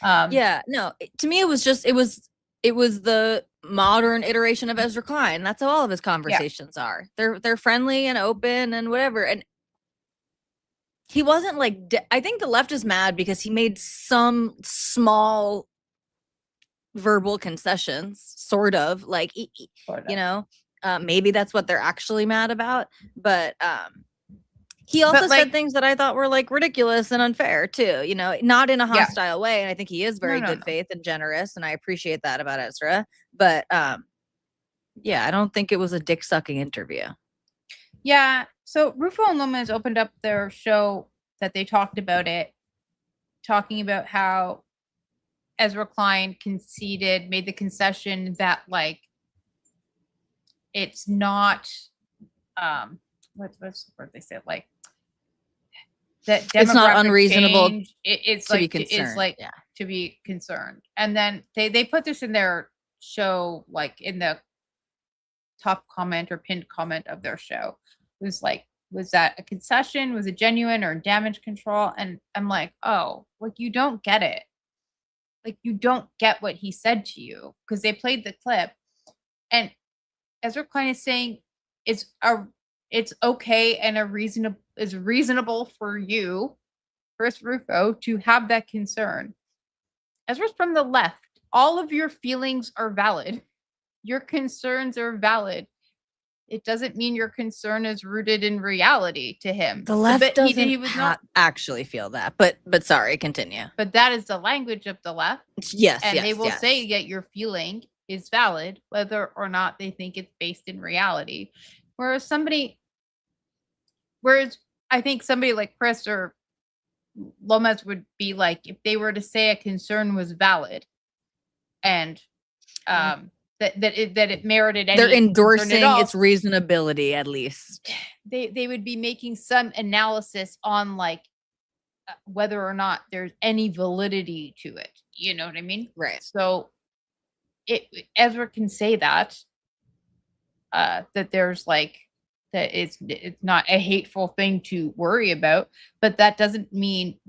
No, to me it was the modern iteration of Ezra Klein. That's how all of his conversations are. They're friendly and open and whatever. And he wasn't like, I think the left is mad because he made some small verbal concessions, sort of like, maybe that's what they're actually mad about. But he also said things that I thought were like ridiculous and unfair too, not in a hostile way. And I think he is very good faith and generous. And I appreciate that about Ezra. But I don't think it was a dick sucking interview. Yeah. So Rufo and Lomas opened up their show that they talked about it, talking about how Ezra Klein made the concession that like it's not what's the word they said, like that it's not unreasonable it's to like be concerned. It's like to be concerned. And then they put this in their show, like in the top comment or pinned comment of their show. It was like, was that a concession? Was it genuine or damage control? And I'm like, oh, like you don't get it. Like you don't get what he said to you, because they played the clip, and Ezra Klein is saying it's okay and is reasonable for you, Chris Rufo, to have that concern. Ezra's from the left. All of your feelings are valid. Your concerns are valid. It doesn't mean your concern is rooted in reality to him. The left doesn't actually feel that, but sorry, continue. But that is the language of the left. Yes, and they will say that your feeling is valid, whether or not they think it's based in reality. Whereas I think somebody like Chris or Lomas would be like, if they were to say a concern was valid, and that it merited any, they're endorsing its reasonability, at least they would be making some analysis on like whether or not there's any validity to it. You know what I mean? Right. So Ezra can say that there's like that it's not a hateful thing to worry about, but that doesn't mean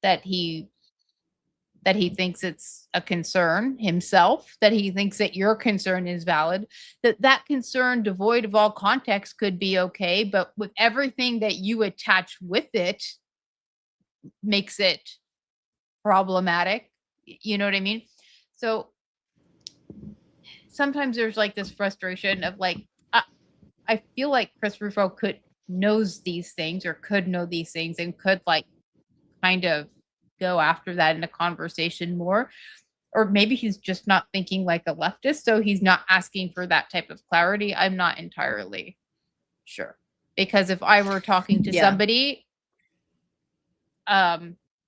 that he thinks it's a concern himself, that he thinks that your concern is valid, that concern devoid of all context could be okay, but with everything that you attach with it makes it problematic. You know what I mean? So sometimes there's like this frustration of like, I feel like Chris Rufo knows these things or could know these things and could like kind of go after that in a conversation more. Or maybe he's just not thinking like a leftist, so he's not asking for that type of clarity. I'm not entirely sure. Because if I were talking to somebody,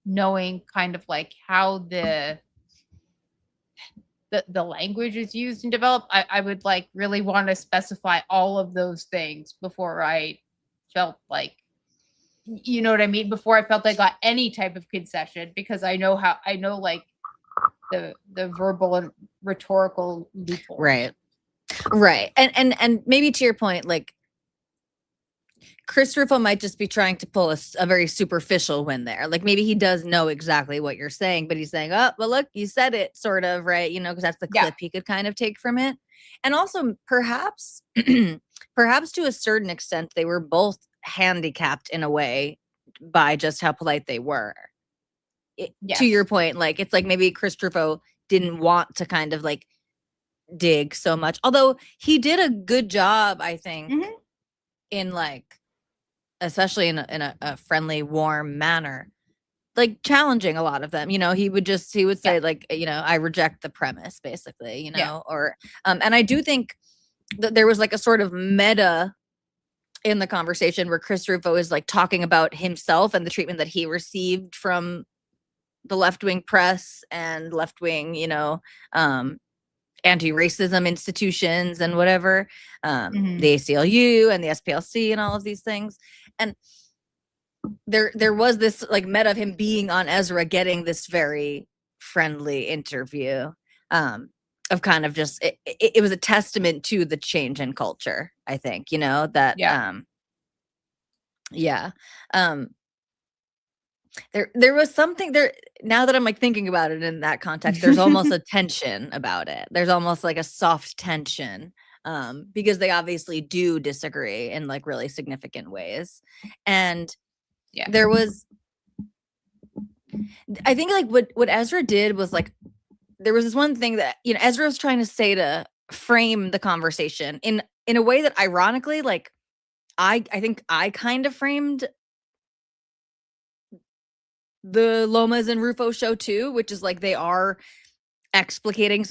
knowing kind of like how the language is used and developed, I would like really want to specify all of those things before I felt like, you know what I mean? Before I felt I got any type of concession, because I know like the verbal and rhetorical loophole. Right. And maybe to your point, like Chris Rufo might just be trying to pull a very superficial win there. Like maybe he does know exactly what you're saying, but he's saying, oh, well, look, you said it sort of, right? You know, because that's the clip he could kind of take from it. And also perhaps, perhaps to a certain extent, they were both handicapped in a way by just how polite they were. To your point, like, it's like maybe Chris Rufo didn't want to kind of like dig so much. Although he did a good job, I think, in like, especially in a friendly, warm manner, like challenging a lot of them. You know, he would say like, you know, I reject the premise, basically, you know, or and I do think that there was like a sort of meta in the conversation where Chris Rufo is like talking about himself and the treatment that he received from the left-wing press and left-wing, you know, anti-racism institutions and whatever, the ACLU and the SPLC and all of these things. And there was this like meta of him being on Ezra getting this very friendly interview, of kind of just, it was a testament to the change in culture, I think, you know, that, there was something there. Now that I'm like thinking about it in that context, there's almost a tension about it. There's almost like a soft tension, because they obviously do disagree in like really significant ways. And there was, I think like what Ezra did was like, there was this one thing that, you know, Ezra was trying to say to frame the conversation in a way that ironically, like I think I kind of framed the Lomas and Rufo show too, which is like they are explicating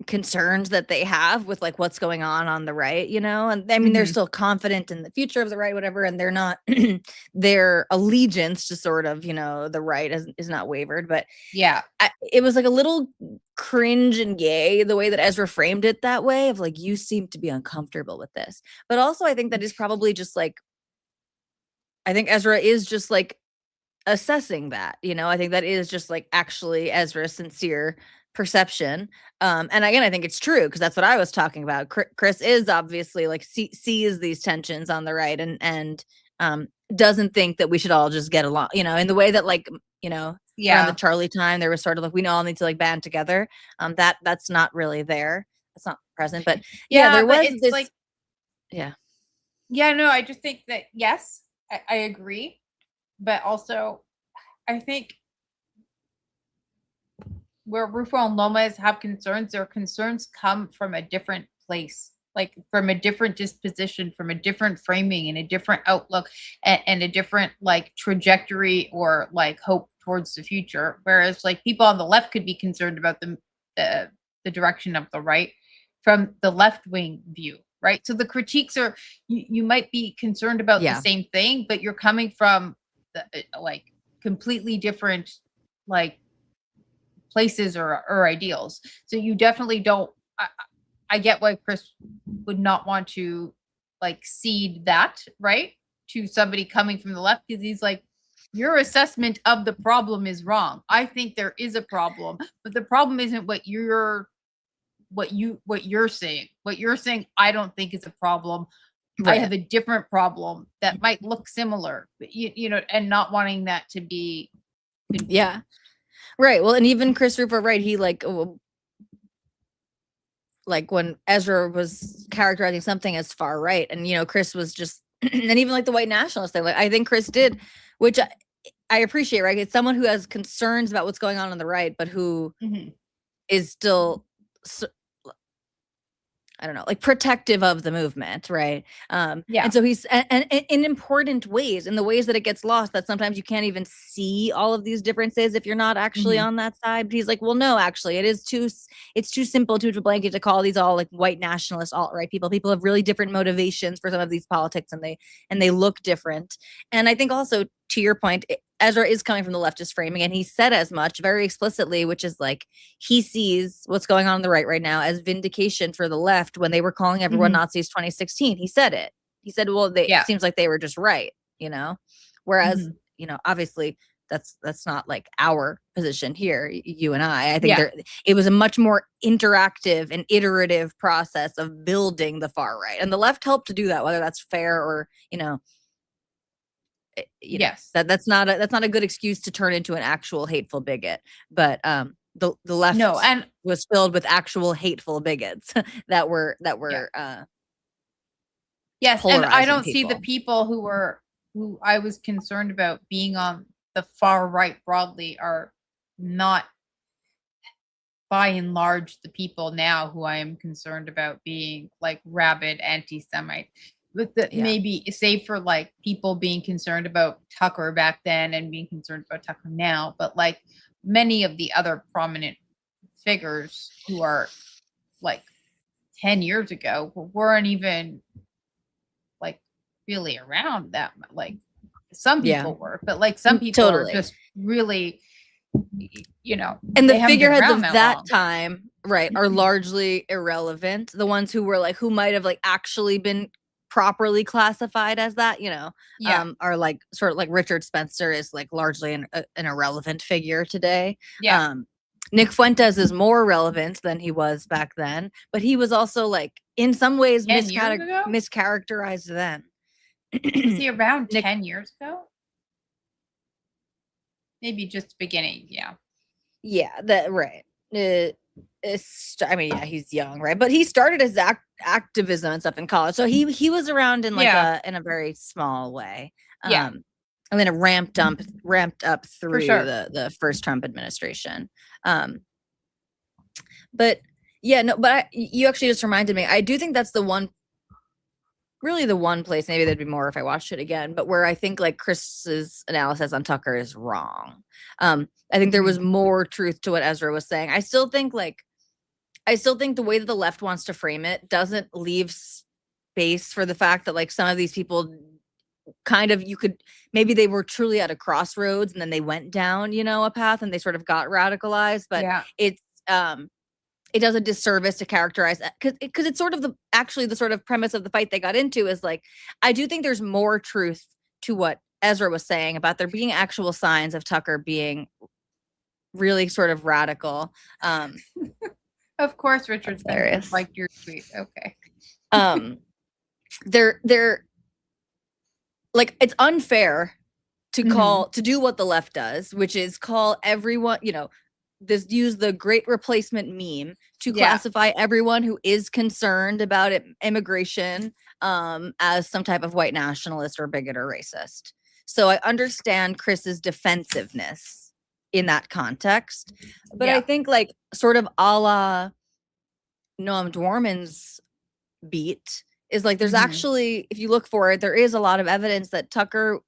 concerns that they have with like what's going on the right, you know. And I mean, they're still confident in the future of the right, whatever, and they're not their allegiance to sort of, you know, the right is not wavered. But it was like a little cringe and gay the way that Ezra framed it, that way of like, you seem to be uncomfortable with this. But also I think that is probably just like, I think Ezra is just like assessing that, you know. I think that is just like actually Ezra's sincere perception, and again, I think it's true, because that's what I was talking about. Chris is obviously like sees these tensions on the right, and doesn't think that we should all just get along, you know, in the way that, like, you know, around the Charlie time there was sort of like, we all need to like band together. That's not really there, that's not present. But there was this like, no, I just think that yes, I agree. But also, I think where Rufo and Lomas have concerns, their concerns come from a different place, like from a different disposition, from a different framing and a different outlook, and a different like trajectory or like hope towards the future. Whereas like people on the left could be concerned about the direction of the right from the left-wing view. Right. So the critiques are, you might be concerned about the same thing, but you're coming from like completely different like places or ideals. So you definitely don't, I get why Chris would not want to like cede that, right, to somebody coming from the left, because he's like, your assessment of the problem is wrong. I think there is a problem, but the problem isn't what you're saying. What you're saying, I don't think is a problem. I have a different problem that might look similar, but you know, and not wanting that to be confused. Right. Well, and even Chris Rufo, right, he like when Ezra was characterizing something as far right, and you know, Chris was just and even like the white nationalist thing, like I think Chris did, which I appreciate, right? It's someone who has concerns about what's going on the right, but who is still, I don't know, like protective of the movement, right? And so he's and in important ways, in the ways that it gets lost, that sometimes you can't even see all of these differences if you're not actually on that side. But he's like, well, no, actually, it's too simple to blanket to call these all like white nationalist alt-right people. People have really different motivations for some of these politics, and they look different. And I think also, to your point, Ezra is coming from the leftist framing, and he said as much very explicitly, which is like he sees what's going on the right now as vindication for the left when they were calling everyone Nazis 2016. He said it. He said, well, it seems like they were just right, whereas, obviously that's not like our position here, you and I think it was a much more interactive and iterative process of building the far right, and the left helped to do that, whether that's fair or, yes, that's not a good excuse to turn into an actual hateful bigot. But the left was filled with actual hateful bigots that were yes, and I don't see the people who I was concerned about being on the far right broadly are not, by and large, the people now who I am concerned about being like rabid anti-Semite. With the maybe, save for like people being concerned about Tucker back then and being concerned about Tucker now, but like many of the other prominent figures who are like 10 years ago weren't even like really around that much. Like some people were, but like some people are just really, and the figureheads of that time, right, are largely irrelevant. The ones who were like, who might have like actually been properly classified as that, are like sort of like Richard Spencer is like largely an irrelevant figure today. Nick Fuentes is more relevant than he was back then, but he was also like in some ways mischaracterized then. Was he around 10 years ago? Maybe just beginning, that right. I mean, he's young, right? But he started his activism and stuff in college, so he was around in like in a very small way. And then it ramped up through the first Trump administration. But you actually just reminded me. I do think that's the one place, maybe there'd be more if I watched it again, but where I think like Chris's analysis on Tucker is wrong. I think there was more truth to what Ezra was saying. I still think the way that the left wants to frame it doesn't leave space for the fact that like some of these people kind of, maybe they were truly at a crossroads and then they went down, a path and they sort of got radicalized, but it's, it does a disservice to characterize that because it's sort of the sort of premise of the fight they got into is like, I do think there's more truth to what Ezra was saying about there being actual signs of Tucker being really sort of radical. Of course, Richard Spencer liked your tweet. Okay. They're like, it's unfair to to do what the left does, which is call everyone, use the great replacement meme to classify everyone who is concerned about immigration as some type of white nationalist or bigot or racist. So I understand Chris's defensiveness in that context, but I think like sort of a la Noam Dworman's beat is like, there's actually, if you look for it, there is a lot of evidence that Tucker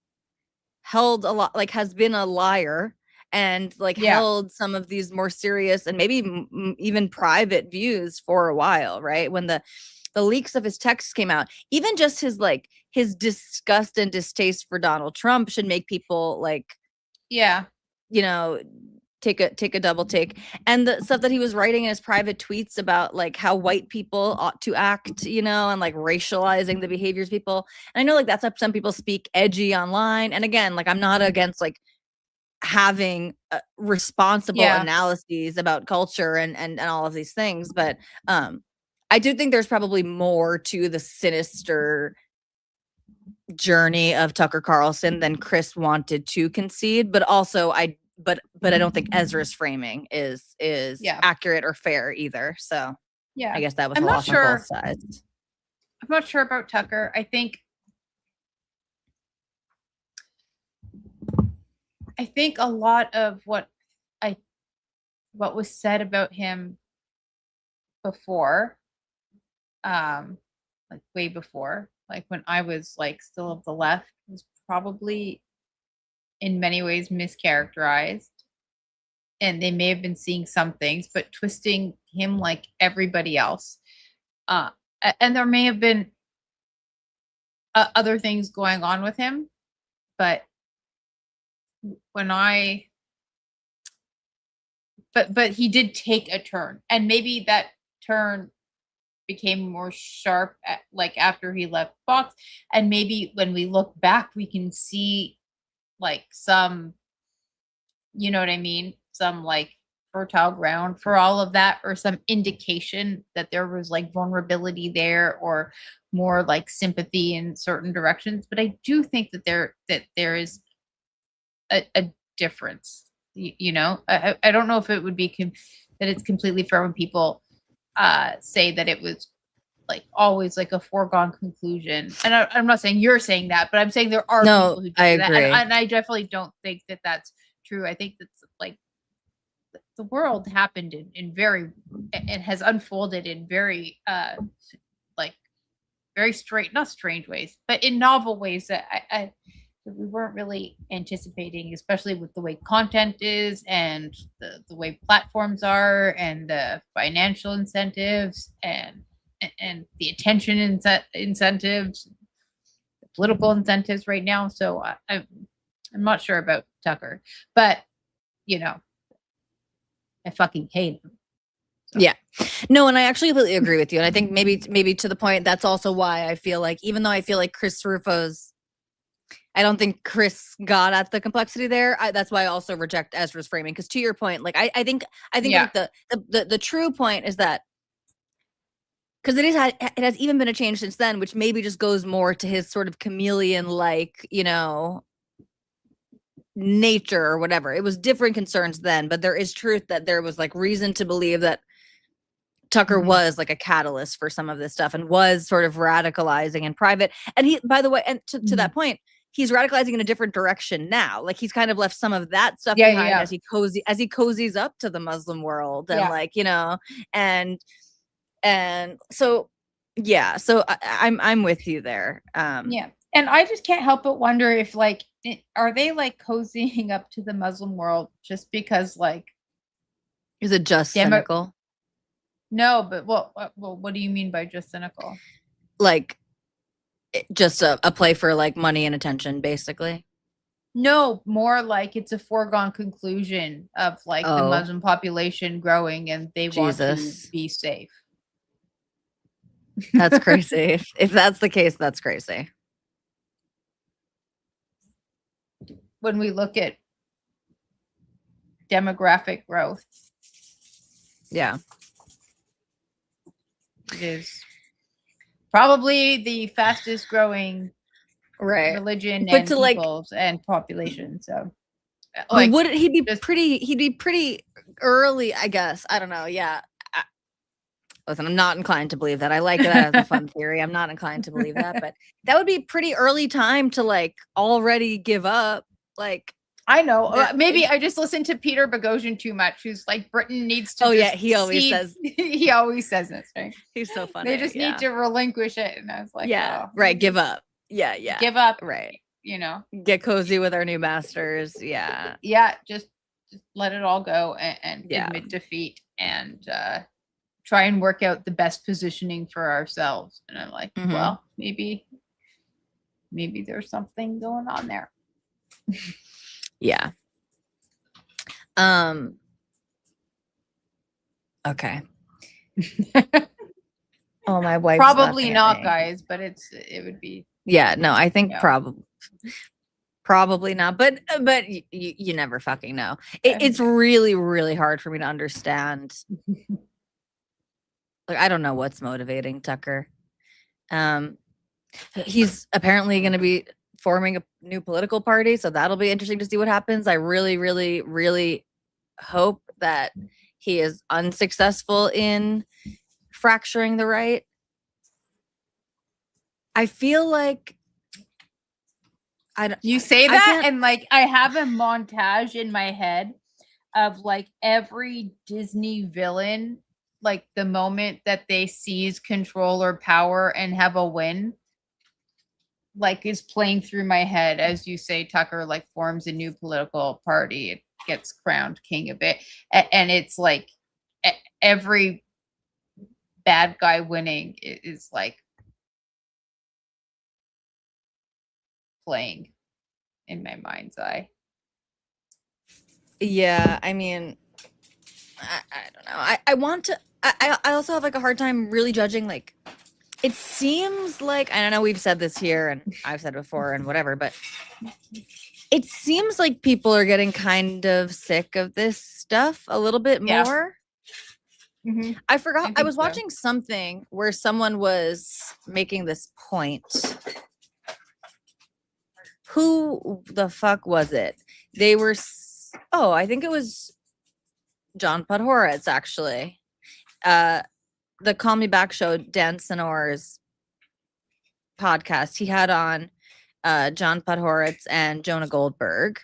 held a lot, like has been a liar and like held some of these more serious and maybe even private views for a while, right? When the leaks of his texts came out, even just his disgust and distaste for Donald Trump should make people like, take a double take. And the stuff that he was writing in his private tweets about like how white people ought to act, and like racializing the behaviors of people. And I know like that's how some people speak edgy online. And again, like I'm not against like having responsible analyses about culture and all of these things, but I do think there's probably more to the sinister journey of Tucker Carlson than Chris wanted to concede, but also but I don't think Ezra's framing is accurate or fair either. So I guess that was a loss on both sides. I'm not sure about Tucker. I I think a lot of what was said about him before, like way before, like when I was like still of the left, was probably in many ways mischaracterized. And they may have been seeing some things, but twisting him like everybody else. And there may have been other things going on with him, but when I but he did take a turn, and maybe that turn became more sharp like after he left Fox, and maybe when we look back we can see like some, you know what I mean, some like fertile ground for all of that, or some indication that there was like vulnerability there, or more like sympathy in certain directions. But I do think that there is a difference. You know, I don't know if it would be that it's completely fair when people say that it was like always like a foregone conclusion. And I'm not saying you're saying that, but I'm saying there are people who do I that. agree. And I definitely don't think that that's true. I think that's like the world happened in very, and has unfolded in very like very not strange ways, but in novel ways that I we weren't really anticipating, especially with the way content is, and the way platforms are, and the financial incentives, and the attention incentives, the political incentives right now. So I'm not sure about Tucker, but you know, I fucking hate him. So. Yeah. No, and I actually completely agree with you. And I think maybe to the point, that's also why I feel like, even though I feel like Chris Rufo's, I don't think Chris got at the complexity there. That's why I also reject Ezra's framing. Because to your point, like I think Yeah. like the true point is that, because it has even been a change since then, which maybe just goes more to his sort of chameleon, like, you know, nature or whatever. It was different concerns then, but there is truth that there was like reason to believe that Tucker was like a catalyst for some of this stuff, and was sort of radicalizing in private. And he, by the way, and to that point, he's radicalizing in a different direction now. Like he's kind of left some of that stuff behind as he cozies up to the Muslim world, and like, you know, and so yeah, so I'm with you there. Yeah, and I just can't help but wonder if like, are they like cozying up to the Muslim world just because like, is it just cynical? No, but what do you mean by just cynical? Like just a play for like money and attention, basically. No, more like it's a foregone conclusion of like the Muslim population growing, and they want to be safe. That's crazy. If that's the case, that's crazy. When we look at demographic growth, yeah, it is probably the fastest growing religion and peoples and population. So like, would he'd be pretty early, I guess. I don't know. Yeah. Listen, I'm not inclined to believe that. I like that as a fun theory. I'm not inclined to believe that, but that would be pretty early time to like already give up. Like, I know, maybe I just listened to Peter Boghossian too much, who's like, Britain needs to. He always says. He always says this, right? He's so funny. They just need to relinquish it, and I was like, right, give up. Yeah, give up. Right. You know, get cozy with our new masters. Yeah, just let it all go and admit defeat, and try and work out the best positioning for ourselves. And I'm like, well, maybe there's something going on there. Yeah. Okay. Oh, my wife. Probably not, guys, but it would be. Yeah, no, I think probably not, but you never fucking know. It's really, really hard for me to understand. Like, I don't know what's motivating Tucker. He's apparently going to be forming a new political party, so that'll be interesting to see what happens. I really, really, really hope that he is unsuccessful in fracturing the right. I feel like You say that, and like I have a montage in my head of like every Disney villain, like the moment that they seize control or power and have a win, like is playing through my head as you say. Tucker like forms a new political party, it gets crowned king of it, and it's like every bad guy winning is like playing in my mind's eye. Yeah, I mean, I don't know. I want to. I also have like a hard time really judging. Like, it seems like, I don't know, we've said this here and I've said it before and whatever, but it seems like people are getting kind of sick of this stuff a little bit more. Mm-hmm. I forgot. I was watching something where someone was making this point. Who the fuck was it? They were. I think it was John Podhoretz, actually. The Call Me Back show, Dan Sonor's podcast, he had on John Podhoretz and Jonah Goldberg.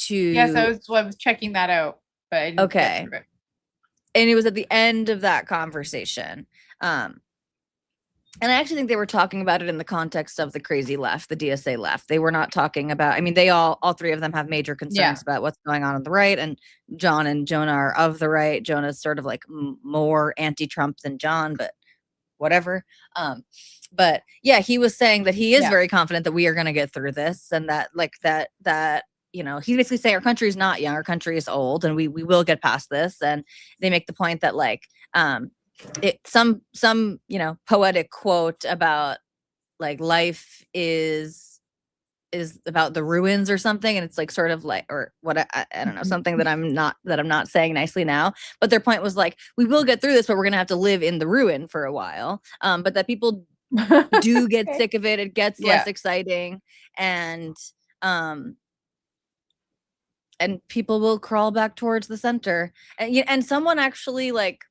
Yes, I was checking that out, but I didn't get through it. And it was at the end of that conversation. And I actually think they were talking about it in the context of the crazy left, the DSA left. They were not talking about, I mean, they all three of them have major concerns about what's going on the right. And John and Jonah are of the right. Jonah's sort of like more anti-Trump than John, but whatever. But yeah, he was saying that he is very confident that we are going to get through this, and that like that, you know, he's basically saying our country is not young, our country is old, and we will get past this. And they make the point that like, some you know, poetic quote about like life is about the ruins or something, and it's like sort of like, or what, I don't know, something that I'm not saying nicely now, but their point was like, we will get through this, but we're gonna have to live in the ruin for a while, but that people do get sick of it. It gets less exciting, and people will crawl back towards the center. And someone actually, like,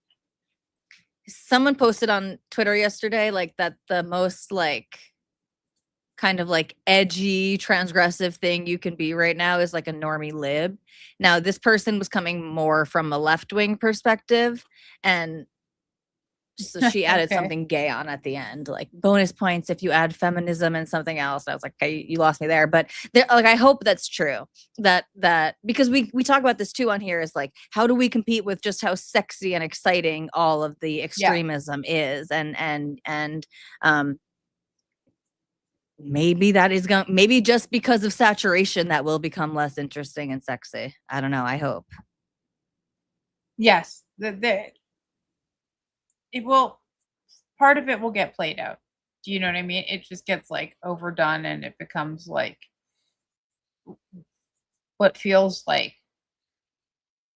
someone posted on Twitter yesterday, like, that the most like kind of like edgy, transgressive thing you can be right now is like a normie lib. Now, this person was coming more from a left-wing perspective, and so she added something gay on at the end, like bonus points if you add feminism and something else. I was like, okay, you lost me there. But like, I hope that's true. That because we talk about this too on here, is like, how do we compete with just how sexy and exciting all of the extremism is, and maybe that is going, maybe just because of saturation that will become less interesting and sexy. I don't know. I hope. Yes, it will, part of it will get played out. Do you know what I mean? It just gets like overdone, and it becomes like what feels like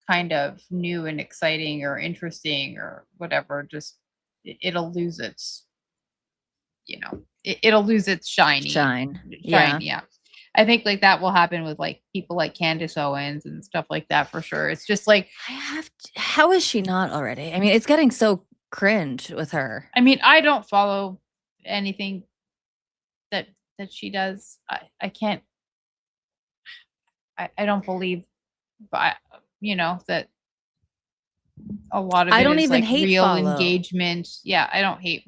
kind of new and exciting or interesting or whatever. Just it'll lose its, you know, it'll lose its shine. Yeah. I think like that will happen with like people like Candace Owens and stuff like that for sure. It's just like, how is she not already? I mean, it's getting so cringe with her. I mean, I don't follow anything that she does. I can't, I don't believe, but you know, that a lot of I don't even like hate real follow. Engagement. Yeah, I don't hate.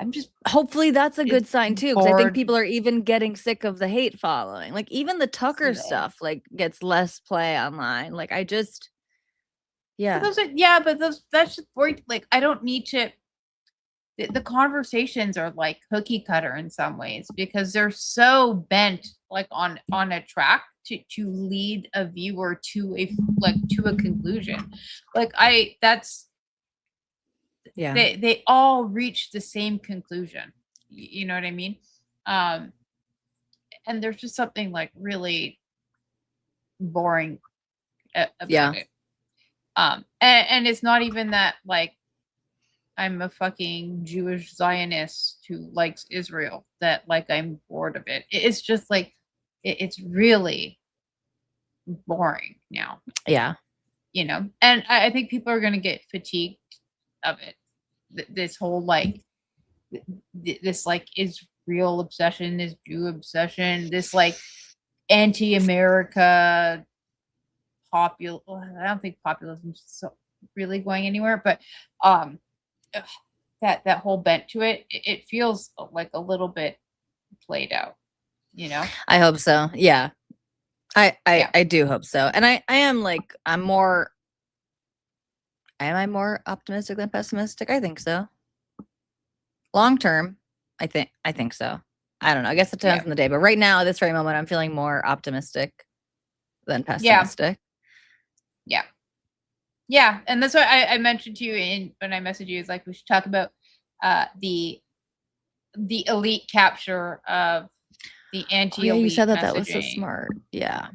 I'm just, hopefully that's a good sign too, because I think people are even getting sick of the hate following. Like, even the Tucker stuff like gets less play online. Like, I just, but that's just like, I don't need to. The conversations are like cookie cutter in some ways, because they're so bent like on a track to lead a viewer to a conclusion. Like they all reach the same conclusion. You know what I mean? And there's just something like really boring about it. And it's not even that like I'm a fucking Jewish Zionist who likes Israel, that like I'm bored of it. It's just like it's really boring now. Yeah. You know, and I think people are going to get fatigued of it. This whole like this like real obsession, this Jew obsession, this like anti-America I don't think populism's so really going anywhere, but that whole bent to it feels like a little bit played out, you know? I hope so. Yeah. I do hope so. And I am like, am I more optimistic than pessimistic? I think so. Long term, I think so. I don't know. I guess it depends on the day, but right now, at this very moment, I'm feeling more optimistic than pessimistic. Yeah, and that's what I mentioned to you when I messaged you. Is like we should talk about the elite capture of the anti-elite. You said that that was so smart. Yeah.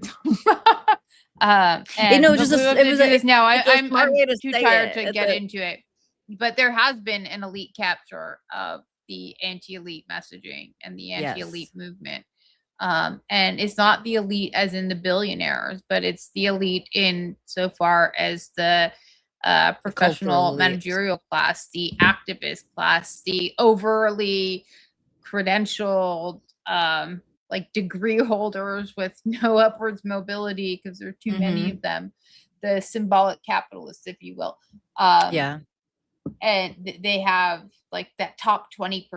And it was just now. I'm too tired to get into it, but there has been an elite capture of the anti-elite messaging and the anti-elite movement. And it's not the elite as in the billionaires, but it's the elite in so far as the professional managerial class, the activist class, the overly credentialed like degree holders with no upwards mobility because there are too many of them, the symbolic capitalists, if you will. And they have like that top 20%,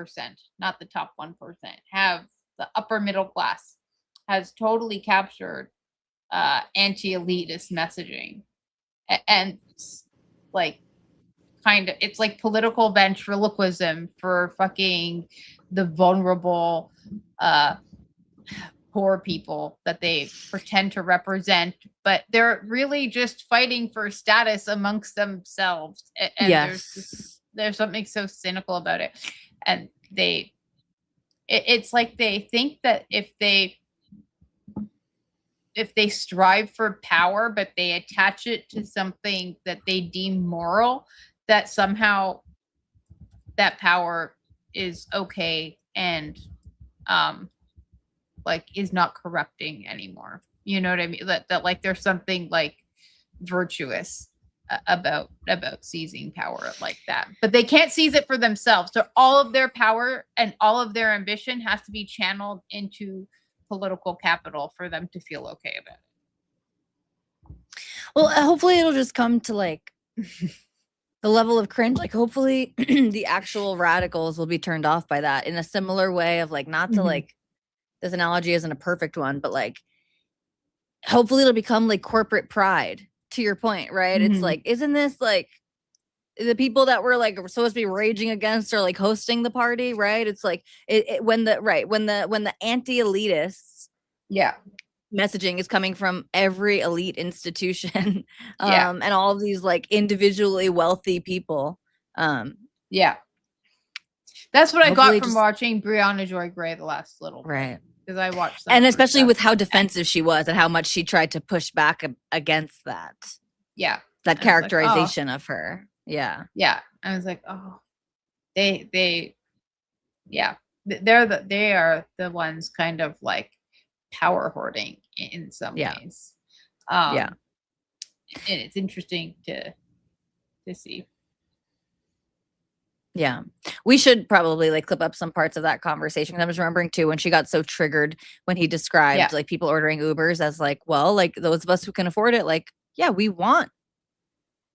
not the top 1%, have the upper middle class has totally captured anti-elitist messaging. And like kind of, it's like political ventriloquism for fucking the vulnerable poor people that they pretend to represent, but they're really just fighting for status amongst themselves. And there's something so cynical about it. And it's like they think that if they strive for power, but they attach it to something that they deem moral, that somehow that power is okay and like is not corrupting anymore. You know what I mean? That like there's something like virtuous about seizing power like that, but they can't seize it for themselves. So all of their power and all of their ambition has to be channeled into political capital for them to feel okay about it. Well, hopefully it'll just come to like the level of cringe. Like hopefully the actual radicals will be turned off by that in a similar way of like, not to like, this analogy isn't a perfect one, but like hopefully it'll become like corporate pride, to your point, right? It's like, isn't this like the people that were like supposed to be raging against or like hosting the party, right? It's like when the anti-elitists messaging is coming from every elite institution and all of these like individually wealthy people. That's what I got from watching Brianna Joy Gray the last little bit. Right. Because I watched and especially with how defensive she was and how much she tried to push back against that. That characterization of her. Yeah. I was like, oh, they are the ones kind of like power hoarding in some ways. And it's interesting to see. Yeah, we should probably like clip up some parts of that conversation. I was remembering too when she got so triggered when he described like people ordering Ubers as like, well, like those of us who can afford it, like, yeah, we want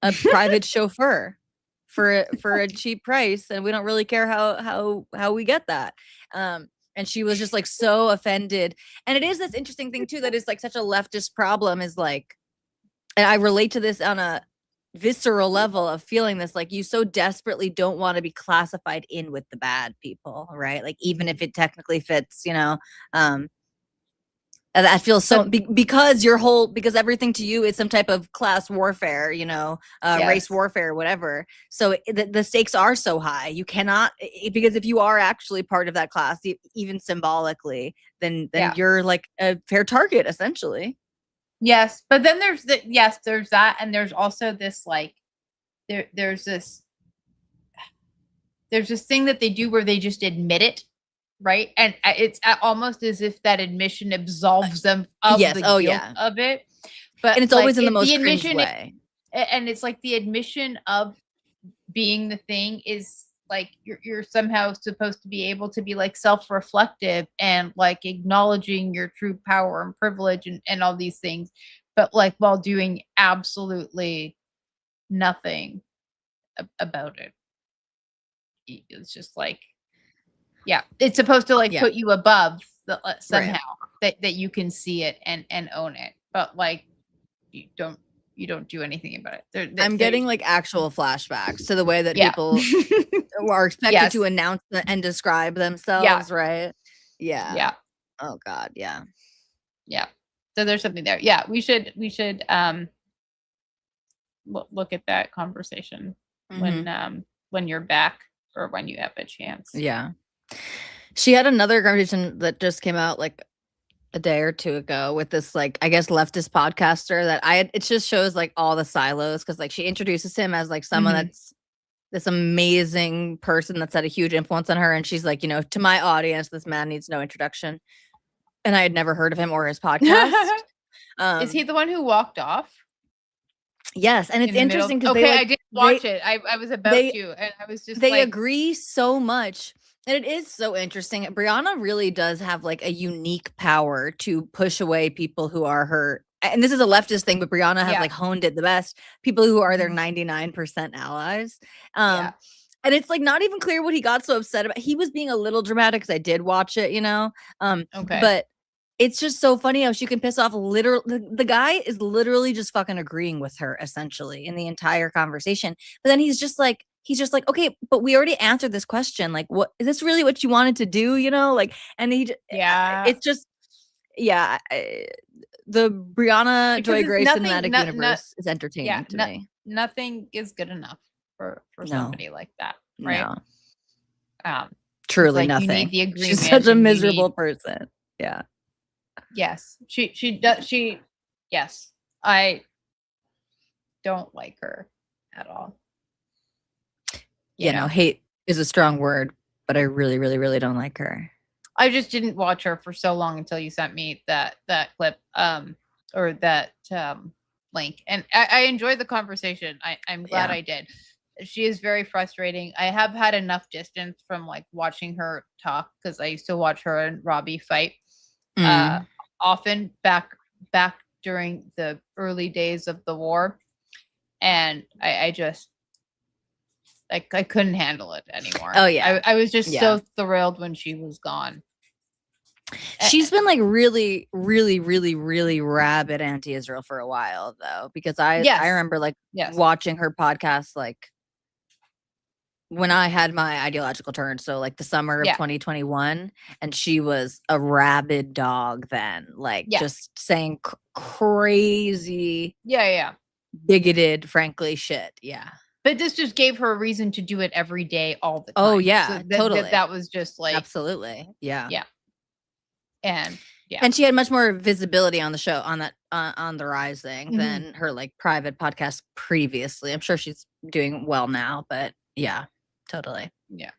a private chauffeur for a cheap price, and we don't really care how we get that. And she was just like so offended. And it is this interesting thing too that is like such a leftist problem is like, and I relate to this on a visceral level of feeling this, like you so desperately don't want to be classified in with the bad people, right? Like even if it technically fits, you know, that feels so because everything to you is some type of class warfare, you know, race warfare, whatever. So the stakes are so high. You cannot, because if you are actually part of that class, even symbolically, then you're like a fair target essentially. Yes, but then there's that, and there's also this like there's this thing that they do where they just admit it, right? And it's almost as if that admission absolves them of the guilt of it. But and it's always in the most cringe way. And it's like the admission of being the thing is like you're somehow supposed to be able to be like self-reflective and like acknowledging your true power and privilege and all these things, but like while doing absolutely nothing about it. It's just like, yeah, it's supposed to like put you above the somehow that you can see it and own it, but like you don't do anything about it. I'm getting like actual flashbacks to the way that Yeah. people are expected Yes. to announce and describe themselves, right? Yeah. Yeah. Oh God, yeah. Yeah. So there's something there. Yeah, we should look at that conversation when you're back or when you have a chance. Yeah. She had another conversation that just came out like a day or two ago with this like I guess leftist podcaster that it just shows like all the silos, because like she introduces him as like someone that's this amazing person that's had a huge influence on her, and she's like, you know, to my audience, this man needs no introduction, and I had never heard of him or his podcast. Is he the one who walked off? Yes, and it's interesting because I didn't watch it. I was about to, and I was just they agree so much. And it is so interesting. Brianna really does have like a unique power to push away people who are her. And this is a leftist thing, but Brianna has like honed it the best. People who are their 99% allies. And it's like not even clear what he got so upset about. He was being a little dramatic because I did watch it, you know. But it's just so funny how she can piss off literally. The guy is literally just fucking agreeing with her essentially in the entire conversation. But then he's just like, okay, but we already answered this question. Like, what is this really what you wanted to do? You know, like, and it's just, the Brianna Joy Grace cinematic universe is entertaining to me. Nothing is good enough for somebody like that, right? No. Truly like nothing. You need the agreement. She's such a miserable person. Yeah. Yes, she does. Yes, I don't like her at all. You know, hate is a strong word, but I really, really, really don't like her. I just didn't watch her for so long until you sent me that clip, or that link, and I enjoyed the conversation. I'm glad I did. She is very frustrating. I have had enough distance from like watching her talk because I used to watch her and Robbie fight often back during the early days of the war, and I just. Like I couldn't handle it anymore. Oh yeah, I was just so thrilled when she was gone. She's been like really, really, really, really rabid anti-Israel for a while though, because I remember like watching her podcast like when I had my ideological turn. So like the summer of 2021, and she was a rabid dog then, like just saying crazy, bigoted, frankly shit. Yeah. But this just gave her a reason to do it every day, all the time. Oh yeah, so totally. That was just like absolutely, yeah. And she had much more visibility on the show on that on the Rising than her like private podcast previously. I'm sure she's doing well now, but yeah, totally. Yeah.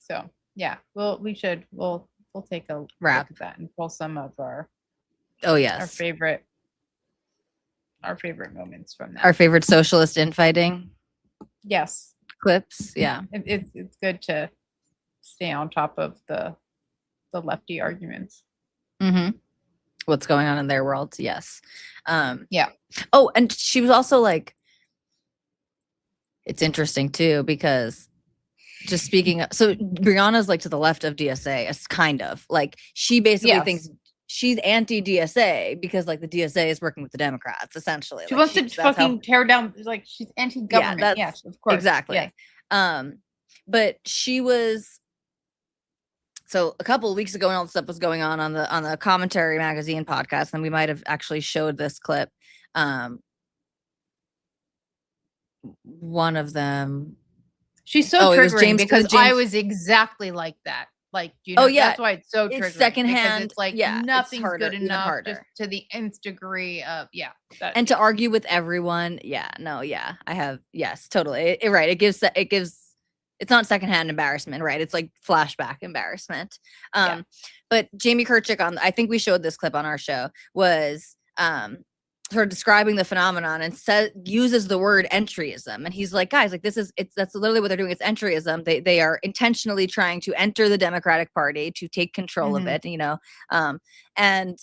So well, we'll take a look at that and pull some of our our favorite moments from that. Our favorite socialist infighting. Yes. Clips. Yeah. It's good to stay on top of the lefty arguments. What's going on in their worlds. Yes. Yeah. Oh, and she was also like, it's interesting too, because just speaking of, so Brianna's like to the left of DSA. It's kind of like, she basically thinks she's anti-DSA because like the DSA is working with the Democrats essentially. She wants to fucking tear down, like she's anti-government. Yes, of course. Exactly. Yeah. But she was, so a couple of weeks ago when all this stuff was going on the Commentary Magazine podcast, and we might have actually showed this clip. One of them. She's so triggering because I was exactly like that. Like, you know, that's why it's so triggering. It's secondhand. It's like nothing's good enough, just to the nth degree of and to argue with everyone. I have totally right. It gives it's not secondhand embarrassment, right? It's like flashback embarrassment. But Jamie Kirchick I think we showed this clip on our show, was sort of describing the phenomenon and uses the word entryism, and he's like, guys, like that's literally what they're doing. It's entryism. They are intentionally trying to enter the Democratic Party to take control of it, and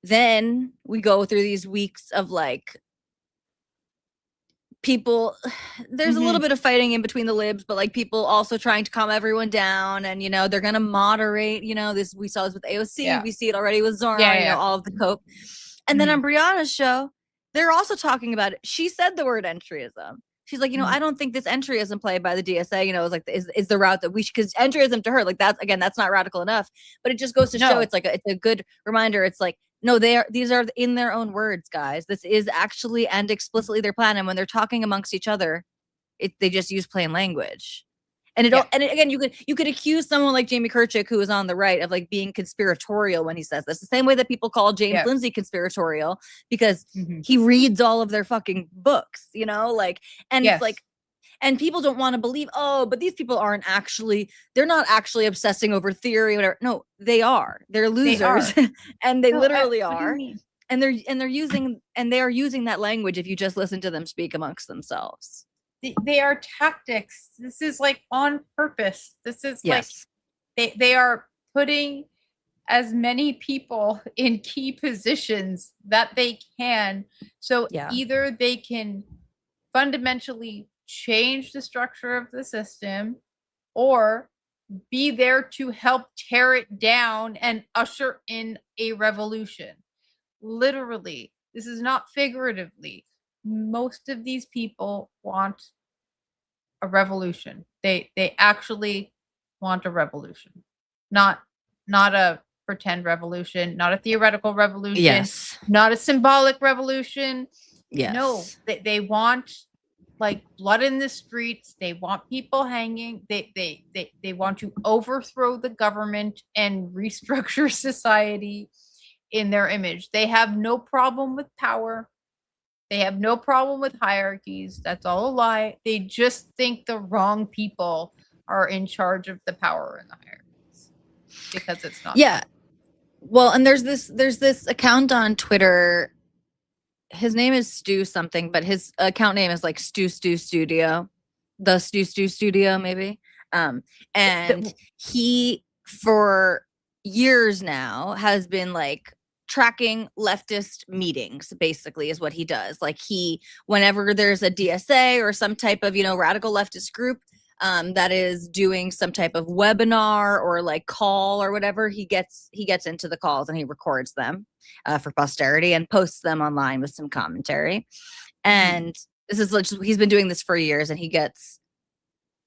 then we go through these weeks of like people, there's a little bit of fighting in between the libs, but like people also trying to calm everyone down, and they're gonna moderate, this, we saw this with AOC, we see it already with Zora, all of the cope. And then on Brianna's show, they're also talking about it. She said the word entryism. She's like, I don't think this entryism played by the DSA, is like is the route that we should, because entryism to her, like that's not radical enough. But it just goes to show it's like it's a good reminder. It's like, no, these are in their own words, guys. This is actually and explicitly their plan. And when they're talking amongst each other, they just use plain language. And again, you could accuse someone like Jamie Kirchick, who is on the right, of like being conspiratorial when he says this. The same way that people call James Lindsay conspiratorial because he reads all of their fucking books, it's like, and people don't want to believe, but these people they're not actually obsessing over theory or whatever. No, they are. They're losers. And they literally are. And they are using that language if you just listen to them speak amongst themselves. They are tactics. This is like on purpose. This is like they are putting as many people in key positions that they can. So either they can fundamentally change the structure of the system or be there to help tear it down and usher in a revolution. Literally, this is not figuratively. Most of these people want a revolution. They actually want a revolution, not a pretend revolution, not a theoretical revolution, not a symbolic revolution. No, they want like blood in the streets. They want people hanging. They want to overthrow the government and restructure society in their image. They have no problem with power. They have no problem with hierarchies. That's all a lie. They just think the wrong people are in charge of the power and the hierarchies because it's not. Yeah. Well, and there's this account on Twitter. His name is Stu something, but his account name is like Stu Studio, the Stu Studio maybe. And he for years now has been like tracking leftist meetings, basically, is what he does. Like whenever there's a DSA or some type of, radical leftist group that is doing some type of webinar or like call or whatever, he gets into the calls and he records them for posterity and posts them online with some commentary. And this is he's been doing this for years, and he gets,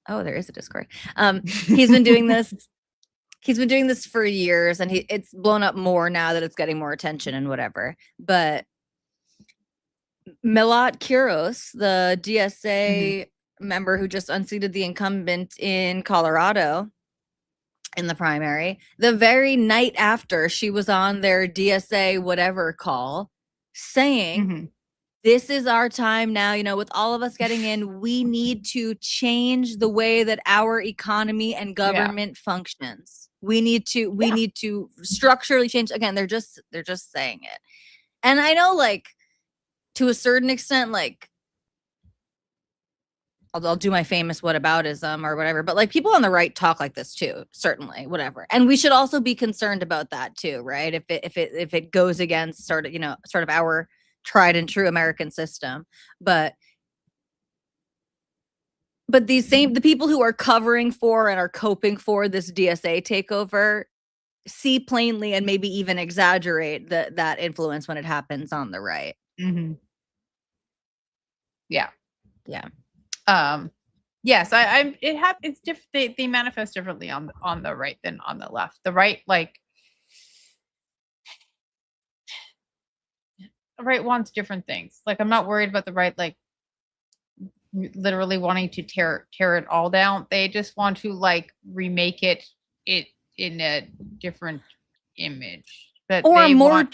there is a Discord. He's been doing this. He's been doing this for years, and it's blown up more now that it's getting more attention and whatever. But Milat Kuros, the DSA member who just unseated the incumbent in Colorado in the primary, the very night after she was on their DSA whatever call, saying, this is our time now, with all of us getting in, we need to change the way that our economy and government functions. We need to structurally change. Again, they're just saying it. And I know, like, to a certain extent, like, I'll do my famous whataboutism or whatever, but like people on the right talk like this too, certainly, whatever. And we should also be concerned about that too, right? If it goes against sort of our tried and true American system. But the people who are covering for and are coping for this DSA takeover see plainly and maybe even exaggerate that influence when it happens on the right. Yeah. Yes, it's different. They manifest differently on the right than on the left. The right, like, the right wants different things. Like, I'm not worried about the right, like, literally wanting to tear it all down. They just want to like remake it in a different image. But or more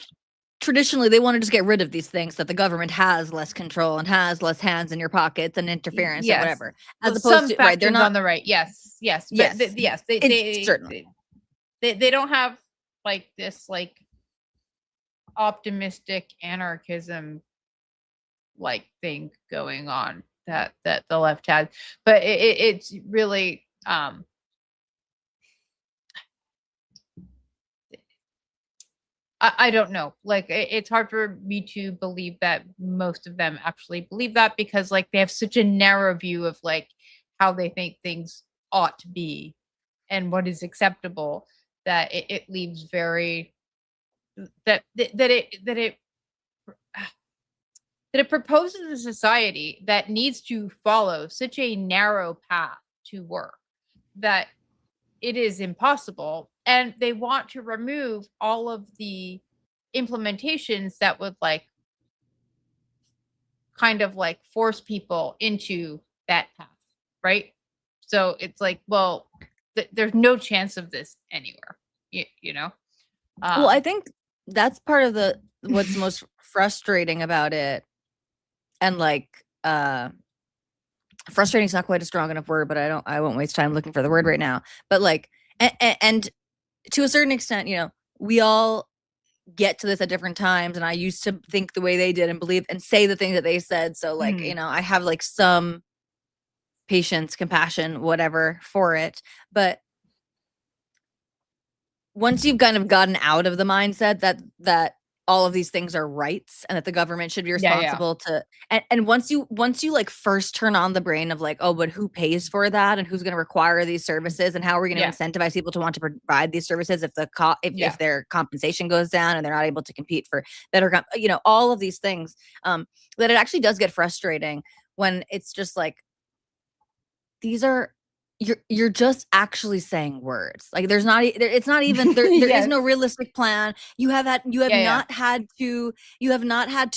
traditionally, they want to just get rid of these things that the government has less control and has less hands in your pockets and interference or whatever. As opposed to right, they're not on the right. Yes. They certainly they don't have like this like optimistic anarchism like thing going on that the left had, but it's really I don't know. Like it's hard for me to believe that most of them actually believe that, because like they have such a narrow view of like how they think things ought to be and what is acceptable, that it leaves very that it that it proposes a society that needs to follow such a narrow path to work that it is impossible, and they want to remove all of the implementations that would like kind of like force people into that path, right? So it's like, well, there's no chance of this anywhere, you know. Well, I think that's part of the what's most frustrating about it, and like frustrating is not quite a strong enough word, but I won't waste time looking for the word right now. But like, and to a certain extent, you know, we all get to this at different times, and I used to think the way they did and believe and say the things that they said. So like, you know, I have like some patience, compassion, whatever for it. But once you've kind of gotten out of the mindset that all of these things are rights and that the government should be responsible to, and once you like first turn on the brain of like, oh, but who pays for that and who's going to require these services and how are we going to incentivize people to want to provide these services if the if their compensation goes down and they're not able to compete for better you know, all of these things, that it actually does get frustrating when it's just like, these are, you're just actually saying words. Like there's not it's not even there is no realistic plan. You have not had to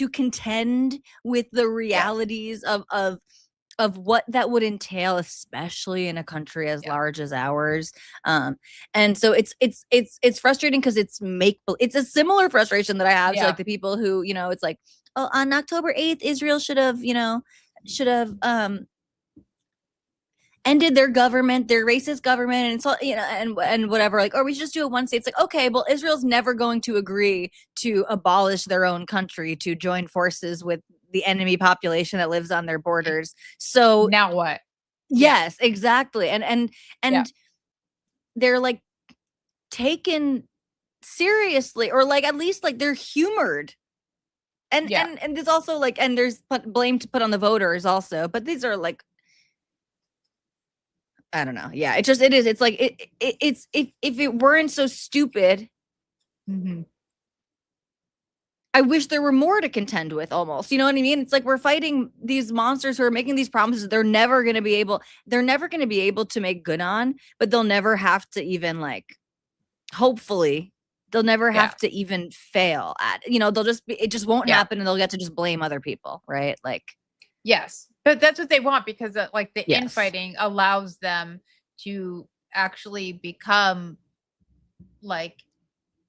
contend with the realities of what that would entail, especially in a country as large as ours. And so it's frustrating because it's a similar frustration that I have to like the people who, you know, it's like, oh, on October 8th, Israel should have ended their government, their racist government, and so, you know, and whatever, like, or we should just do it one state. It's like, okay, well, Israel's never going to agree to abolish their own country to join forces with the enemy population that lives on their borders. So now what? Yes, exactly. And they're like taken seriously, or like at least like they're humored. And there's also like, and there's blame to put on the voters also, but these are like, I don't know. Yeah, it is. It's like it's if it weren't so stupid, I wish there were more to contend with almost. You know what I mean? It's like we're fighting these monsters who are making these promises they're never going to be able to make good on, but they'll never have to even like, hopefully they'll never have to even fail at, you know, it just won't happen, and they'll get to just blame other people, right? Like, yes. But that's what they want, because like the infighting allows them to actually become like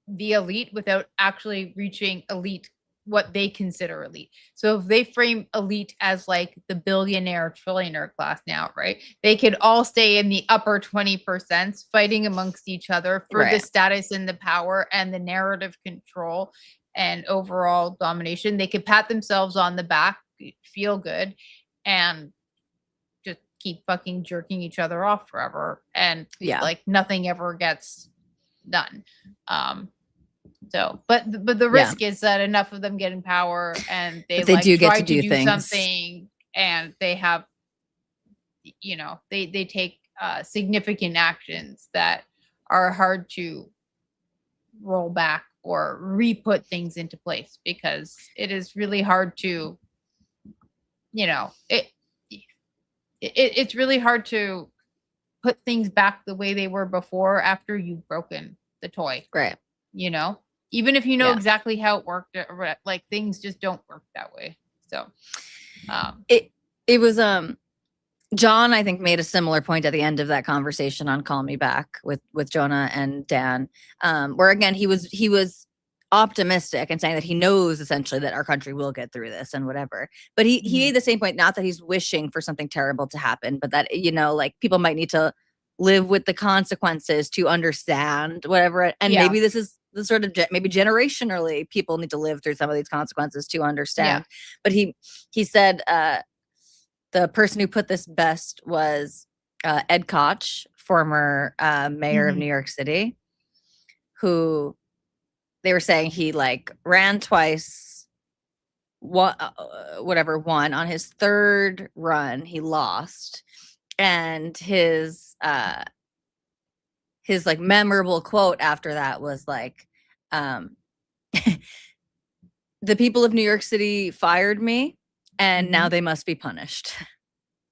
the elite without actually reaching elite, what they consider elite. So if they frame elite as like the billionaire trillionaire class now, right, they could all stay in the upper 20% fighting amongst each other for the status and the power and the narrative control and overall domination. They could pat themselves on the back, feel good, and just keep fucking jerking each other off forever, and like nothing ever gets done. So but the risk is that enough of them get in power and they like do try get to do something, and they have, you know, they take significant actions that are hard to roll back or re-put things into place, because it is really hard to, you know, it's really hard to put things back the way they were before after you've broken the toy. Right. You know, even if you know exactly how it worked, like things just don't work that way. So it was John, I think, made a similar point at the end of that conversation on Call Me Back with Jonah and Dan, where again he was optimistic and saying that he knows essentially that our country will get through this and whatever. But he made the same point, not that he's wishing for something terrible to happen, but that, you know, like people might need to live with the consequences to understand whatever. And maybe this is the sort of maybe generationally people need to live through some of these consequences to understand. But he said the person who put this best was Ed Koch, former mayor of New York City, who they were saying he like ran twice, won on his third run he lost, and his like memorable quote after that was like, the people of New York City fired me and now they must be punished.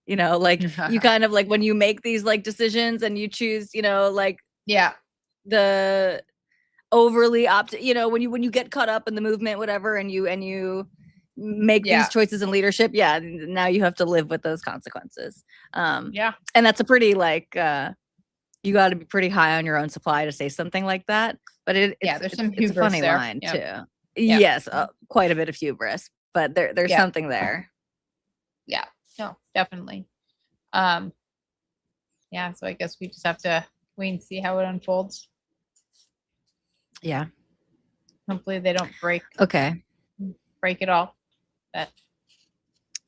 You know, like you kind of like when you make these like decisions and you choose, you know, like the overly you know, when you get caught up in the movement, whatever, and you make these choices in leadership, now you have to live with those consequences. And that's a pretty like you got to be pretty high on your own supply to say something like that. But there's some it's a funny there. line too. Yes, quite a bit of hubris, but there's something there. Yeah, no, definitely. So I guess we just have to wait and see how it unfolds. Yeah. Hopefully they don't break it all. But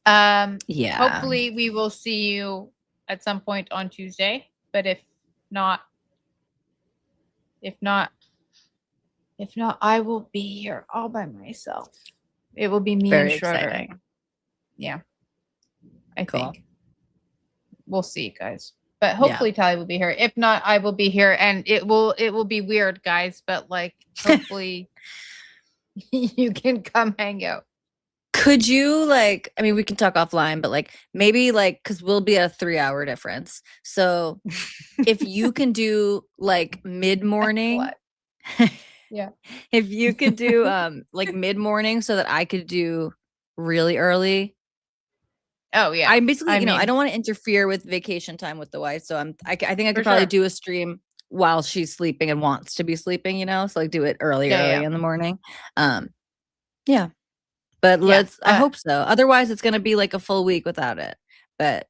hopefully we will see you at some point on Tuesday. But if not, I will be here all by myself. It will be me and Schroeder. Exciting. Yeah. I think. We'll see, guys. But hopefully Tali will be here. If not, I will be here, and it will be weird, guys. But like, hopefully, you can come hang out. Could you like? I mean, we can talk offline, but like maybe like because we'll be a 3-hour difference. So if you can do like mid morning, if you could do like mid morning, so that I could do really early. Oh yeah, I'm basically, I don't want to interfere with vacation time with the wife, so I think I could probably do a stream while she's sleeping and wants to be sleeping, so like do it early in the morning. But I hope so. Otherwise, it's gonna be like a full week without it. But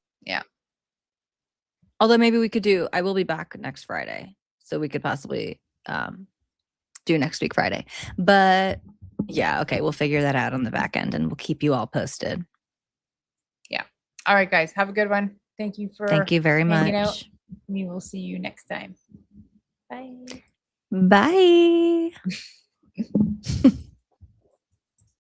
although maybe we could I will be back next Friday, so we could possibly do next week Friday. But okay, we'll figure that out on the back end, and we'll keep you all posted. All right, guys. Have a good one. Thank you very much. Out. We will see you next time. Bye. Bye.